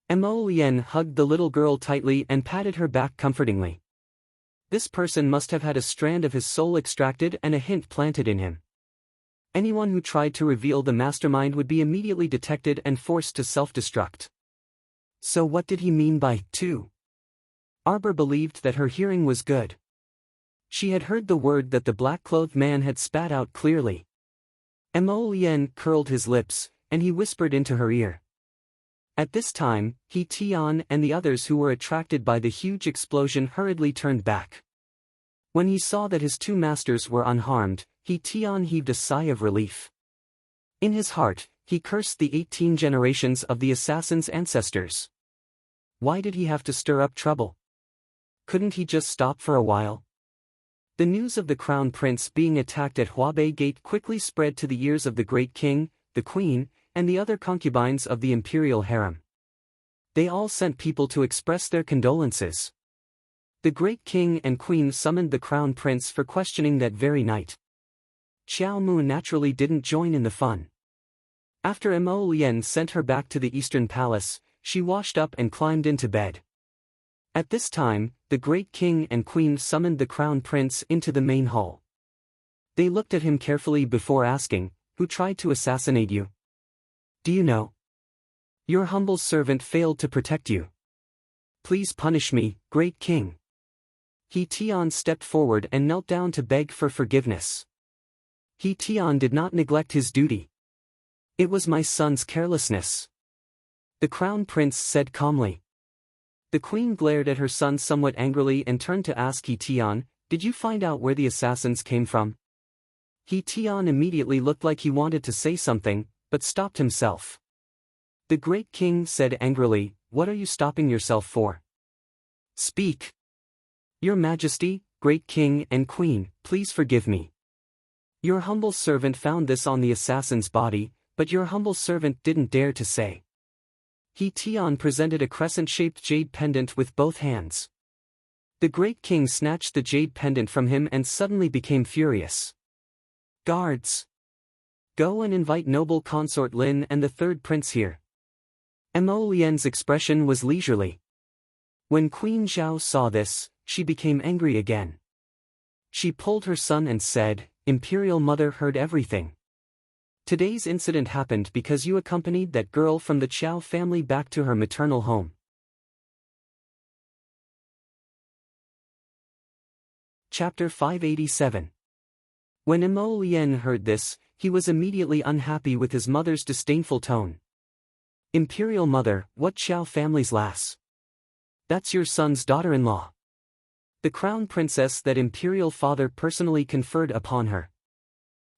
Mo Lien hugged the little girl tightly and patted her back comfortingly. This person must have had a strand of his soul extracted and a hint planted in him. Anyone who tried to reveal the mastermind would be immediately detected and forced to self-destruct. So what did he mean by 2? Arbor believed that her hearing was good. She had heard the word that the black-clothed man had spat out clearly. Mo Lien curled his lips, and he whispered into her ear. At this time, He Tian and the others who were attracted by the huge explosion hurriedly turned back. When he saw that his 2 masters were unharmed, He Tian heaved a sigh of relief. In his heart, he cursed the 18 generations of the assassin's ancestors. Why did he have to stir up trouble? Couldn't he just stop for a while? The news of the crown prince being attacked at Huabei Gate quickly spread to the ears of the great king, the queen, and the other concubines of the imperial harem. They all sent people to express their condolences. The great king and queen summoned the crown prince for questioning that very night. Xiao Mu naturally didn't join in the fun. After Mo Lien sent her back to the eastern palace, she washed up and climbed into bed. At this time, the great king and queen summoned the crown prince into the main hall. They looked at him carefully before asking, "Who tried to assassinate you? Do you know? Your humble servant failed to protect you. Please punish me, great king." He Tian stepped forward and knelt down to beg for forgiveness. He Tian did not neglect his duty. It was my son's carelessness, the crown prince said calmly. The queen glared at her son somewhat angrily and turned to ask He Tian, "Did you find out where the assassins came from?" He Tian immediately looked like he wanted to say something, but stopped himself. The great king said angrily, "What are you stopping yourself for? Speak." "Your Majesty, great king and queen, please forgive me. Your humble servant found this on the assassin's body, but your humble servant didn't dare to say." He Tian presented a crescent-shaped jade pendant with both hands. The great king snatched the jade pendant from him and suddenly became furious. "Guards! Go and invite noble consort Lin and the 3rd prince here." Mo Lien's expression was leisurely. When Queen Zhao saw this, she became angry again. She pulled her son and said, "Imperial mother heard everything. Today's incident happened because you accompanied that girl from the Qiao family back to her maternal home." Chapter 587. When Mo Lien heard this, he was immediately unhappy with his mother's disdainful tone. "Imperial mother, what Qiao family's lass? That's your son's daughter-in-law. The crown princess that imperial father personally conferred upon her."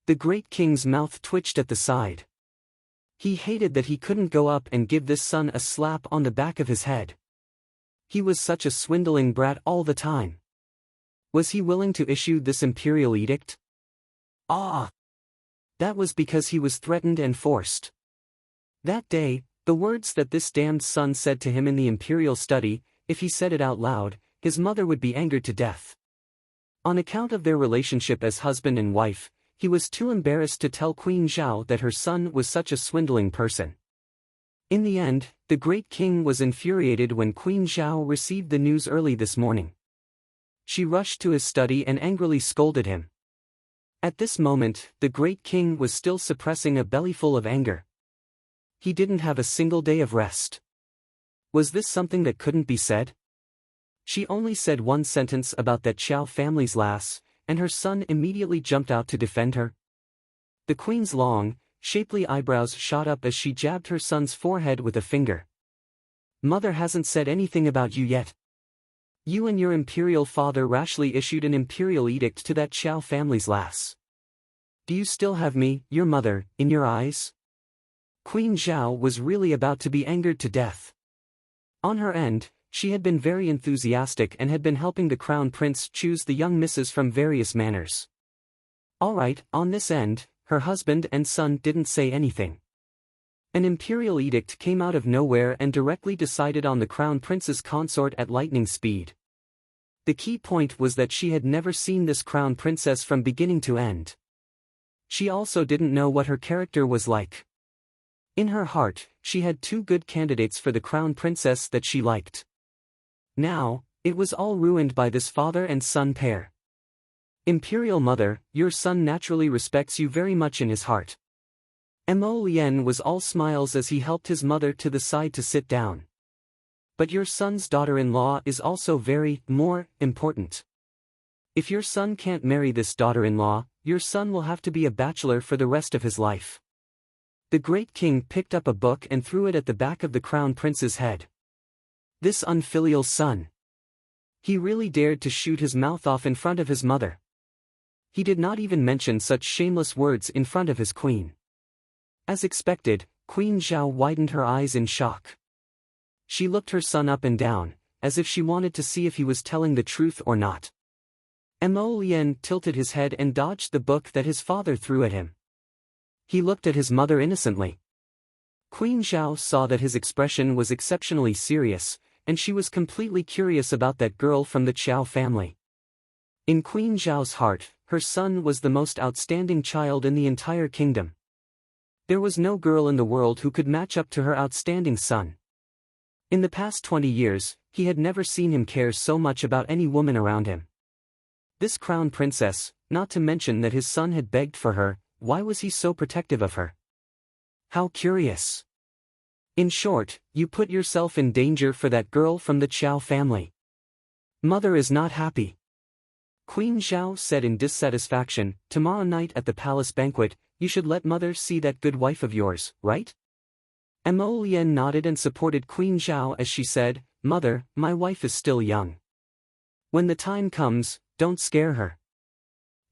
The great king's mouth twitched at the side. He hated that he couldn't go up and give this son a slap on the back of his head. He was such a swindling brat all the time. Was he willing to issue this imperial edict? Ah! That was because he was threatened and forced. That day, the words that this damned son said to him in the imperial study, if he said it out loud, his mother would be angered to death. On account of their relationship as husband and wife, he was too embarrassed to tell Queen Zhao that her son was such a swindling person. In the end, the great king was infuriated when Queen Zhao received the news early this morning. She rushed to his study and angrily scolded him. At this moment, the great king was still suppressing a bellyful of anger. He didn't have a single day of rest. Was this something that couldn't be said? She only said one sentence about that Qiao family's lass, and her son immediately jumped out to defend her. The queen's long, shapely eyebrows shot up as she jabbed her son's forehead with a finger. "Mother hasn't said anything about you yet. You and your imperial father rashly issued an imperial edict to that Qiao family's lass. Do you still have me, your mother, in your eyes?" Queen Zhao was really about to be angered to death. On her end, she had been very enthusiastic and had been helping the crown prince choose the young misses from various manors. All right, on this end, her husband and son didn't say anything. An imperial edict came out of nowhere and directly decided on the crown prince's consort at lightning speed. The key point was that she had never seen this crown princess from beginning to end. She also didn't know what her character was like. In her heart, she had two good candidates for the crown princess that she liked. Now, it was all ruined by this father and son pair. Imperial Mother, your son naturally respects you very much in his heart. Mo Lien was all smiles as he helped his mother to the side to sit down. But your son's daughter-in-law is also very, more, important. If your son can't marry this daughter-in-law, your son will have to be a bachelor for the rest of his life. The great king picked up a book and threw it at the back of the crown prince's head. This unfilial son. He really dared to shoot his mouth off in front of his mother. He did not even mention such shameless words in front of his queen. As expected, Queen Zhao widened her eyes in shock. She looked her son up and down, as if she wanted to see if he was telling the truth or not. Mo Lien tilted his head and dodged the book that his father threw at him. He looked at his mother innocently. Queen Zhao saw that his expression was exceptionally serious, and she was completely curious about that girl from the Qiao family. In Queen Zhao's heart, her son was the most outstanding child in the entire kingdom. There was no girl in the world who could match up to her outstanding son. In the past 20 years, he had never seen him care so much about any woman around him. This crown princess, not to mention that his son had begged for her, why was he so protective of her? How curious. In short, you put yourself in danger for that girl from the Qiao family. Mother is not happy. Queen Zhao said in dissatisfaction, tomorrow night at the palace banquet, you should let mother see that good wife of yours, right? Mo Lien nodded and supported Queen Zhao as she said, Mother, my wife is still young. When the time comes, don't scare her.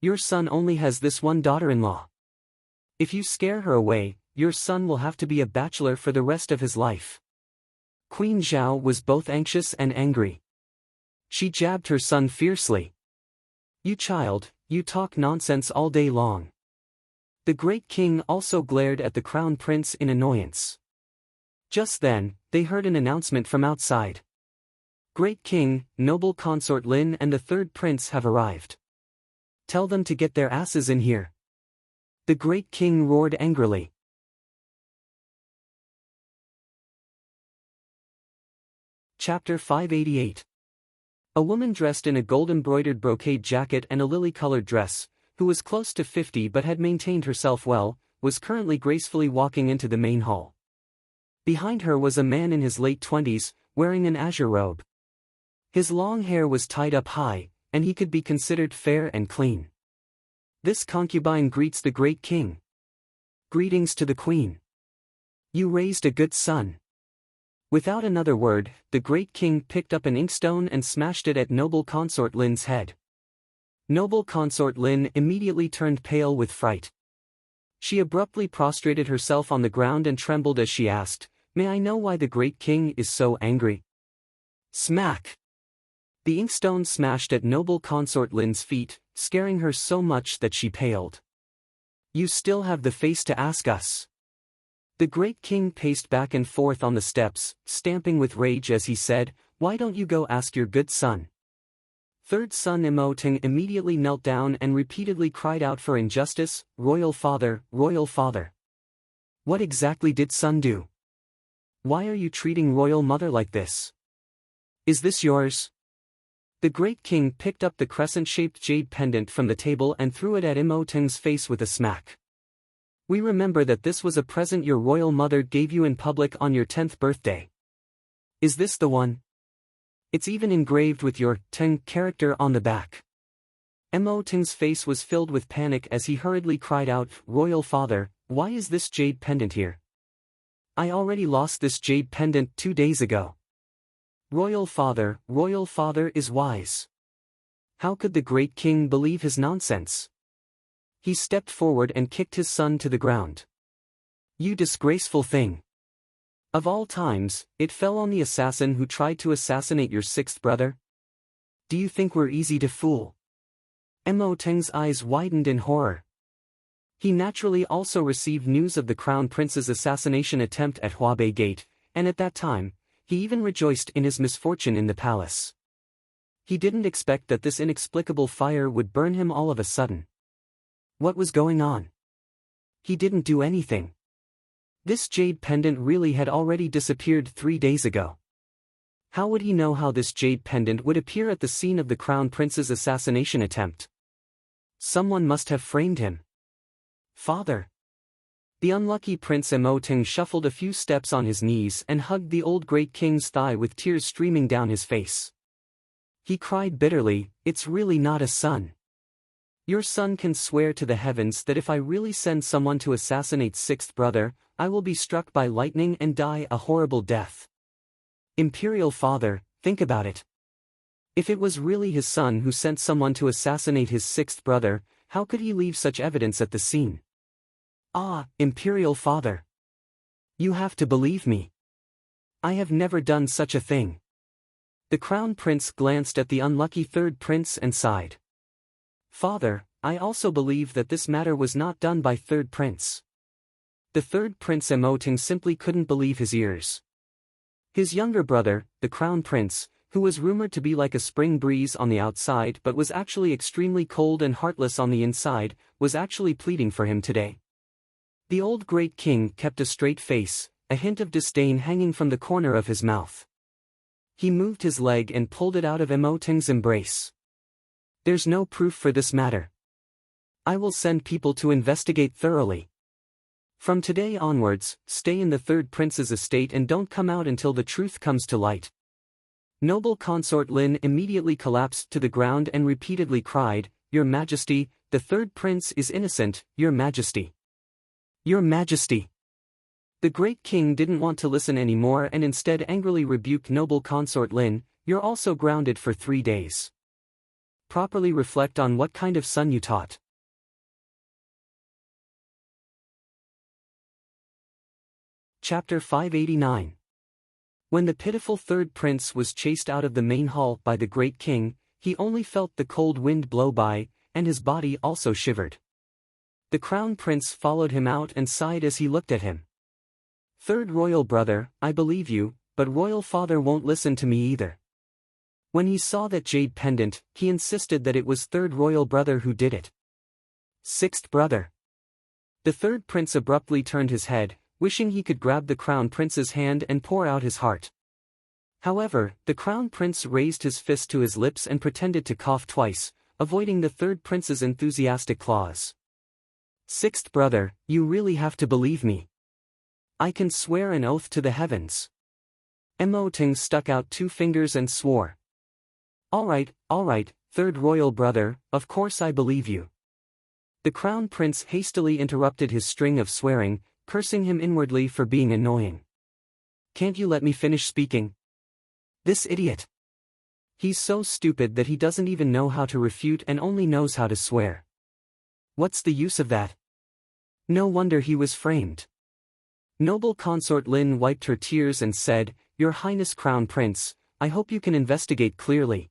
Your son only has this one daughter-in-law. If you scare her away, your son will have to be a bachelor for the rest of his life. Queen Zhao was both anxious and angry. She jabbed her son fiercely. You child, you talk nonsense all day long. The great king also glared at the crown prince in annoyance. Just then, they heard an announcement from outside. Great king, noble consort Lin and the third prince have arrived. Tell them to get their asses in here. The great king roared angrily. Chapter 588. A woman dressed in a gold-embroidered brocade jacket and a lily-colored dress, who was close to 50 but had maintained herself well, was currently gracefully walking into the main hall. Behind her was a man in his late 20s, wearing an azure robe. His long hair was tied up high, and he could be considered fair and clean. This concubine greets the great king. Greetings to the queen. You raised a good son. Without another word, the great king picked up an inkstone and smashed it at noble consort Lin's head. Noble consort Lin immediately turned pale with fright. She abruptly prostrated herself on the ground and trembled as she asked, May I know why the great king is so angry? Smack! The inkstone smashed at noble consort Lin's feet, scaring her so much that she paled. You still have the face to ask us. The great king paced back and forth on the steps, stamping with rage as he said, Why don't you go ask your good son? Third son Imoteng immediately knelt down and repeatedly cried out for injustice, Royal father, Royal father. What exactly did son do? Why are you treating royal mother like this? Is this yours? The great king picked up the crescent-shaped jade pendant from the table and threw it at Imoteng's face with a smack. We remember that this was a present your royal mother gave you in public on your 10th birthday. Is this the one? It's even engraved with your Teng character on the back. Imoteng's face was filled with panic as he hurriedly cried out, Royal father, why is this jade pendant here? I already lost this jade pendant 2 days ago. Royal father is wise. How could the great king believe his nonsense? He stepped forward and kicked his son to the ground. You disgraceful thing. Of all times, it fell on the assassin who tried to assassinate your 6th brother? Do you think we're easy to fool? Imoteng's eyes widened in horror. He naturally also received news of the crown prince's assassination attempt at Huabei Gate, and at that time, he even rejoiced in his misfortune in the palace. He didn't expect that this inexplicable fire would burn him all of a sudden. What was going on? He didn't do anything. This jade pendant really had already disappeared 3 days ago. How would he know how this jade pendant would appear at the scene of the Crown Prince's assassination attempt? Someone must have framed him. Father. The unlucky Prince Emoting shuffled a few steps on his knees and hugged the old great king's thigh with tears streaming down his face. He cried bitterly, "It's really not a son. Your son can swear to the heavens that if I really send someone to assassinate sixth brother, I will be struck by lightning and die a horrible death. Imperial father, think about it. If it was really his son who sent someone to assassinate his sixth brother, how could he leave such evidence at the scene? Ah, Imperial father. You have to believe me. I have never done such a thing." The Crown Prince glanced at the unlucky third prince and sighed. "Father, I also believe that this matter was not done by third prince." The third prince Emoting simply couldn't believe his ears. His younger brother, the Crown Prince, who was rumored to be like a spring breeze on the outside but was actually extremely cold and heartless on the inside, was actually pleading for him today. The old great king kept a straight face, a hint of disdain hanging from the corner of his mouth. He moved his leg and pulled it out of Emoting's embrace. "There's no proof for this matter. I will send people to investigate thoroughly. From today onwards, stay in the third prince's estate and don't come out until the truth comes to light." Noble Consort Lin immediately collapsed to the ground and repeatedly cried, "Your Majesty, the third prince is innocent, Your Majesty. Your Majesty." The great king didn't want to listen anymore and instead angrily rebuked Noble Consort Lin, "You're also grounded for 3 days. Properly reflect on what kind of son you taught." Chapter 589. When the pitiful third prince was chased out of the main hall by the great king, he only felt the cold wind blow by, and his body also shivered. The Crown Prince followed him out and sighed as he looked at him. "Third royal brother, I believe you, but royal father won't listen to me either." When he saw that jade pendant, he insisted that it was third royal brother who did it. "Sixth brother." The third prince abruptly turned his head, wishing he could grab the Crown Prince's hand and pour out his heart. However, the Crown Prince raised his fist to his lips and pretended to cough twice, avoiding the third prince's enthusiastic claws. "Sixth brother, you really have to believe me. I can swear an oath to the heavens." Emoting stuck out 2 fingers and swore. All right, third royal brother, of course I believe you." The Crown Prince hastily interrupted his string of swearing, cursing him inwardly for being annoying. "Can't you let me finish speaking? This idiot. He's so stupid that he doesn't even know how to refute and only knows how to swear. What's the use of that? No wonder he was framed." Noble Consort Lin wiped her tears and said, "Your Highness Crown Prince, I hope you can investigate clearly.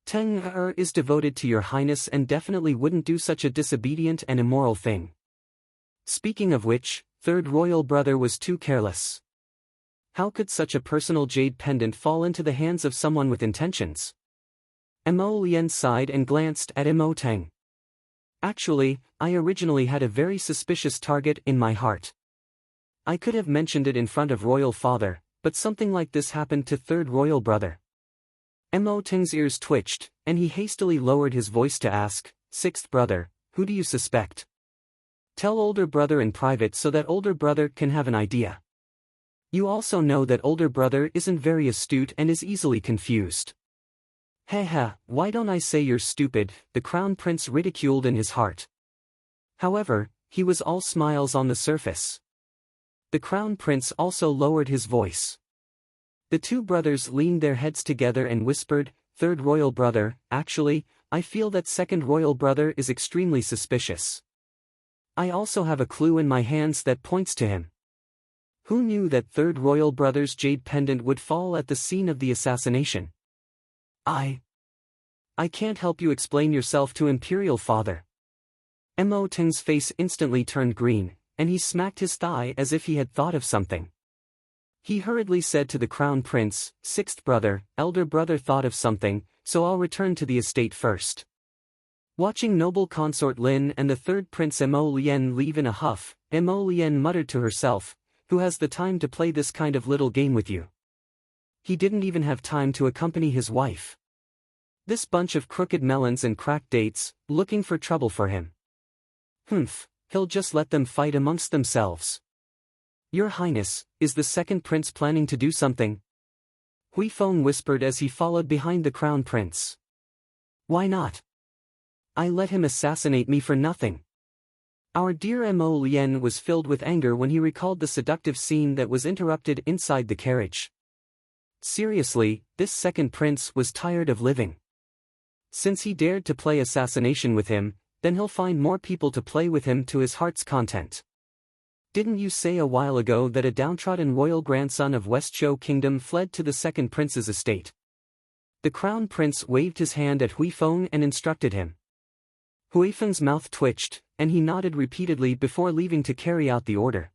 Teng is devoted to your Highness and definitely wouldn't do such a disobedient and immoral thing. Speaking of which, third royal brother was too careless. How could such a personal jade pendant fall into the hands of someone with intentions?" Emo Lien sighed and glanced at Emoting. "Actually, I originally had a very suspicious target in my heart. I could have mentioned it in front of royal father, but something like this happened to third royal brother." Emoting's ears twitched, and he hastily lowered his voice to ask, "Sixth brother, who do you suspect? Tell older brother in private so that older brother can have an idea. You also know that older brother isn't very astute and is easily confused." "Heh, why don't I say you're stupid?" the Crown Prince ridiculed in his heart. However, he was all smiles on the surface. The Crown Prince also lowered his voice. The 2 brothers leaned their heads together and whispered, "Third royal brother, actually, I feel that second royal brother is extremely suspicious. I also have a clue in my hands that points to him." Who knew that third royal brother's jade pendant would fall at the scene of the assassination? I can't help you explain yourself to Imperial father." Emoting's face instantly turned green, and he smacked his thigh as if he had thought of something. He hurriedly said to the Crown Prince, "Sixth brother, elder brother thought of something, so I'll return to the estate first." Watching noble consort Lin and the third prince Mo Lien leave in a huff, Mo Lien muttered to herself, "Who has the time to play this kind of little game with you? He didn't even have time to accompany his wife. This bunch of crooked melons and cracked dates, looking for trouble for him. Humph, he'll just let them fight amongst themselves." "Your Highness, is the second prince planning to do something?" Hui Feng whispered as he followed behind the crown prince. "Why not? I let him assassinate me for nothing." Our dear Mo Lien was filled with anger when he recalled the seductive scene that was interrupted inside the carriage. Seriously, this second prince was tired of living. Since he dared to play assassination with him, then he'll find more people to play with him to his heart's content. "Didn't you say a while ago that a downtrodden royal grandson of Westchou Kingdom fled to the second prince's estate?" The crown prince waved his hand at Hui Feng and instructed him. Hui Feng's mouth twitched, and he nodded repeatedly before leaving to carry out the order.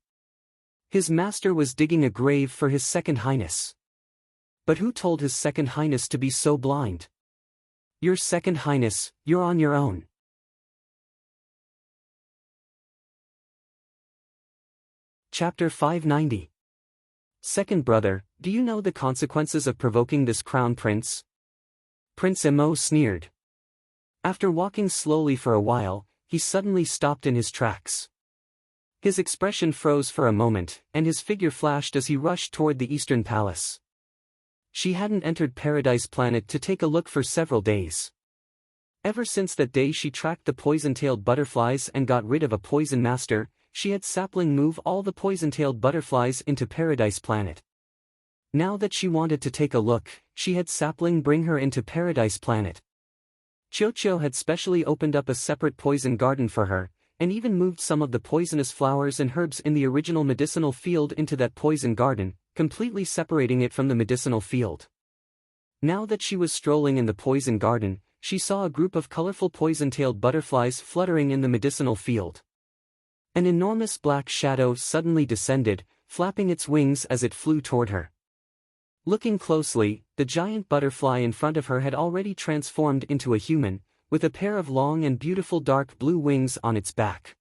His master was digging a grave for his second highness. But who told his second highness to be so blind? "Your second highness, you're on your own." Chapter 590. Second brother, do you know the consequences of provoking this crown prince? Prince Mo sneered. After walking slowly for a while, he suddenly stopped in his tracks. His expression froze for a moment, and his figure flashed as he rushed toward the Eastern Palace. She hadn't entered Paradise Planet to take a look for several days. Ever since that day she tracked the poison-tailed butterflies and got rid of a poison master, she had Sapling move all the poison-tailed butterflies into Paradise Planet. Now that she wanted to take a look, she had Sapling bring her into Paradise Planet. Chocho had specially opened up a separate poison garden for her, and even moved some of the poisonous flowers and herbs in the original medicinal field into that poison garden, completely separating it from the medicinal field. Now that she was strolling in the poison garden, she saw a group of colorful poison-tailed butterflies fluttering in the medicinal field. An enormous black shadow suddenly descended, flapping its wings as it flew toward her. Looking closely, the giant butterfly in front of her had already transformed into a human, with a pair of long and beautiful dark blue wings on its back.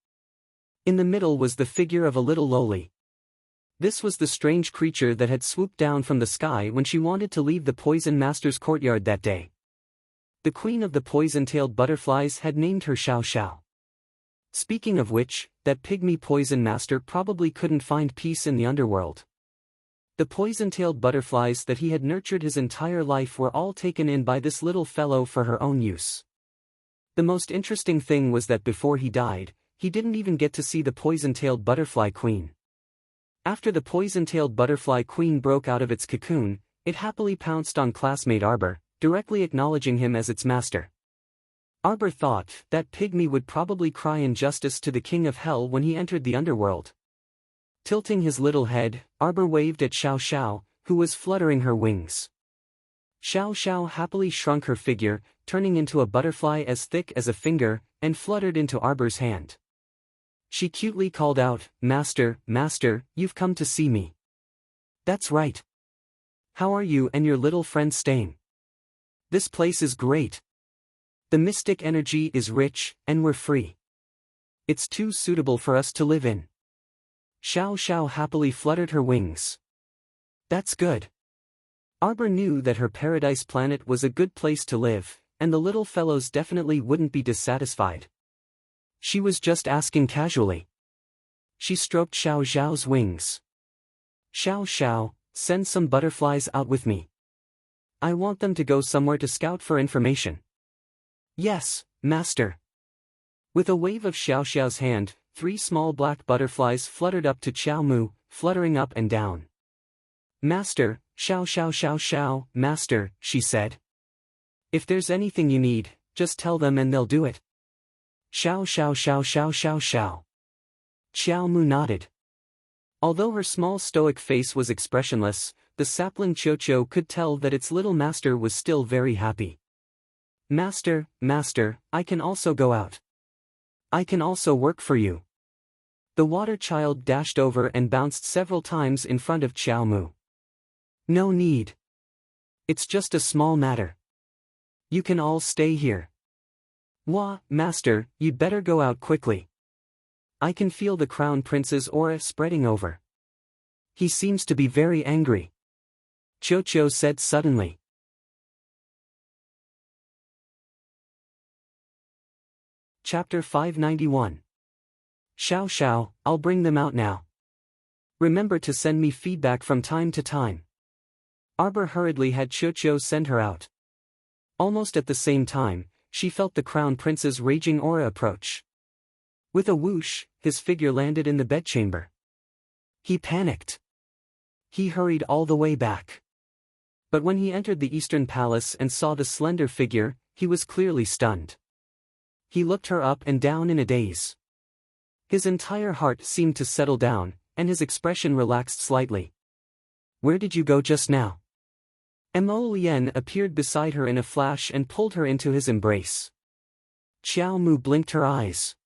In the middle was the figure of a little loli. This was the strange creature that had swooped down from the sky when she wanted to leave the Poison Master's courtyard that day. The queen of the poison-tailed butterflies had named her Xiao Xiao. Speaking of which, that pygmy poison master probably couldn't find peace in the underworld. The poison-tailed butterflies that he had nurtured his entire life were all taken in by this little fellow for her own use. The most interesting thing was that before he died, he didn't even get to see the poison-tailed butterfly queen. After the poison-tailed butterfly queen broke out of its cocoon, it happily pounced on classmate Arbor, directly acknowledging him as its master. Arbor thought that pygmy would probably cry injustice to the king of hell when he entered the underworld. Tilting his little head, Arbor waved at Xiao Xiao, who was fluttering her wings. Xiao Xiao happily shrunk her figure, turning into a butterfly as thick as a finger, and fluttered into Arbor's hand. She cutely called out, "Master, Master, you've come to see me." "That's right. How are you and your little friend staying? This place is great. The mystic energy is rich, and we're free. It's too suitable for us to live in." Xiao Xiao happily fluttered her wings. "That's good." Arbor knew that her Paradise Planet was a good place to live, and the little fellows definitely wouldn't be dissatisfied. She was just asking casually. She stroked Xiao Xiao's wings. "Xiao Xiao, send some butterflies out with me. I want them to go somewhere to scout for information." "Yes, master." With a wave of Xiao Xiao's hand, 3 small black butterflies fluttered up to Qiao Mu, fluttering up and down. "Master, Xiao Xiao Xiao Xiao, master," she said. "If there's anything you need, just tell them and they'll do it." Xiao Xiao Xiao Xiao Xiao Xiao. Qiao Mu nodded. Although her small stoic face was expressionless, the sapling Chocho could tell that its little master was still very happy. "Master, master, I can also go out. I can also work for you." The water child dashed over and bounced several times in front of Qiao Mu. "No need. It's just a small matter. You can all stay here." Wah, master, you'd better go out quickly. I can feel the crown prince's aura spreading over. He seems to be very angry. Cho said suddenly. Chapter 591. Xiao, I'll bring them out now. Remember to send me feedback from time to time. Arbor hurriedly had Cho send her out. Almost at the same time, she felt the crown prince's raging aura approach. With a whoosh, his figure landed in the bedchamber. He panicked. He hurried all the way back. But when he entered the Eastern Palace and saw the slender figure, he was clearly stunned. He looked her up and down in a daze. His entire heart seemed to settle down, and his expression relaxed slightly. Where did you go just now? Mo Lien appeared beside her in a flash and pulled her into his embrace. Xiao Mu blinked her eyes.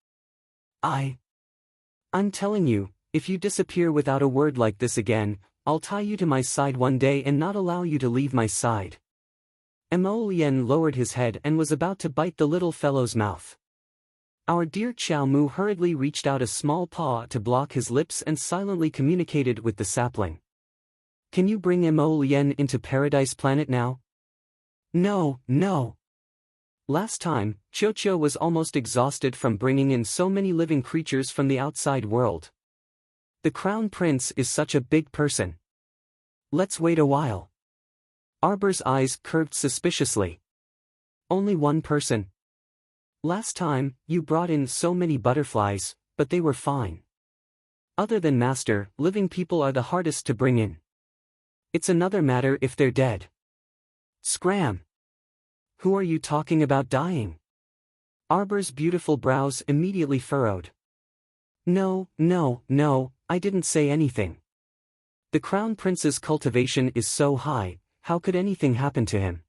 I'm telling you, if you disappear without a word like this again, I'll tie you to my side one day and not allow you to leave my side. Mo Lien lowered his head and was about to bite the little fellow's mouth. Our dear Xiao Mu hurriedly reached out a small paw to block his lips and silently communicated with the sapling. Can you bring Mo Lien into Paradise Planet now? No. Last time, Cho was almost exhausted from bringing in so many living creatures from the outside world. The Crown Prince is such a big person. Let's wait a while. Arbor's eyes curved suspiciously. Only one person? Last time, you brought in so many butterflies, but they were fine. Other than Master, living people are the hardest to bring in. It's another matter if they're dead. Scram! Who are you talking about dying? Arbor's beautiful brows immediately furrowed. No, I didn't say anything. The Crown Prince's cultivation is so high, how could anything happen to him?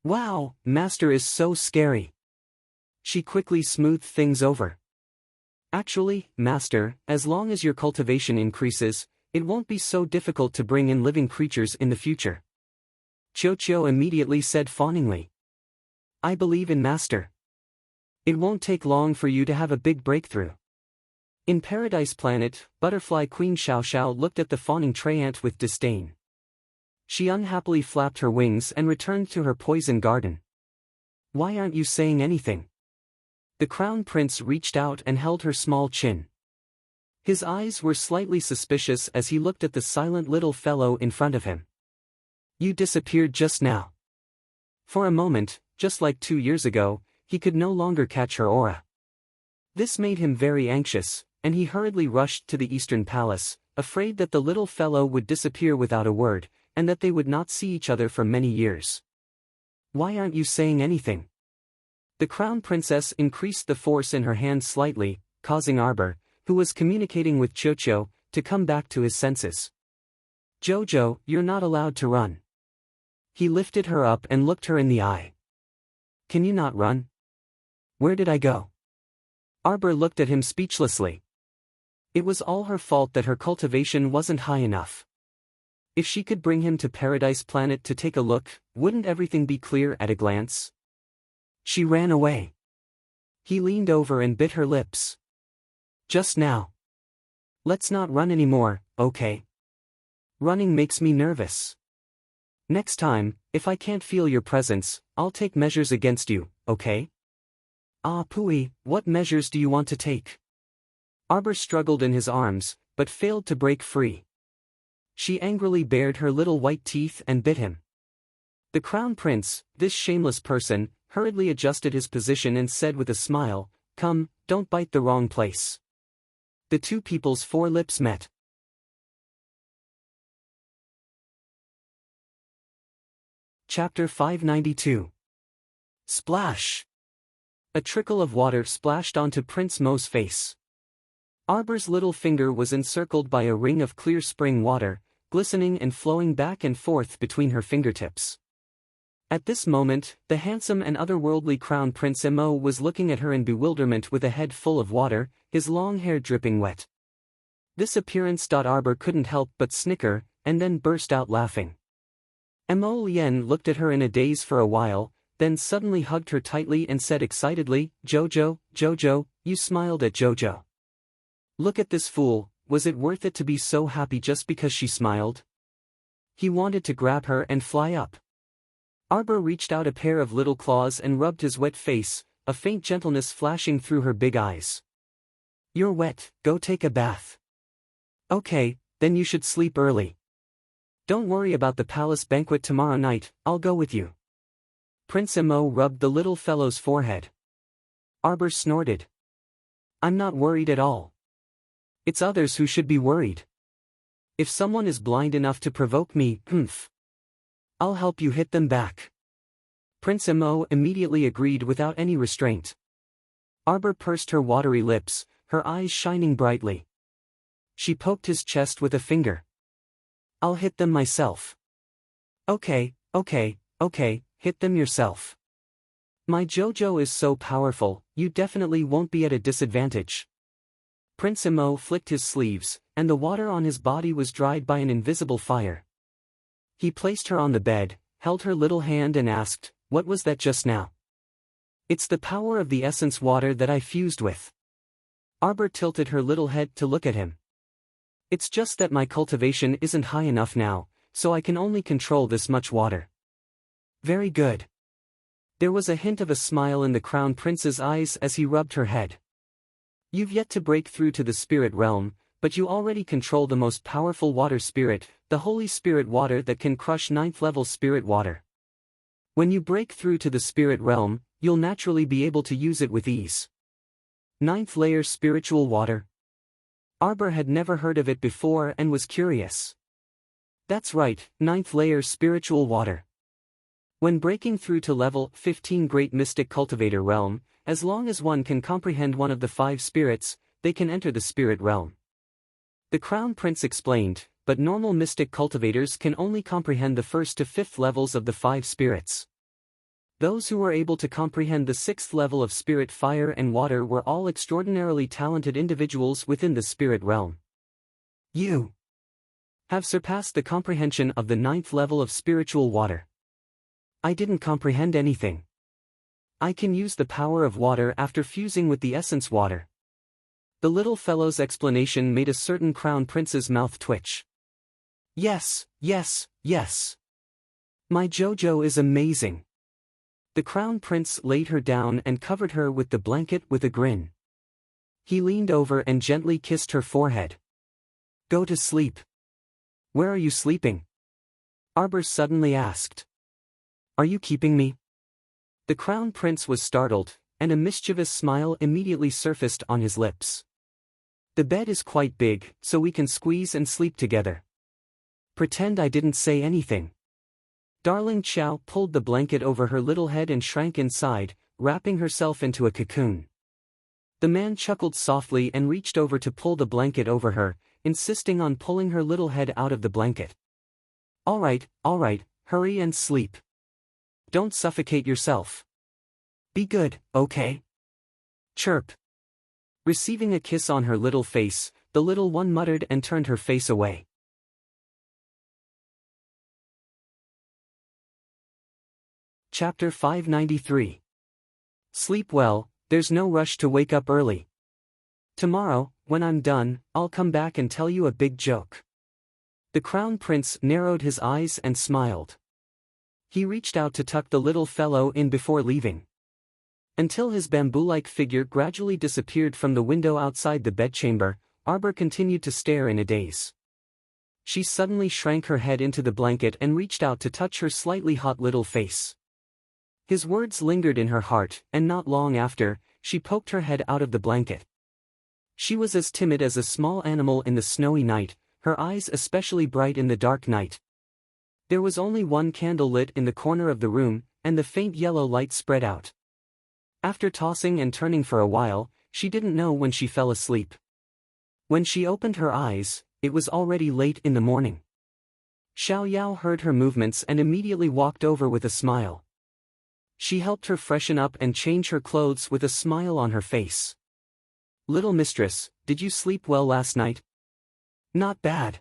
Wow, Master is so scary. She quickly smoothed things over. Actually, Master, as long as your cultivation increases, it won't be so difficult to bring in living creatures in the future. Cho immediately said fawningly. I believe in Master. It won't take long for you to have a big breakthrough. In Paradise Planet, Butterfly Queen Xiao looked at the fawning Treant with disdain. She unhappily flapped her wings and returned to her poison garden. Why aren't you saying anything? The Crown Prince reached out and held her small chin. His eyes were slightly suspicious as he looked at the silent little fellow in front of him. You disappeared just now. For a moment, just like 2 years ago, he could no longer catch her aura. This made him very anxious, and he hurriedly rushed to the Eastern Palace, afraid that the little fellow would disappear without a word, and that they would not see each other for many years. Why aren't you saying anything? The Crown Princess increased the force in her hand slightly, causing Arbor, who was communicating with Cho, to come back to his senses. Jojo, you're not allowed to run. He lifted her up and looked her in the eye. Can you not run? Where did I go? Arbor looked at him speechlessly. It was all her fault that her cultivation wasn't high enough. If she could bring him to Paradise Planet to take a look, wouldn't everything be clear at a glance? She ran away. He leaned over and bit her lips. Just now. Let's not run anymore, okay? Running makes me nervous. Next time, if I can't feel your presence, I'll take measures against you, okay? Ah Pui, what measures do you want to take? Arbor struggled in his arms, but failed to break free. She angrily bared her little white teeth and bit him. The Crown Prince, this shameless person, hurriedly adjusted his position and said with a smile, Come, don't bite the wrong place. The two people's forelips met. Chapter 592. Splash! A trickle of water splashed onto Prince Mo's face. Arbor's little finger was encircled by a ring of clear spring water, glistening and flowing back and forth between her fingertips. At this moment, the handsome and otherworldly Crown Prince Mo was looking at her in bewilderment with a head full of water, his long hair dripping wet. This appearance. Arbor couldn't help but snicker, and then burst out laughing. Mo Lien looked at her in a daze for a while, then suddenly hugged her tightly and said excitedly, "Jojo, Jojo, you smiled at Jojo. Look at this fool, was it worth it to be so happy just because she smiled?" He wanted to grab her and fly up. Arbor reached out a pair of little claws and rubbed his wet face, a faint gentleness flashing through her big eyes. "You're wet, go take a bath." "Okay, then you should sleep early. Don't worry about the palace banquet tomorrow night, I'll go with you." Prince Emo rubbed the little fellow's forehead. Arbor snorted. "I'm not worried at all. It's others who should be worried. If someone is blind enough to provoke me, I'll help you hit them back." Prince Emo immediately agreed without any restraint. Arbor pursed her watery lips, her eyes shining brightly. She poked his chest with a finger. "I'll hit them myself." Okay, hit them yourself. My Jojo is so powerful, you definitely won't be at a disadvantage." Prince Emo flicked his sleeves, and the water on his body was dried by an invisible fire. He placed her on the bed, held her little hand and asked, "What was that just now?" "It's the power of the essence water that I fused with." Arbor tilted her little head to look at him. "It's just that my cultivation isn't high enough now, so I can only control this much water." "Very good." There was a hint of a smile in the Crown Prince's eyes as he rubbed her head. "You've yet to break through to the spirit realm, but you already control the most powerful water spirit, the Holy Spirit water that can crush 9th level spirit water. When you break through to the spirit realm, you'll naturally be able to use it with ease." 9th layer spiritual water? Arbor had never heard of it before and was curious. That's right, 9th layer spiritual water. When breaking through to level 15 Great Mystic Cultivator Realm, as long as one can comprehend one of the 5 spirits, they can enter the spirit realm. The Crown Prince explained, but normal mystic cultivators can only comprehend the 1st to 5th levels of the 5 spirits. Those who were able to comprehend the 6th level of spirit fire and water were all extraordinarily talented individuals within the spirit realm. You have surpassed the comprehension of the 9th level of spiritual water. I didn't comprehend anything. I can use the power of water after fusing with the essence water. The little fellow's explanation made a certain Crown Prince's mouth twitch. Yes. My Jojo is amazing. The Crown Prince laid her down and covered her with the blanket with a grin. He leaned over and gently kissed her forehead. Go to sleep. Where are you sleeping? Arbor suddenly asked. Are you keeping me? The Crown Prince was startled, and a mischievous smile immediately surfaced on his lips. The bed is quite big, so we can squeeze and sleep together. Pretend I didn't say anything. Darling Chow pulled the blanket over her little head and shrank inside, wrapping herself into a cocoon. The man chuckled softly and reached over to pull the blanket over her, insisting on pulling her little head out of the blanket. All right, hurry and sleep. Don't suffocate yourself. Be good, okay? Chirp. Receiving a kiss on her little face, the little one muttered and turned her face away. Chapter 593. Sleep well, there's no rush to wake up early. Tomorrow, when I'm done, I'll come back and tell you a big joke. The Crown Prince narrowed his eyes and smiled. He reached out to tuck the little fellow in before leaving. Until his bamboo-like figure gradually disappeared from the window outside the bedchamber, Arbor continued to stare in a daze. She suddenly shrank her head into the blanket and reached out to touch her slightly hot little face. His words lingered in her heart, and not long after, she poked her head out of the blanket. She was as timid as a small animal in the snowy night, her eyes especially bright in the dark night. There was only one candle lit in the corner of the room, and the faint yellow light spread out. After tossing and turning for a while, she didn't know when she fell asleep. When she opened her eyes, it was already late in the morning. Xiao Yao heard her movements and immediately walked over with a smile. She helped her freshen up and change her clothes with a smile on her face. Little mistress, did you sleep well last night? Not bad.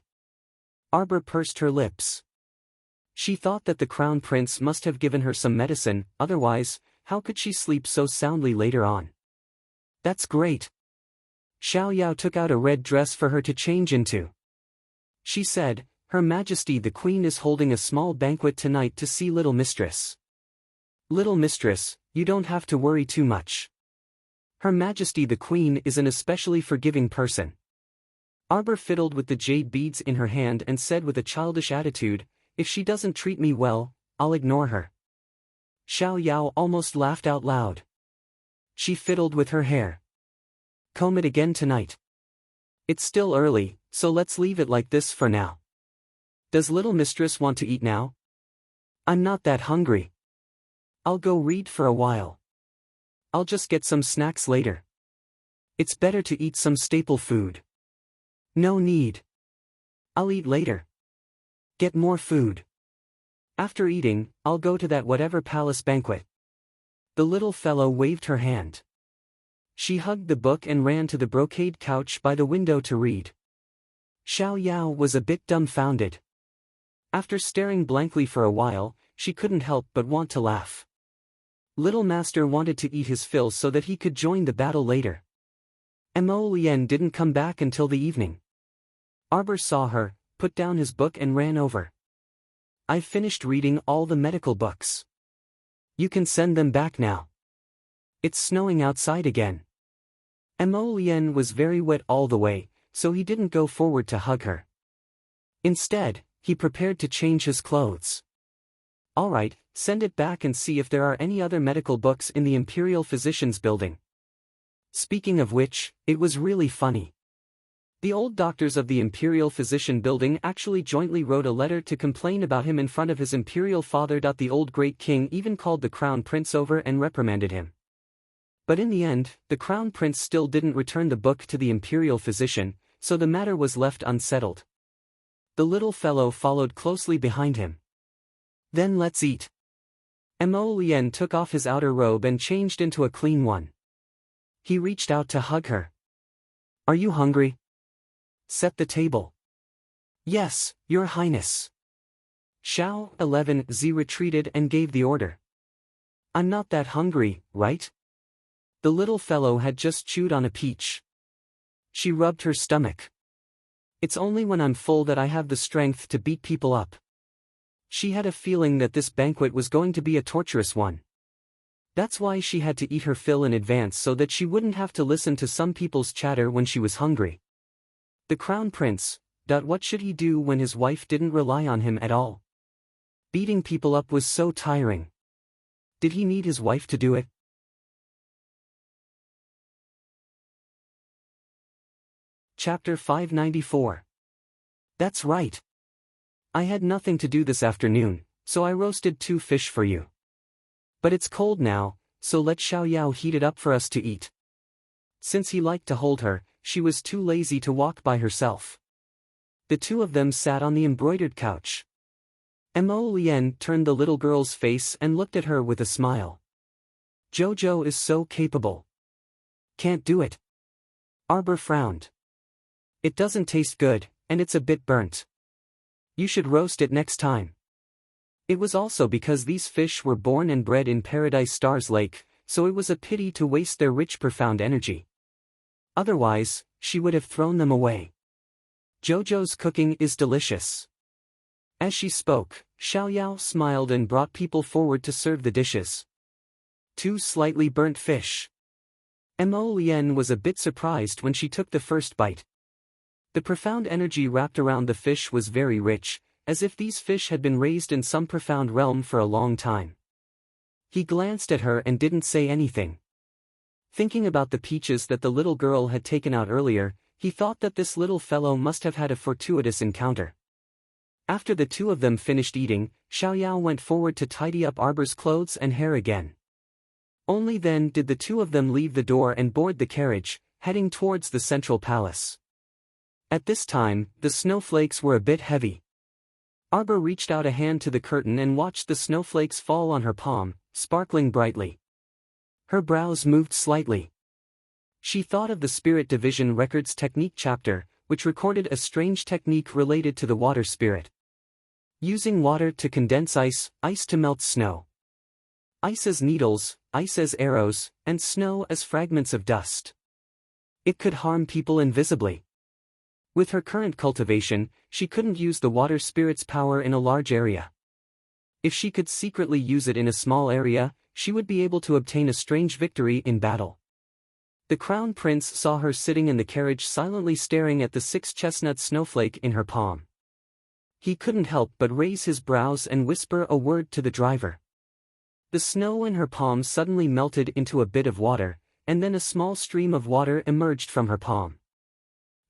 Arbor pursed her lips. She thought that the crown prince must have given her some medicine, otherwise, how could she sleep so soundly later on? That's great. Xiao Yao took out a red dress for her to change into. She said, Her Majesty the Queen is holding a small banquet tonight to see Little Mistress. Little Mistress, you don't have to worry too much. Her Majesty the Queen is an especially forgiving person. Arbor fiddled with the jade beads in her hand and said with a childish attitude, If she doesn't treat me well, I'll ignore her. Xiao Yao almost laughed out loud. She fiddled with her hair. Comb it again tonight. It's still early, so let's leave it like this for now. Does Little Mistress want to eat now? I'm not that hungry. I'll go read for a while. I'll just get some snacks later. It's better to eat some staple food. No need. I'll eat later. Get more food. After eating, I'll go to that whatever palace banquet. The little fellow waved her hand. She hugged the book and ran to the brocade couch by the window to read. Xiao Yao was a bit dumbfounded. After staring blankly for a while, she couldn't help but want to laugh. Little Master wanted to eat his fill so that he could join the battle later. Mo Lien didn't come back until the evening. Arbor saw her, put down his book and ran over. I've finished reading all the medical books. You can send them back now. It's snowing outside again. Mo Lien was very wet all the way, so he didn't go forward to hug her. Instead, he prepared to change his clothes. All right, send it back and see if there are any other medical books in the Imperial Physicians Building. Speaking of which, it was really funny. The old doctors of the Imperial Physician Building actually jointly wrote a letter to complain about him in front of his imperial father. The old great king even called the crown prince over and reprimanded him. But in the end, the crown prince still didn't return the book to the imperial physician, so the matter was left unsettled. The little fellow followed closely behind him. Then let's eat. Mo Lien took off his outer robe and changed into a clean one. He reached out to hug her. Are you hungry? Set the table. Yes, Your Highness. Xiao 11Z retreated and gave the order. I'm not that hungry, right? The little fellow had just chewed on a peach. She rubbed her stomach. It's only when I'm full that I have the strength to beat people up. She had a feeling that this banquet was going to be a torturous one. That's why she had to eat her fill in advance so that she wouldn't have to listen to some people's chatter when she was hungry. The crown prince, what should he do when his wife didn't rely on him at all? Beating people up was so tiring. Did he need his wife to do it? Chapter 594. That's right. I had nothing to do this afternoon, so I roasted 2 fish for you. But it's cold now, so let Xiao Yao heat it up for us to eat. Since he liked to hold her, she was too lazy to walk by herself. The two of them sat on the embroidered couch. Mo Lien turned the little girl's face and looked at her with a smile. Jojo is so capable. Can't do it. Arbor frowned. It doesn't taste good, and it's a bit burnt. You should roast it next time. It was also because these fish were born and bred in Paradise Stars Lake, so it was a pity to waste their rich profound energy. Otherwise, she would have thrown them away. Jojo's cooking is delicious. As she spoke, Xiao Yao smiled and brought people forward to serve the dishes. 2 slightly burnt fish. Mo Lien was a bit surprised when she took the first bite. The profound energy wrapped around the fish was very rich, as if these fish had been raised in some profound realm for a long time. He glanced at her and didn't say anything. Thinking about the peaches that the little girl had taken out earlier, he thought that this little fellow must have had a fortuitous encounter. After the two of them finished eating, Xiao Yao went forward to tidy up Arbor's clothes and hair again. Only then did the two of them leave the door and board the carriage, heading towards the central palace. At this time, the snowflakes were a bit heavy. Arbor reached out a hand to the curtain and watched the snowflakes fall on her palm, sparkling brightly. Her brows moved slightly. She thought of the Spirit Division Records Technique chapter, which recorded a strange technique related to the water spirit. Using water to condense ice, ice to melt snow. Ice as needles, ice as arrows, and snow as fragments of dust. It could harm people invisibly. With her current cultivation, she couldn't use the water spirit's power in a large area. If she could secretly use it in a small area, she would be able to obtain a strange victory in battle. The crown prince saw her sitting in the carriage silently staring at the 6-chestnut snowflake in her palm. He couldn't help but raise his brows and whisper a word to the driver. The snow in her palm suddenly melted into a bit of water, and then a small stream of water emerged from her palm.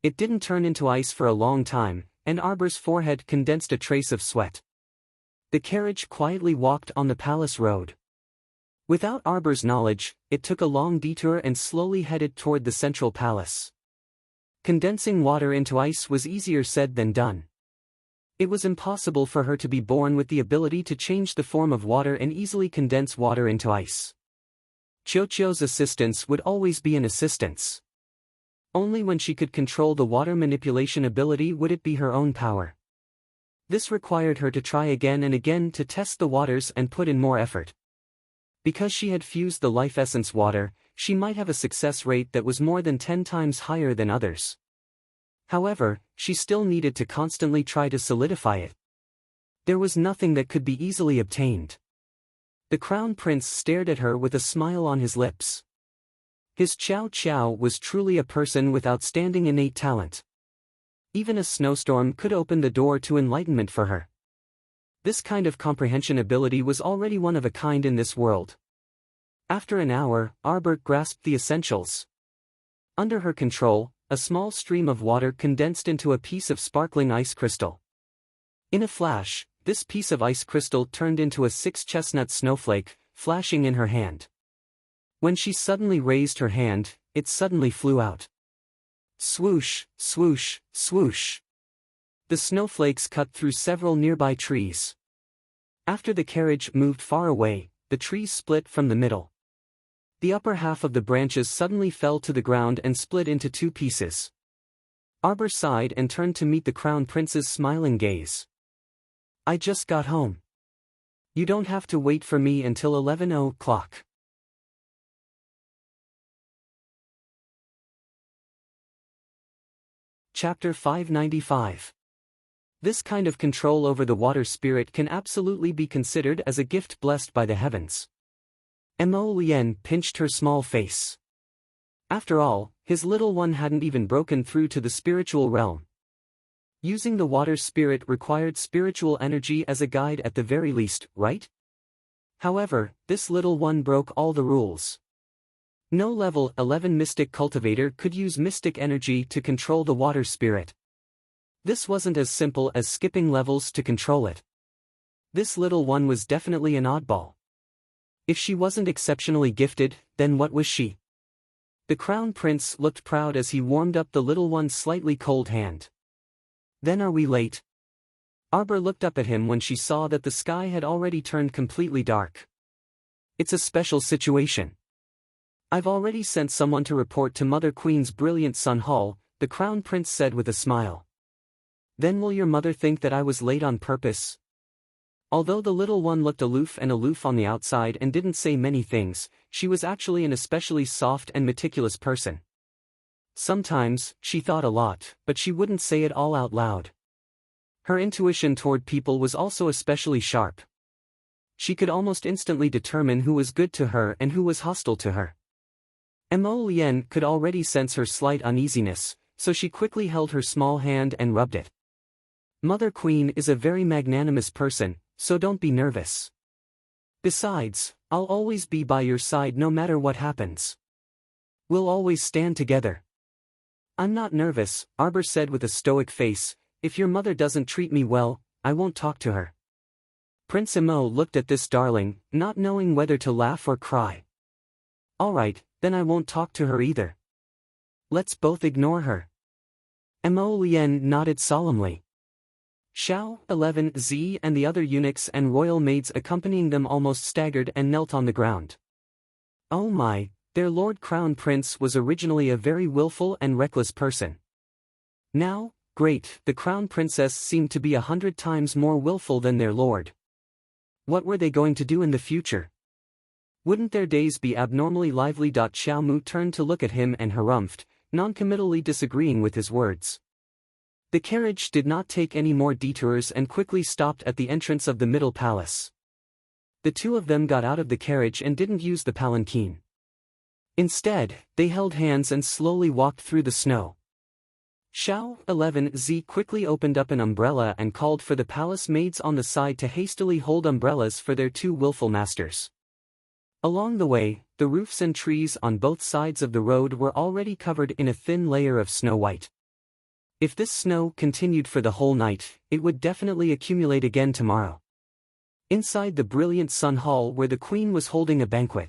It didn't turn into ice for a long time, and Arbor's forehead condensed a trace of sweat. The carriage quietly walked on the palace road. Without Arbor's knowledge, it took a long detour and slowly headed toward the central palace. Condensing water into ice was easier said than done. It was impossible for her to be born with the ability to change the form of water and easily condense water into ice. Qiuqiu's assistance would always be an assistance. Only when she could control the water manipulation ability would it be her own power. This required her to try again and again to test the waters and put in more effort. Because she had fused the life essence water, she might have a success rate that was more than 10 times higher than others. However, she still needed to constantly try to solidify it. There was nothing that could be easily obtained. The crown prince stared at her with a smile on his lips. His Qiao Qiao was truly a person with outstanding innate talent. Even a snowstorm could open the door to enlightenment for her. This kind of comprehension ability was already one of a kind in this world. After an hour, Arbor grasped the essentials. Under her control, a small stream of water condensed into a piece of sparkling ice crystal. In a flash, this piece of ice crystal turned into a 6-chestnut snowflake, flashing in her hand. When she suddenly raised her hand, it suddenly flew out. Swoosh, swoosh, swoosh. The snowflakes cut through several nearby trees. After the carriage moved far away, the trees split from the middle. The upper half of the branches suddenly fell to the ground and split into 2 pieces. Arbor sighed and turned to meet the crown prince's smiling gaze. I just got home. You don't have to wait for me until 11 o'clock. Chapter 595. This kind of control over the water spirit can absolutely be considered as a gift blessed by the heavens. Mo Lien pinched her small face. After all, his little one hadn't even broken through to the spiritual realm. Using the water spirit required spiritual energy as a guide at the very least, right? However, this little one broke all the rules. No level 11 mystic cultivator could use mystic energy to control the water spirit. This wasn't as simple as skipping levels to control it. This little one was definitely an oddball. If she wasn't exceptionally gifted, then what was she? The crown prince looked proud as he warmed up the little one's slightly cold hand. Then are we late? Arbor looked up at him when she saw that the sky had already turned completely dark. It's a special situation. I've already sent someone to report to Mother Queen's brilliant son Hall, the crown prince said with a smile. Then will your mother think that I was late on purpose? Although the little one looked aloof on the outside and didn't say many things, she was actually an especially soft and meticulous person. Sometimes, she thought a lot, but she wouldn't say it all out loud. Her intuition toward people was also especially sharp. She could almost instantly determine who was good to her and who was hostile to her. Mo Lien could already sense her slight uneasiness, so she quickly held her small hand and rubbed it. Mother Queen is a very magnanimous person, so don't be nervous. Besides, I'll always be by your side no matter what happens. We'll always stand together. I'm not nervous, Arbor said with a stoic face. If your mother doesn't treat me well, I won't talk to her. Prince Mo looked at this darling, not knowing whether to laugh or cry. All right, then I won't talk to her either. Let's both ignore her. Mo Lien nodded solemnly. Xiao, 11Z and the other eunuchs and royal maids accompanying them almost staggered and knelt on the ground. Oh my, their Lord Crown Prince was originally a very willful and reckless person. Now, Great, the crown princess seemed to be 100 times more willful than their lord. What were they going to do in the future? Wouldn't their days be abnormally lively? Xiao Mu turned to look at him and harumphed, noncommittally disagreeing with his words. The carriage did not take any more detours and quickly stopped at the entrance of the middle palace. The two of them got out of the carriage and didn't use the palanquin. Instead, they held hands and slowly walked through the snow. Xiao 11Z quickly opened up an umbrella and called for the palace maids on the side to hastily hold umbrellas for their two willful masters. Along the way, the roofs and trees on both sides of the road were already covered in a thin layer of snow white. If this snow continued for the whole night, it would definitely accumulate again tomorrow. Inside the brilliant sun hall where the queen was holding a banquet,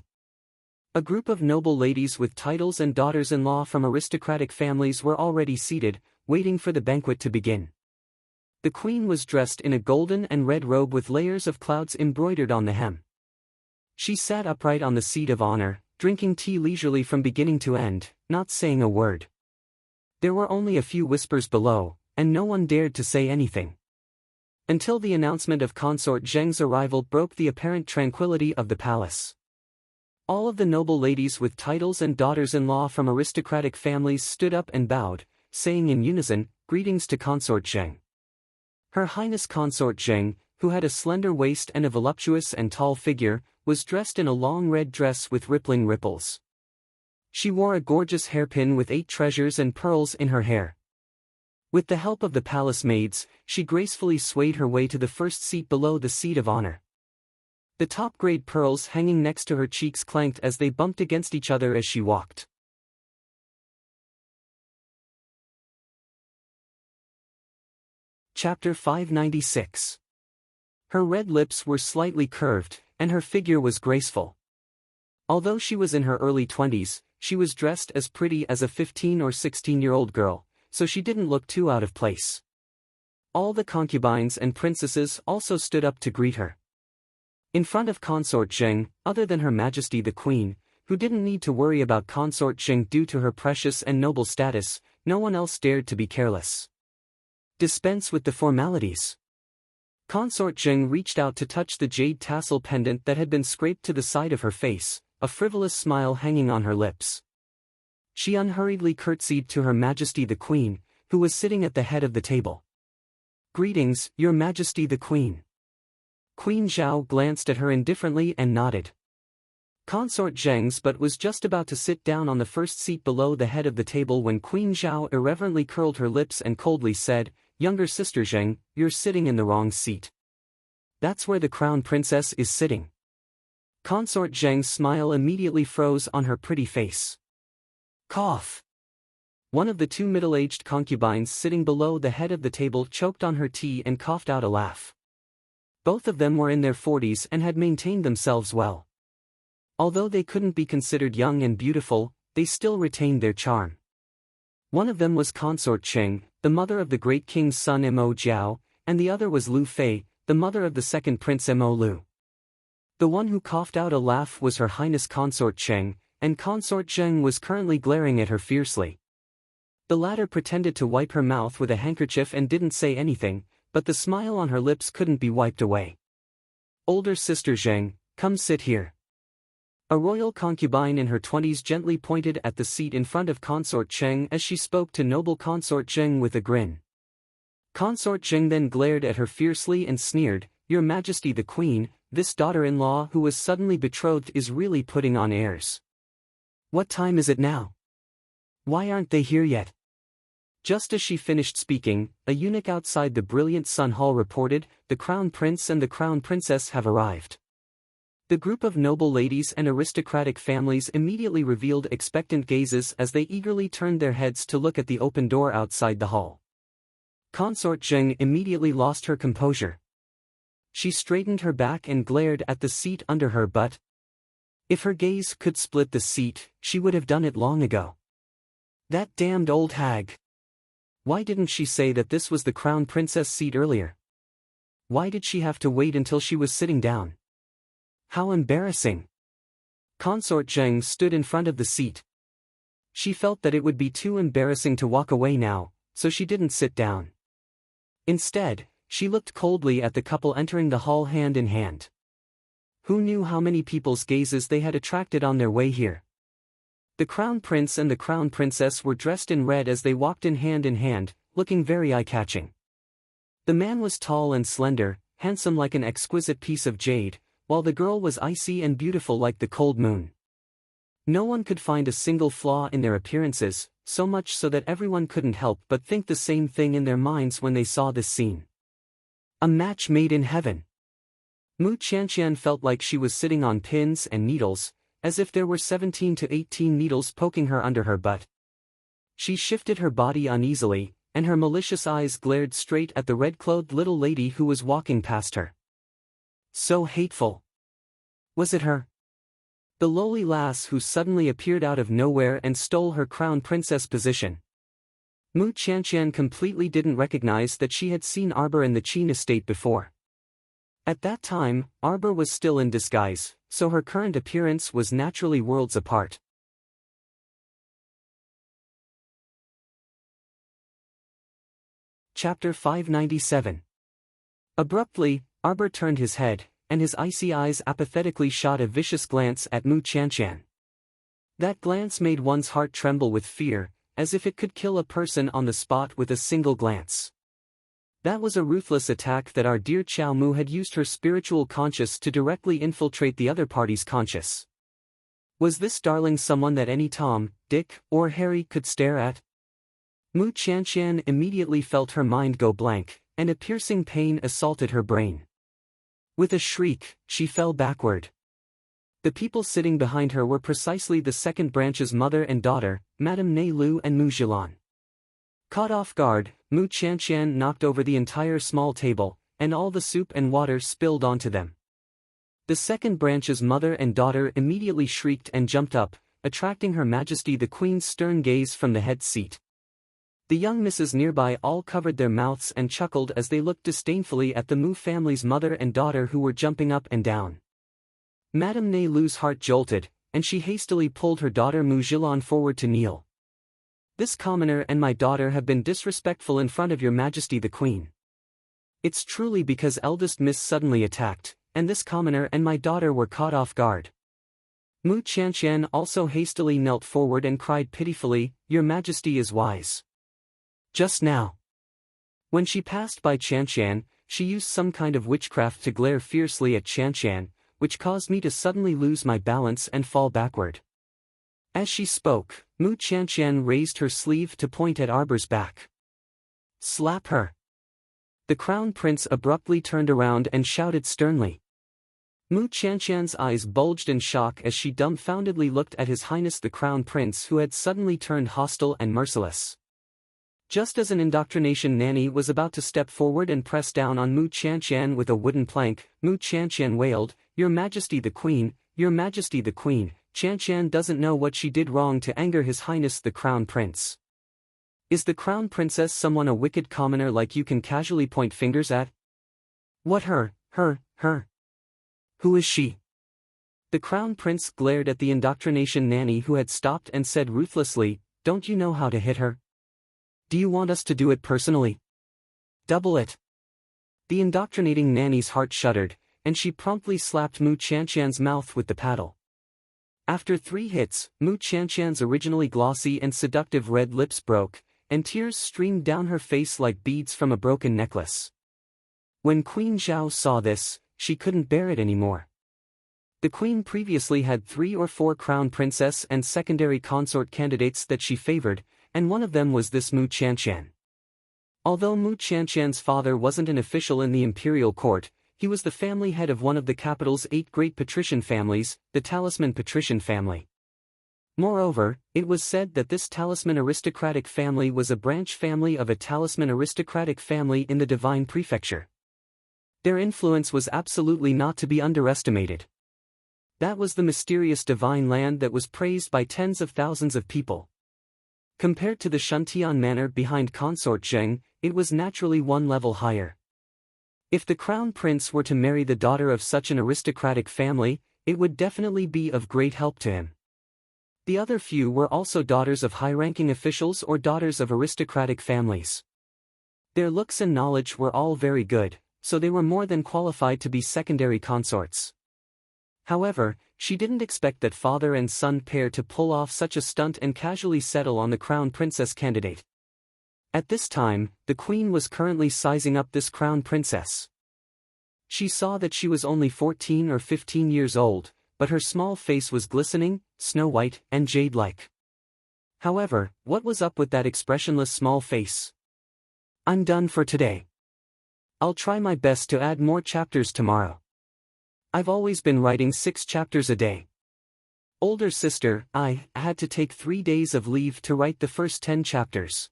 a group of noble ladies with titles and daughters-in-law from aristocratic families were already seated, waiting for the banquet to begin. The queen was dressed in a golden and red robe with layers of clouds embroidered on the hem. She sat upright on the seat of honor, drinking tea leisurely from beginning to end, not saying a word. There were only a few whispers below, and no one dared to say anything. Until the announcement of Consort Zheng's arrival broke the apparent tranquility of the palace. All of the noble ladies with titles and daughters-in-law from aristocratic families stood up and bowed, saying in unison, "Greetings to Consort Zheng." Her Highness Consort Zheng, who had a slender waist and a voluptuous and tall figure, was dressed in a long red dress with rippling ripples. She wore a gorgeous hairpin with 8 treasures and pearls in her hair. With the help of the palace maids, she gracefully swayed her way to the first seat below the seat of honor. The top-grade pearls hanging next to her cheeks clanked as they bumped against each other as she walked. Chapter 596. Her red lips were slightly curved, and her figure was graceful. Although she was in her early 20s, she was dressed as pretty as a 15 or 16-year-old girl, so she didn't look too out of place. All the concubines and princesses also stood up to greet her. In front of Consort Zheng, other than Her Majesty the Queen, who didn't need to worry about Consort Zheng due to her precious and noble status, no one else dared to be careless. Dispense with the formalities. Consort Zheng reached out to touch the jade tassel pendant that had been scraped to the side of her face, a frivolous smile hanging on her lips. She unhurriedly curtsied to Her Majesty the Queen, who was sitting at the head of the table. "Greetings, Your Majesty the Queen." Queen Zhao glanced at her indifferently and nodded. Consort Zheng's but was just about to sit down on the first seat below the head of the table when Queen Zhao irreverently curled her lips and coldly said, "Younger sister Zheng, you're sitting in the wrong seat. That's where the crown princess is sitting." Consort Zheng's smile immediately froze on her pretty face. Cough. One of the two middle-aged concubines sitting below the head of the table choked on her tea and coughed out a laugh. Both of them were in their 40s and had maintained themselves well. Although they couldn't be considered young and beautiful, they still retained their charm. One of them was Consort Zheng, the mother of the great king's son Mo Jiao, and the other was Lu Fei, the mother of the second prince Mo Lu. The one who coughed out a laugh was Her Highness Consort Zheng, and Consort Zheng was currently glaring at her fiercely. The latter pretended to wipe her mouth with a handkerchief and didn't say anything, but the smile on her lips couldn't be wiped away. "Older sister Zheng, come sit here." A royal concubine in her 20s gently pointed at the seat in front of Consort Zheng as she spoke to noble Consort Zheng with a grin. Consort Zheng then glared at her fiercely and sneered, "Your Majesty the Queen, this daughter-in-law who was suddenly betrothed is really putting on airs. What time is it now? Why aren't they here yet?" Just as she finished speaking, a eunuch outside the brilliant sun hall reported, "The crown prince and the crown princess have arrived." The group of noble ladies and aristocratic families immediately revealed expectant gazes as they eagerly turned their heads to look at the open door outside the hall. Consort Zheng immediately lost her composure. She straightened her back and glared at the seat under her butt. If her gaze could split the seat, she would have done it long ago. That damned old hag. Why didn't she say that this was the crown princess seat earlier? Why did she have to wait until she was sitting down? How embarrassing. Consort Zheng stood in front of the seat. She felt that it would be too embarrassing to walk away now, so she didn't sit down. Instead, she looked coldly at the couple entering the hall hand in hand. Who knew how many people's gazes they had attracted on their way here? The Crown Prince and the Crown Princess were dressed in red as they walked in hand, looking very eye-catching. The man was tall and slender, handsome like an exquisite piece of jade, while the girl was icy and beautiful like the cold moon. No one could find a single flaw in their appearances, so much so that everyone couldn't help but think the same thing in their minds when they saw this scene. A match made in heaven. Mu Qianqian felt like she was sitting on pins and needles, as if there were 17 to 18 needles poking her under her butt. She shifted her body uneasily, and her malicious eyes glared straight at the red-clothed little lady who was walking past her. So hateful. Was it her? The lowly lass who suddenly appeared out of nowhere and stole her crown princess position. Mu Qianqian completely didn't recognize that she had seen Arbor in the Qin estate before. At that time, Arbor was still in disguise, so her current appearance was naturally worlds apart. Chapter 597. Abruptly, Arbor turned his head, and his icy eyes apathetically shot a vicious glance at Mu Qianqian. That glance made one's heart tremble with fear, as if it could kill a person on the spot with a single glance. That was a ruthless attack that our dear Qiao Mu had used her spiritual conscience to directly infiltrate the other party's conscience. Was this darling someone that any Tom, Dick, or Harry could stare at? Mu Qianqian immediately felt her mind go blank, and a piercing pain assaulted her brain. With a shriek, she fell backward. The people sitting behind her were precisely the second branch's mother and daughter, Madame Nei Lu and Mu Zhilan. Caught off guard, Mu Qianqian knocked over the entire small table, and all the soup and water spilled onto them. The second branch's mother and daughter immediately shrieked and jumped up, attracting Her Majesty the Queen's stern gaze from the head seat. The young misses nearby all covered their mouths and chuckled as they looked disdainfully at the Mu family's mother and daughter who were jumping up and down. Madame Nei Lu's heart jolted, and she hastily pulled her daughter Mu Zhilan forward to kneel. This commoner and my daughter have been disrespectful in front of Your Majesty the Queen. It's truly because eldest miss suddenly attacked, and this commoner and my daughter were caught off guard. Mu Qianqian also hastily knelt forward and cried pitifully, Your Majesty is wise. Just now. When she passed by Qianqian, she used some kind of witchcraft to glare fiercely at Qianqian, which caused me to suddenly lose my balance and fall backward. As she spoke, Mu Qianqian raised her sleeve to point at Arbor's back. Slap her. The Crown Prince abruptly turned around and shouted sternly. Mu Qianqian's eyes bulged in shock as she dumbfoundedly looked at His Highness the Crown Prince, who had suddenly turned hostile and merciless. Just as an indoctrination nanny was about to step forward and press down on Mu Qianqian with a wooden plank, Mu Qianqian wailed, Your Majesty the Queen, Your Majesty the Queen, Qianqian doesn't know what she did wrong to anger His Highness the Crown Prince. Is the Crown Princess someone a wicked commoner like you can casually point fingers at? What her? Who is she? The Crown Prince glared at the indoctrination nanny who had stopped and said ruthlessly, Don't you know how to hit her? Do you want us to do it personally? Double it. The indoctrinating nanny's heart shuddered, and she promptly slapped Mu Qianqian's mouth with the paddle. After 3 hits, Mu Qianqian's originally glossy and seductive red lips broke, and tears streamed down her face like beads from a broken necklace. When Queen Zhao saw this, she couldn't bear it anymore. The Queen previously had 3 or 4 crown princess and secondary consort candidates that she favored, and one of them was this Mu Qianqian. Although Mu Qianqian's father wasn't an official in the imperial court, he was the family head of one of the capital's 8 great patrician families, the Talisman patrician family. Moreover, it was said that this Talisman aristocratic family was a branch family of a Talisman aristocratic family in the Divine Prefecture. Their influence was absolutely not to be underestimated. That was the mysterious divine land that was praised by tens of thousands of people. Compared to the Shuntian manor behind Consort Zheng, it was naturally one level higher. If the Crown Prince were to marry the daughter of such an aristocratic family, it would definitely be of great help to him. The other few were also daughters of high-ranking officials or daughters of aristocratic families. Their looks and knowledge were all very good, so they were more than qualified to be secondary consorts. However, she didn't expect that father and son pair to pull off such a stunt and casually settle on the crown princess candidate. At this time, the queen was currently sizing up this crown princess. She saw that she was only 14 or 15 years old, but her small face was glistening, snow-white, and jade-like. However, what was up with that expressionless small face? I'm done for today. I'll try my best to add more chapters tomorrow. I've always been writing 6 chapters a day. Older sister, I had to take 3 days of leave to write the first 10 chapters.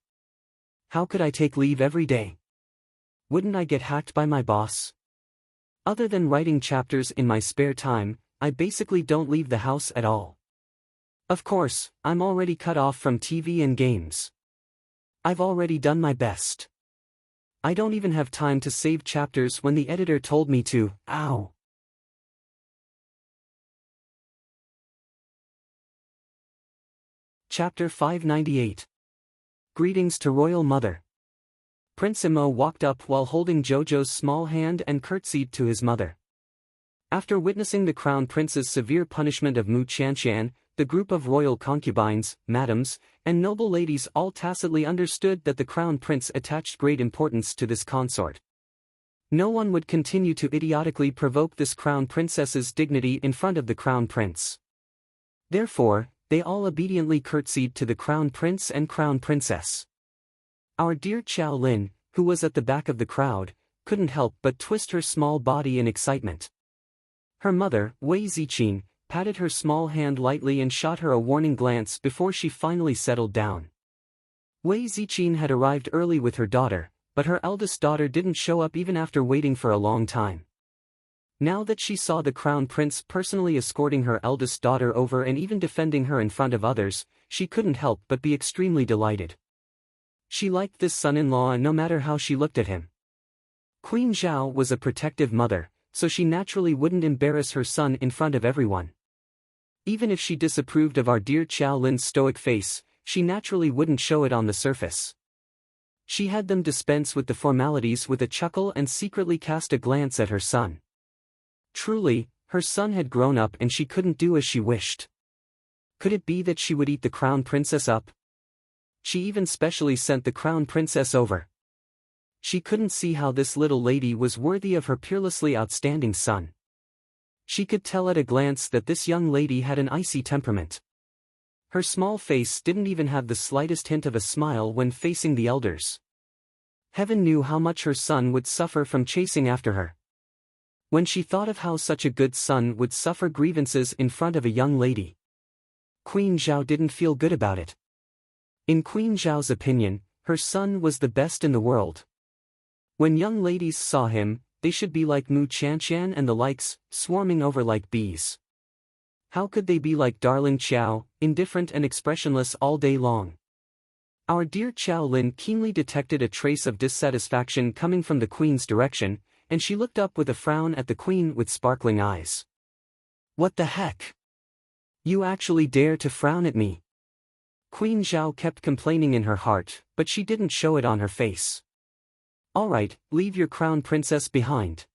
How could I take leave every day? Wouldn't I get hacked by my boss? Other than writing chapters in my spare time, I basically don't leave the house at all. Of course, I'm already cut off from TV and games. I've already done my best. I don't even have time to save chapters when the editor told me to. Ow. Chapter 598. Greetings to Royal Mother. Prince Imo walked up while holding Jojo's small hand and curtsied to his mother. After witnessing the crown prince's severe punishment of Mu Qianqian, the group of royal concubines, madams, and noble ladies all tacitly understood that the crown prince attached great importance to this consort. No one would continue to idiotically provoke this crown princess's dignity in front of the crown prince. Therefore, they all obediently curtsied to the crown prince and crown princess. Our dear Qiao Lin, who was at the back of the crowd, couldn't help but twist her small body in excitement. Her mother, Wei Ziqing, patted her small hand lightly and shot her a warning glance before she finally settled down. Wei Ziqing had arrived early with her daughter, but her eldest daughter didn't show up even after waiting for a long time. Now that she saw the crown prince personally escorting her eldest daughter over and even defending her in front of others, she couldn't help but be extremely delighted. She liked this son-in-law no matter how she looked at him. Queen Zhao was a protective mother, so she naturally wouldn't embarrass her son in front of everyone. Even if she disapproved of our dear Qiao Lin's stoic face, she naturally wouldn't show it on the surface. She had them dispense with the formalities with a chuckle and secretly cast a glance at her son. Truly, her son had grown up and she couldn't do as she wished. Could it be that she would eat the crown princess up? She even specially sent the crown princess over. She couldn't see how this little lady was worthy of her peerlessly outstanding son. She could tell at a glance that this young lady had an icy temperament. Her small face didn't even have the slightest hint of a smile when facing the elders. Heaven knew how much her son would suffer from chasing after her. When she thought of how such a good son would suffer grievances in front of a young lady, Queen Zhao didn't feel good about it. In Queen Zhao's opinion, her son was the best in the world. When young ladies saw him, they should be like Mu Qianqian and the likes, swarming over like bees. How could they be like darling Qiao, indifferent and expressionless all day long? Our dear Qiao Lin keenly detected a trace of dissatisfaction coming from the queen's direction, and she looked up with a frown at the queen with sparkling eyes. What the heck? You actually dare to frown at me? Queen Zhao kept complaining in her heart, but she didn't show it on her face. Alright, leave your crown princess behind.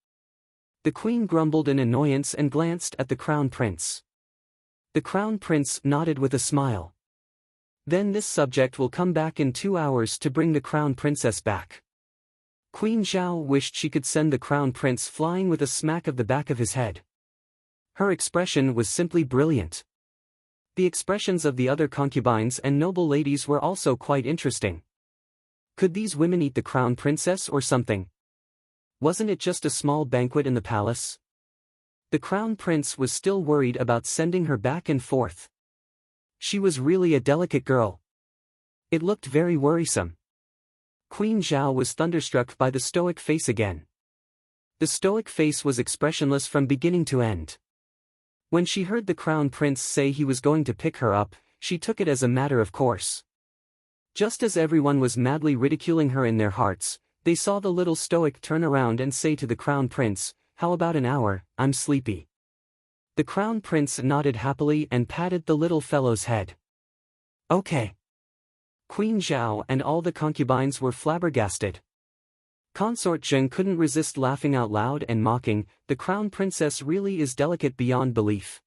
The queen grumbled in annoyance and glanced at the crown prince. The crown prince nodded with a smile. Then this subject will come back in 2 hours to bring the crown princess back. Queen Zhao wished she could send the crown prince flying with a smack of the back of his head. Her expression was simply brilliant. The expressions of the other concubines and noble ladies were also quite interesting. Could these women eat the crown princess or something? Wasn't it just a small banquet in the palace? The crown prince was still worried about sending her back and forth. She was really a delicate girl. It looked very worrisome. Queen Zhao was thunderstruck by the stoic face again. The stoic face was expressionless from beginning to end. When she heard the crown prince say he was going to pick her up, she took it as a matter of course. Just as everyone was madly ridiculing her in their hearts, they saw the little stoic turn around and say to the crown prince, "How about an hour? I'm sleepy." The crown prince nodded happily and patted the little fellow's head. Okay. Queen Zhao and all the concubines were flabbergasted. Consort Zheng couldn't resist laughing out loud and mocking, the crown princess really is delicate beyond belief.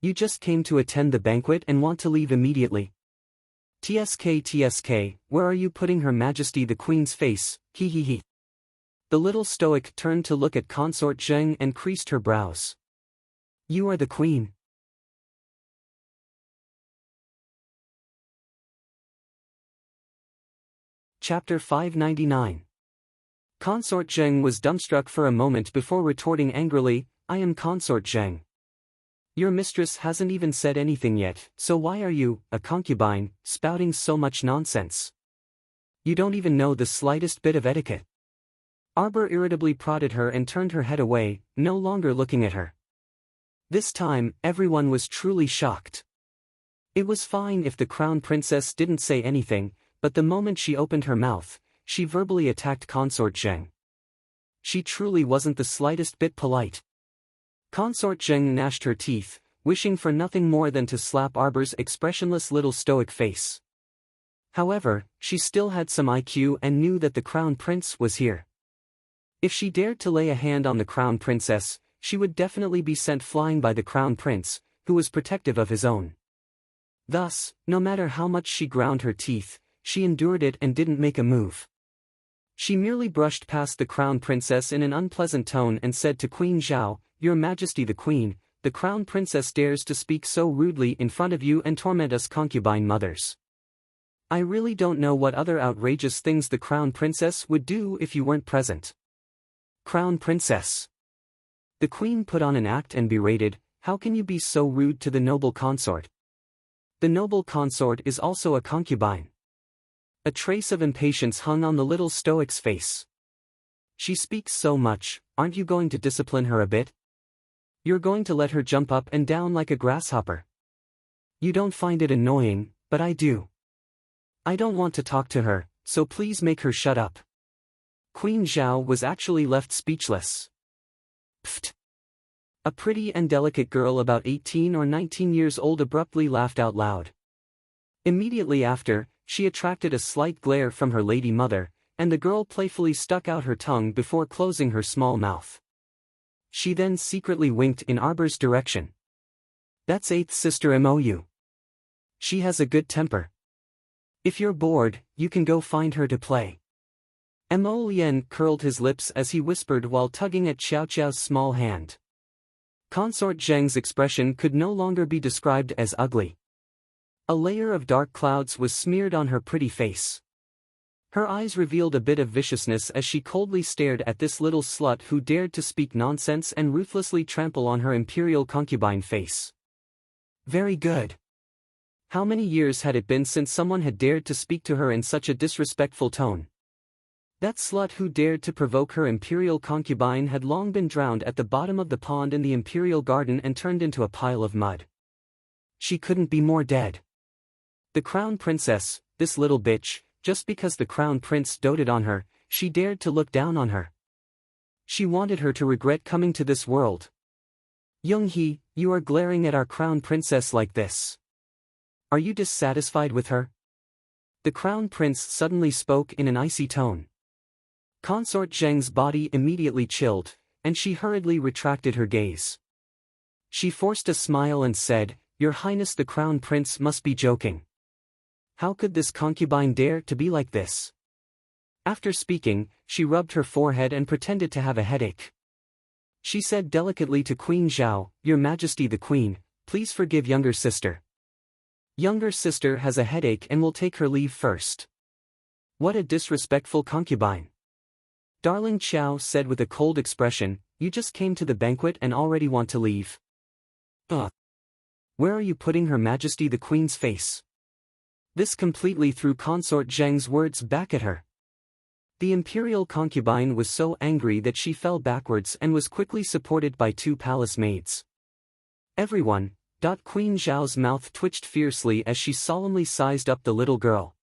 You just came to attend the banquet and want to leave immediately. TSK, where are you putting Her Majesty the Queen's face, he. The little stoic turned to look at Consort Zheng and creased her brows. You are the queen. Chapter 599. Consort Zheng was dumbstruck for a moment before retorting angrily, I am Consort Zheng. Your mistress hasn't even said anything yet, so why are you, a concubine, spouting so much nonsense? You don't even know the slightest bit of etiquette. Arbor irritably prodded her and turned her head away, no longer looking at her. This time, everyone was truly shocked. It was fine if the crown princess didn't say anything, but the moment she opened her mouth, she verbally attacked Consort Zheng. She truly wasn't the slightest bit polite. Consort Zheng gnashed her teeth, wishing for nothing more than to slap Arbor's expressionless little stoic face. However, she still had some IQ and knew that the crown prince was here. If she dared to lay a hand on the crown princess, she would definitely be sent flying by the crown prince, who was protective of his own. Thus, no matter how much she ground her teeth, she endured it and didn't make a move. She merely brushed past the crown princess in an unpleasant tone and said to Queen Zhao, Your Majesty the Queen, the crown princess dares to speak so rudely in front of you and torment us concubine mothers. I really don't know what other outrageous things the crown princess would do if you weren't present. Crown princess. The queen put on an act and berated, How can you be so rude to the noble consort? The noble consort is also a concubine. A trace of impatience hung on the little stoic's face. She speaks so much, aren't you going to discipline her a bit? You're going to let her jump up and down like a grasshopper. You don't find it annoying, but I do. I don't want to talk to her, so please make her shut up. Queen Zhao was actually left speechless. Pfft. A pretty and delicate girl about 18 or 19 years old abruptly laughed out loud. Immediately after, she attracted a slight glare from her lady mother, and the girl playfully stuck out her tongue before closing her small mouth. She then secretly winked in Arbor's direction. That's 8th sister Mou. She has a good temper. If you're bored, you can go find her to play. Mo Lien curled his lips as he whispered while tugging at Xiao Xiao's small hand. Consort Zheng's expression could no longer be described as ugly. A layer of dark clouds was smeared on her pretty face. Her eyes revealed a bit of viciousness as she coldly stared at this little slut who dared to speak nonsense and ruthlessly trample on her imperial concubine face. Very good. How many years had it been since someone had dared to speak to her in such a disrespectful tone? That slut who dared to provoke her imperial concubine had long been drowned at the bottom of the pond in the imperial garden and turned into a pile of mud. She couldn't be more dead. The crown princess, this little bitch, just because the crown prince doted on her, she dared to look down on her. She wanted her to regret coming to this world. Young-hee, you are glaring at our crown princess like this. Are you dissatisfied with her? The crown prince suddenly spoke in an icy tone. Consort Zheng's body immediately chilled, and she hurriedly retracted her gaze. She forced a smile and said, Your Highness the Crown Prince must be joking. How could this concubine dare to be like this? After speaking, she rubbed her forehead and pretended to have a headache. She said delicately to Queen Zhao, Your Majesty the Queen, please forgive younger sister. Younger sister has a headache and will take her leave first. What a disrespectful concubine. Darling Qiao said with a cold expression, You just came to the banquet and already want to leave. Where are you putting Her Majesty the Queen's face? This completely threw Consort Zheng's words back at her. The imperial concubine was so angry that she fell backwards and was quickly supported by 2 palace maids. Everyone. Queen Zhao's mouth twitched fiercely as she solemnly sized up the little girl.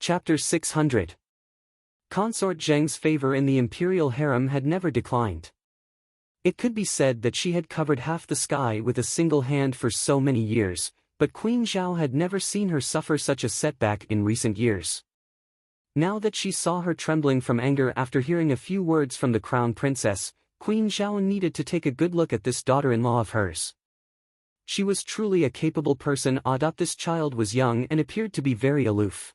Chapter 600. Consort Zheng's favor in the imperial harem had never declined. It could be said that she had covered half the sky with a single hand for so many years, but Queen Zhao had never seen her suffer such a setback in recent years. Now that she saw her trembling from anger after hearing a few words from the crown princess, Queen Zhao needed to take a good look at this daughter-in-law of hers. She was truly a capable person, although this child was young and appeared to be very aloof.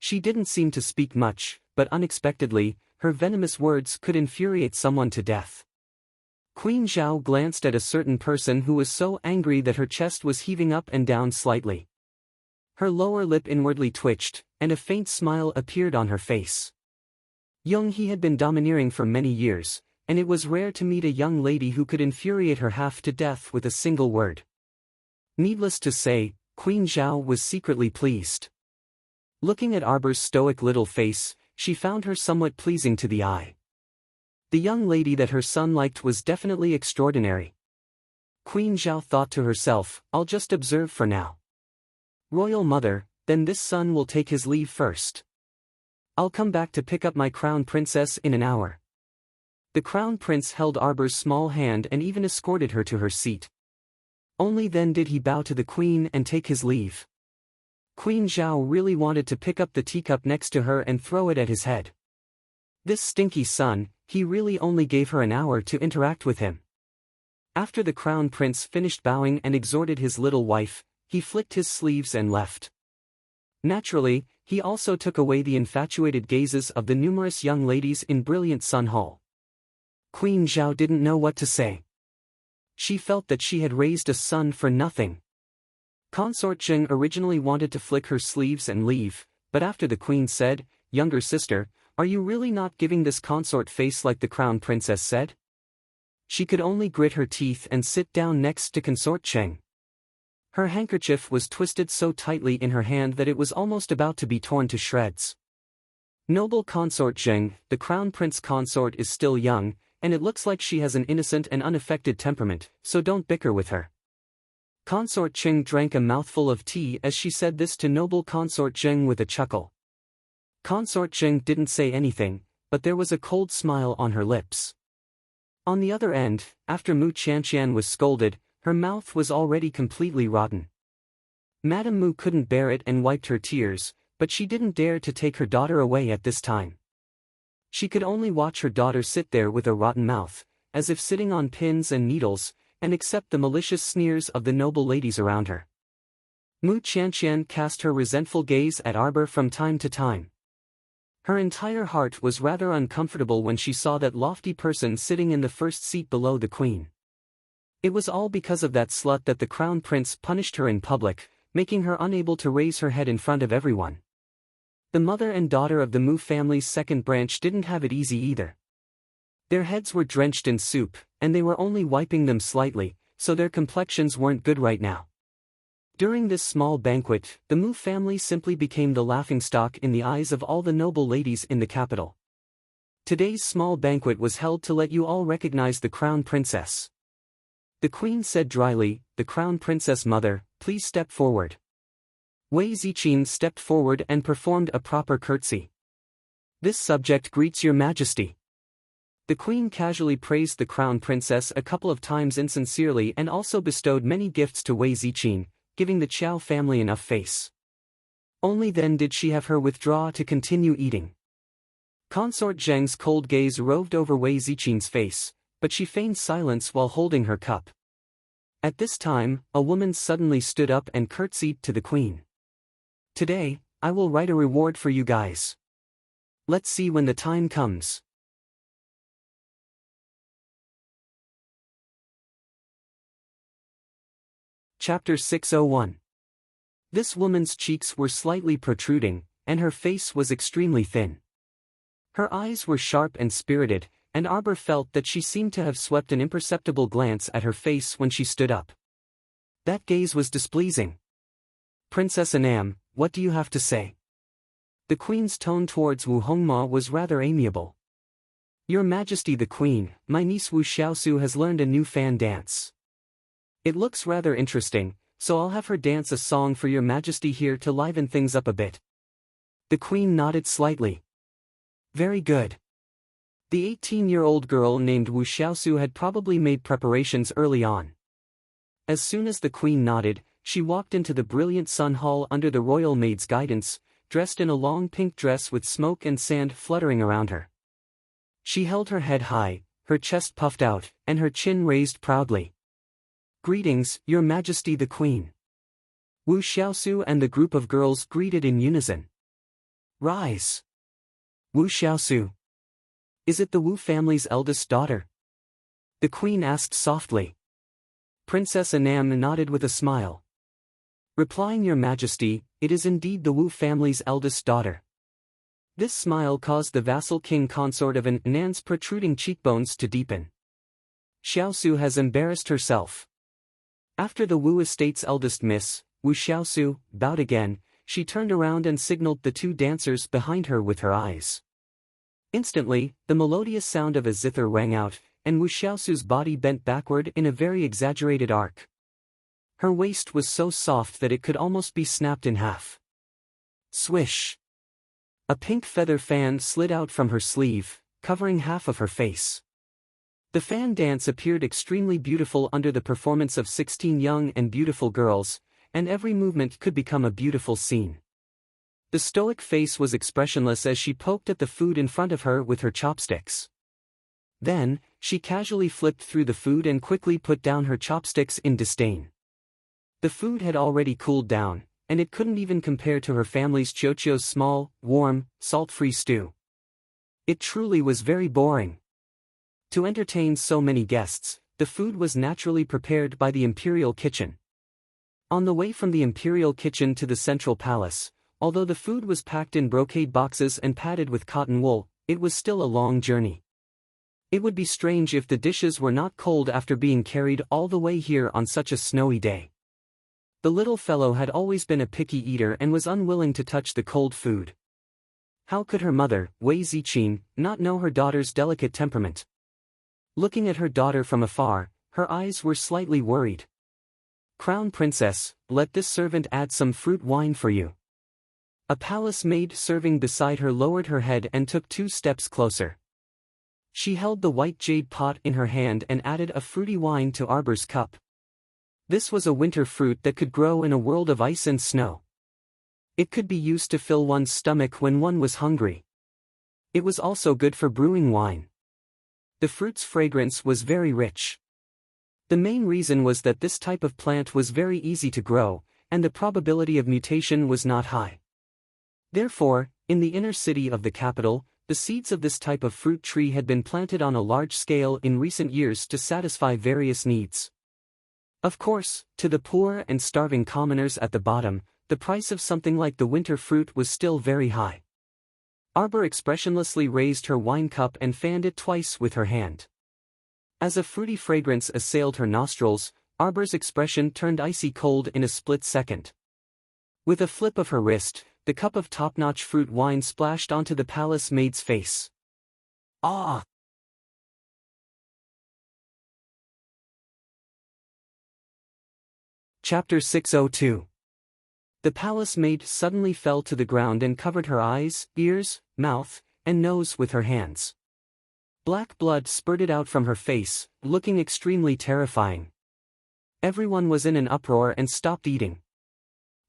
She didn't seem to speak much, but unexpectedly, her venomous words could infuriate someone to death. Queen Zhao glanced at a certain person who was so angry that her chest was heaving up and down slightly. Her lower lip inwardly twitched, and a faint smile appeared on her face. Young He had been domineering for many years, and it was rare to meet a young lady who could infuriate her half to death with a single word. Needless to say, Queen Zhao was secretly pleased. Looking at Arbor's stoic little face, she found her somewhat pleasing to the eye. The young lady that her son liked was definitely extraordinary. Queen Zhao thought to herself, I'll just observe for now. Royal mother, then this son will take his leave first. I'll come back to pick up my crown princess in an hour. The crown prince held Arbor's small hand and even escorted her to her seat. Only then did he bow to the queen and take his leave. Queen Zhao really wanted to pick up the teacup next to her and throw it at his head. This stinky son, he really only gave her an hour to interact with him. After the crown prince finished bowing and exhorted his little wife, he flicked his sleeves and left. Naturally, he also took away the infatuated gazes of the numerous young ladies in Brilliant Sun Hall. Queen Zhao didn't know what to say. She felt that she had raised a son for nothing. Consort Zheng originally wanted to flick her sleeves and leave, but after the queen said, "Younger sister, are you really not giving this consort face like the crown princess said?" she could only grit her teeth and sit down next to Consort Zheng. Her handkerchief was twisted so tightly in her hand that it was almost about to be torn to shreds. Noble Consort Zheng, the crown prince consort is still young, and it looks like she has an innocent and unaffected temperament, so don't bicker with her. Consort Zheng drank a mouthful of tea as she said this to noble Consort Zheng with a chuckle. Consort Zheng didn't say anything, but there was a cold smile on her lips. On the other end, after Mu Qianqian was scolded, her mouth was already completely rotten. Madame Mu couldn't bear it and wiped her tears, but she didn't dare to take her daughter away at this time. She could only watch her daughter sit there with a rotten mouth, as if sitting on pins and needles, and accept the malicious sneers of the noble ladies around her. Mu Qianqian cast her resentful gaze at Arbor from time to time. Her entire heart was rather uncomfortable when she saw that lofty person sitting in the first seat below the queen. It was all because of that slut that the crown prince punished her in public, making her unable to raise her head in front of everyone. The mother and daughter of the Mu family's second branch didn't have it easy either. Their heads were drenched in soup, and they were only wiping them slightly, so their complexions weren't good right now. During this small banquet, the Mu family simply became the laughingstock in the eyes of all the noble ladies in the capital. Today's small banquet was held to let you all recognize the crown princess. The queen said dryly, "The crown princess mother, please step forward." Wei Ziqin stepped forward and performed a proper curtsy. "This subject greets your majesty." The queen casually praised the crown princess a couple of times insincerely and also bestowed many gifts to Wei Ziqin, giving the Qiao family enough face. Only then did she have her withdraw to continue eating. Consort Zheng's cold gaze roved over Wei Ziqin's face, but she feigned silence while holding her cup. At this time, a woman suddenly stood up and curtsied to the queen. "Today, I will write a reward for you guys. Let's see when the time comes." Chapter 601. This woman's cheeks were slightly protruding, and her face was extremely thin. Her eyes were sharp and spirited, and Arbor felt that she seemed to have swept an imperceptible glance at her face when she stood up. That gaze was displeasing. "Princess Anam, what do you have to say?" The queen's tone towards Wu Hongma was rather amiable. "Your Majesty the Queen, my niece Wu Xiaosu has learned a new fan dance. It looks rather interesting, so I'll have her dance a song for your Majesty here to liven things up a bit." The queen nodded slightly. Very good. The 18-year-old girl named Wu Xiaosu had probably made preparations early on. As soon as the queen nodded, she walked into the brilliant sun hall under the royal maid's guidance, dressed in a long pink dress with smoke and sand fluttering around her. She held her head high, her chest puffed out, and her chin raised proudly. "Greetings, Your Majesty the Queen." Wu Xiaosu and the group of girls greeted in unison. "Rise." "Wu Xiaosu. Is it the Wu family's eldest daughter?" the queen asked softly. Princess Anam nodded with a smile. Replying, "Your Majesty, it is indeed the Wu family's eldest daughter." This smile caused the vassal king consort of Anan's protruding cheekbones to deepen. Xiaosu has embarrassed herself. After the Wu estate's eldest miss, Wu Xiaosu, bowed again, she turned around and signaled the two dancers behind her with her eyes. Instantly, the melodious sound of a zither rang out, and Wu Xiaosu's body bent backward in a very exaggerated arc. Her waist was so soft that it could almost be snapped in half. Swish! A pink feather fan slid out from her sleeve, covering half of her face. The fan dance appeared extremely beautiful under the performance of 16 young and beautiful girls, and every movement could become a beautiful scene. The stoic face was expressionless as she poked at the food in front of her with her chopsticks. Then, she casually flipped through the food and quickly put down her chopsticks in disdain. The food had already cooled down, and it couldn't even compare to her family's Chiochio's small, warm, salt-free stew. It truly was very boring. To entertain so many guests, the food was naturally prepared by the imperial kitchen. On the way from the imperial kitchen to the central palace, although the food was packed in brocade boxes and padded with cotton wool, it was still a long journey. It would be strange if the dishes were not cold after being carried all the way here on such a snowy day. The little fellow had always been a picky eater and was unwilling to touch the cold food. How could her mother, Wei Ziqin, not know her daughter's delicate temperament? Looking at her daughter from afar, her eyes were slightly worried. "Crown Princess, let this servant add some fruit wine for you." A palace maid serving beside her lowered her head and took 2 steps closer. She held the white jade pot in her hand and added a fruity wine to Arbor's cup. This was a winter fruit that could grow in a world of ice and snow. It could be used to fill one's stomach when one was hungry. It was also good for brewing wine. The fruit's fragrance was very rich. The main reason was that this type of plant was very easy to grow, and the probability of mutation was not high. Therefore, in the inner city of the capital, the seeds of this type of fruit tree had been planted on a large scale in recent years to satisfy various needs. Of course, to the poor and starving commoners at the bottom, the price of something like the winter fruit was still very high. Arbor expressionlessly raised her wine cup and fanned it twice with her hand. As a fruity fragrance assailed her nostrils, Arbor's expression turned icy cold in a split second. With a flip of her wrist, the cup of top-notch fruit wine splashed onto the palace maid's face. Ah! Chapter 602. The palace maid suddenly fell to the ground and covered her eyes, ears, mouth, and nose with her hands. Black blood spurted out from her face, looking extremely terrifying. Everyone was in an uproar and stopped eating.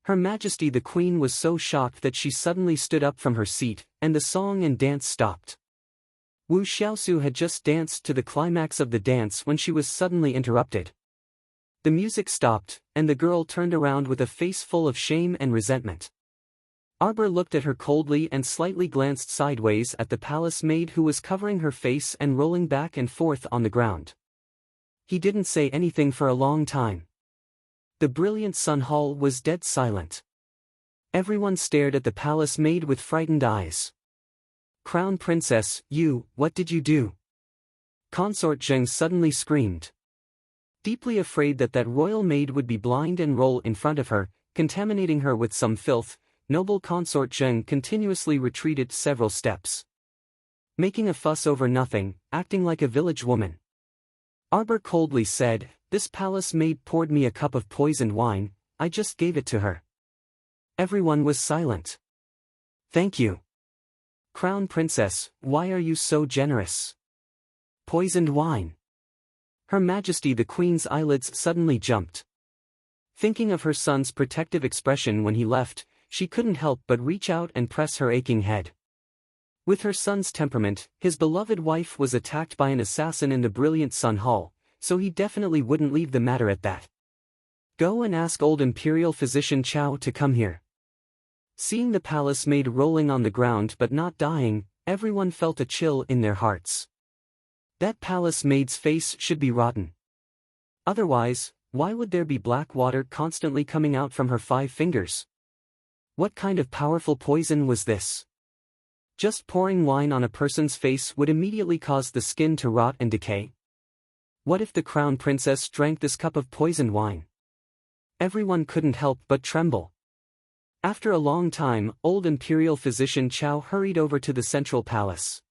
Her Majesty the Queen was so shocked that she suddenly stood up from her seat, and the song and dance stopped. Wu Xiaosu had just danced to the climax of the dance when she was suddenly interrupted. The music stopped, and the girl turned around with a face full of shame and resentment. Arbor looked at her coldly and slightly glanced sideways at the palace maid who was covering her face and rolling back and forth on the ground. He didn't say anything for a long time. The brilliant sun hall was dead silent. Everyone stared at the palace maid with frightened eyes. "Crown Princess, what did you do?" Consort Zheng suddenly screamed. Deeply afraid that that royal maid would be blind and roll in front of her, contaminating her with some filth, noble Consort Zheng continuously retreated several steps. Making a fuss over nothing, acting like a village woman. Arbor coldly said, "This palace maid poured me a cup of poisoned wine, I just gave it to her." Everyone was silent. "Thank you." Crown Princess, why are you so generous? Poisoned wine. Her Majesty the Queen's eyelids suddenly jumped. Thinking of her son's protective expression when he left, she couldn't help but reach out and press her aching head. With her son's temperament, his beloved wife was attacked by an assassin in the Brilliant Sun Hall, so he definitely wouldn't leave the matter at that. Go and ask old Imperial Physician Chow to come here. Seeing the palace maid rolling on the ground but not dying, everyone felt a chill in their hearts. That palace maid's face should be rotten. Otherwise, why would there be black water constantly coming out from her 5 fingers? What kind of powerful poison was this? Just pouring wine on a person's face would immediately cause the skin to rot and decay. What if the Crown Princess drank this cup of poisoned wine? Everyone couldn't help but tremble. After a long time, old Imperial Physician Chow hurried over to the central palace.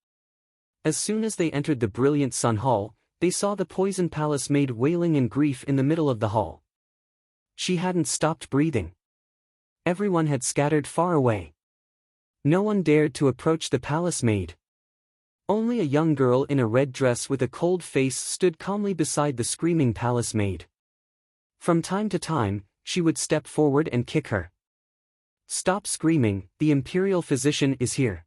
As soon as they entered the Brilliant Sun Hall, they saw the poison palace maid wailing in grief in the middle of the hall. She hadn't stopped breathing. Everyone had scattered far away. No one dared to approach the palace maid. Only a young girl in a red dress with a cold face stood calmly beside the screaming palace maid. From time to time, she would step forward and kick her. Stop screaming, the Imperial Physician is here.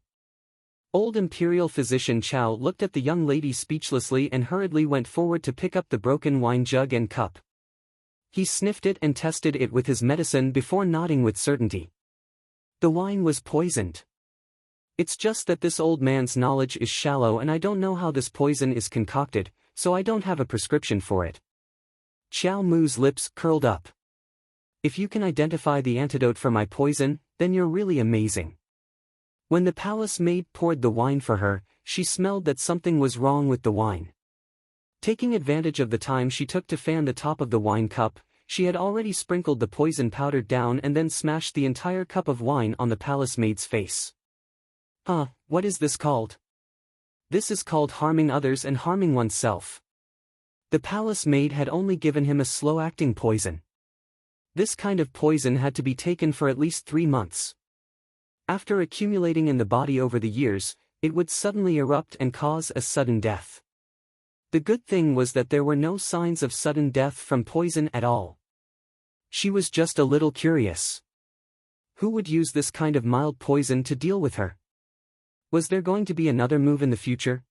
Old Imperial Physician Chow looked at the young lady speechlessly and hurriedly went forward to pick up the broken wine jug and cup. He sniffed it and tested it with his medicine before nodding with certainty. The wine was poisoned. It's just that this old man's knowledge is shallow and I don't know how this poison is concocted, so I don't have a prescription for it. Xiao Mu's lips curled up. If you can identify the antidote for my poison, then you're really amazing. When the palace maid poured the wine for her, she smelled that something was wrong with the wine. Taking advantage of the time she took to fan the top of the wine cup, she had already sprinkled the poison powder down and then smashed the entire cup of wine on the palace maid's face. What is this called? This is called harming others and harming oneself. The palace maid had only given him a slow-acting poison. This kind of poison had to be taken for at least 3 months. After accumulating in the body over the years, it would suddenly erupt and cause a sudden death. The good thing was that there were no signs of sudden death from poison at all. She was just a little curious. Who would use this kind of mild poison to deal with her? Was there going to be another move in the future?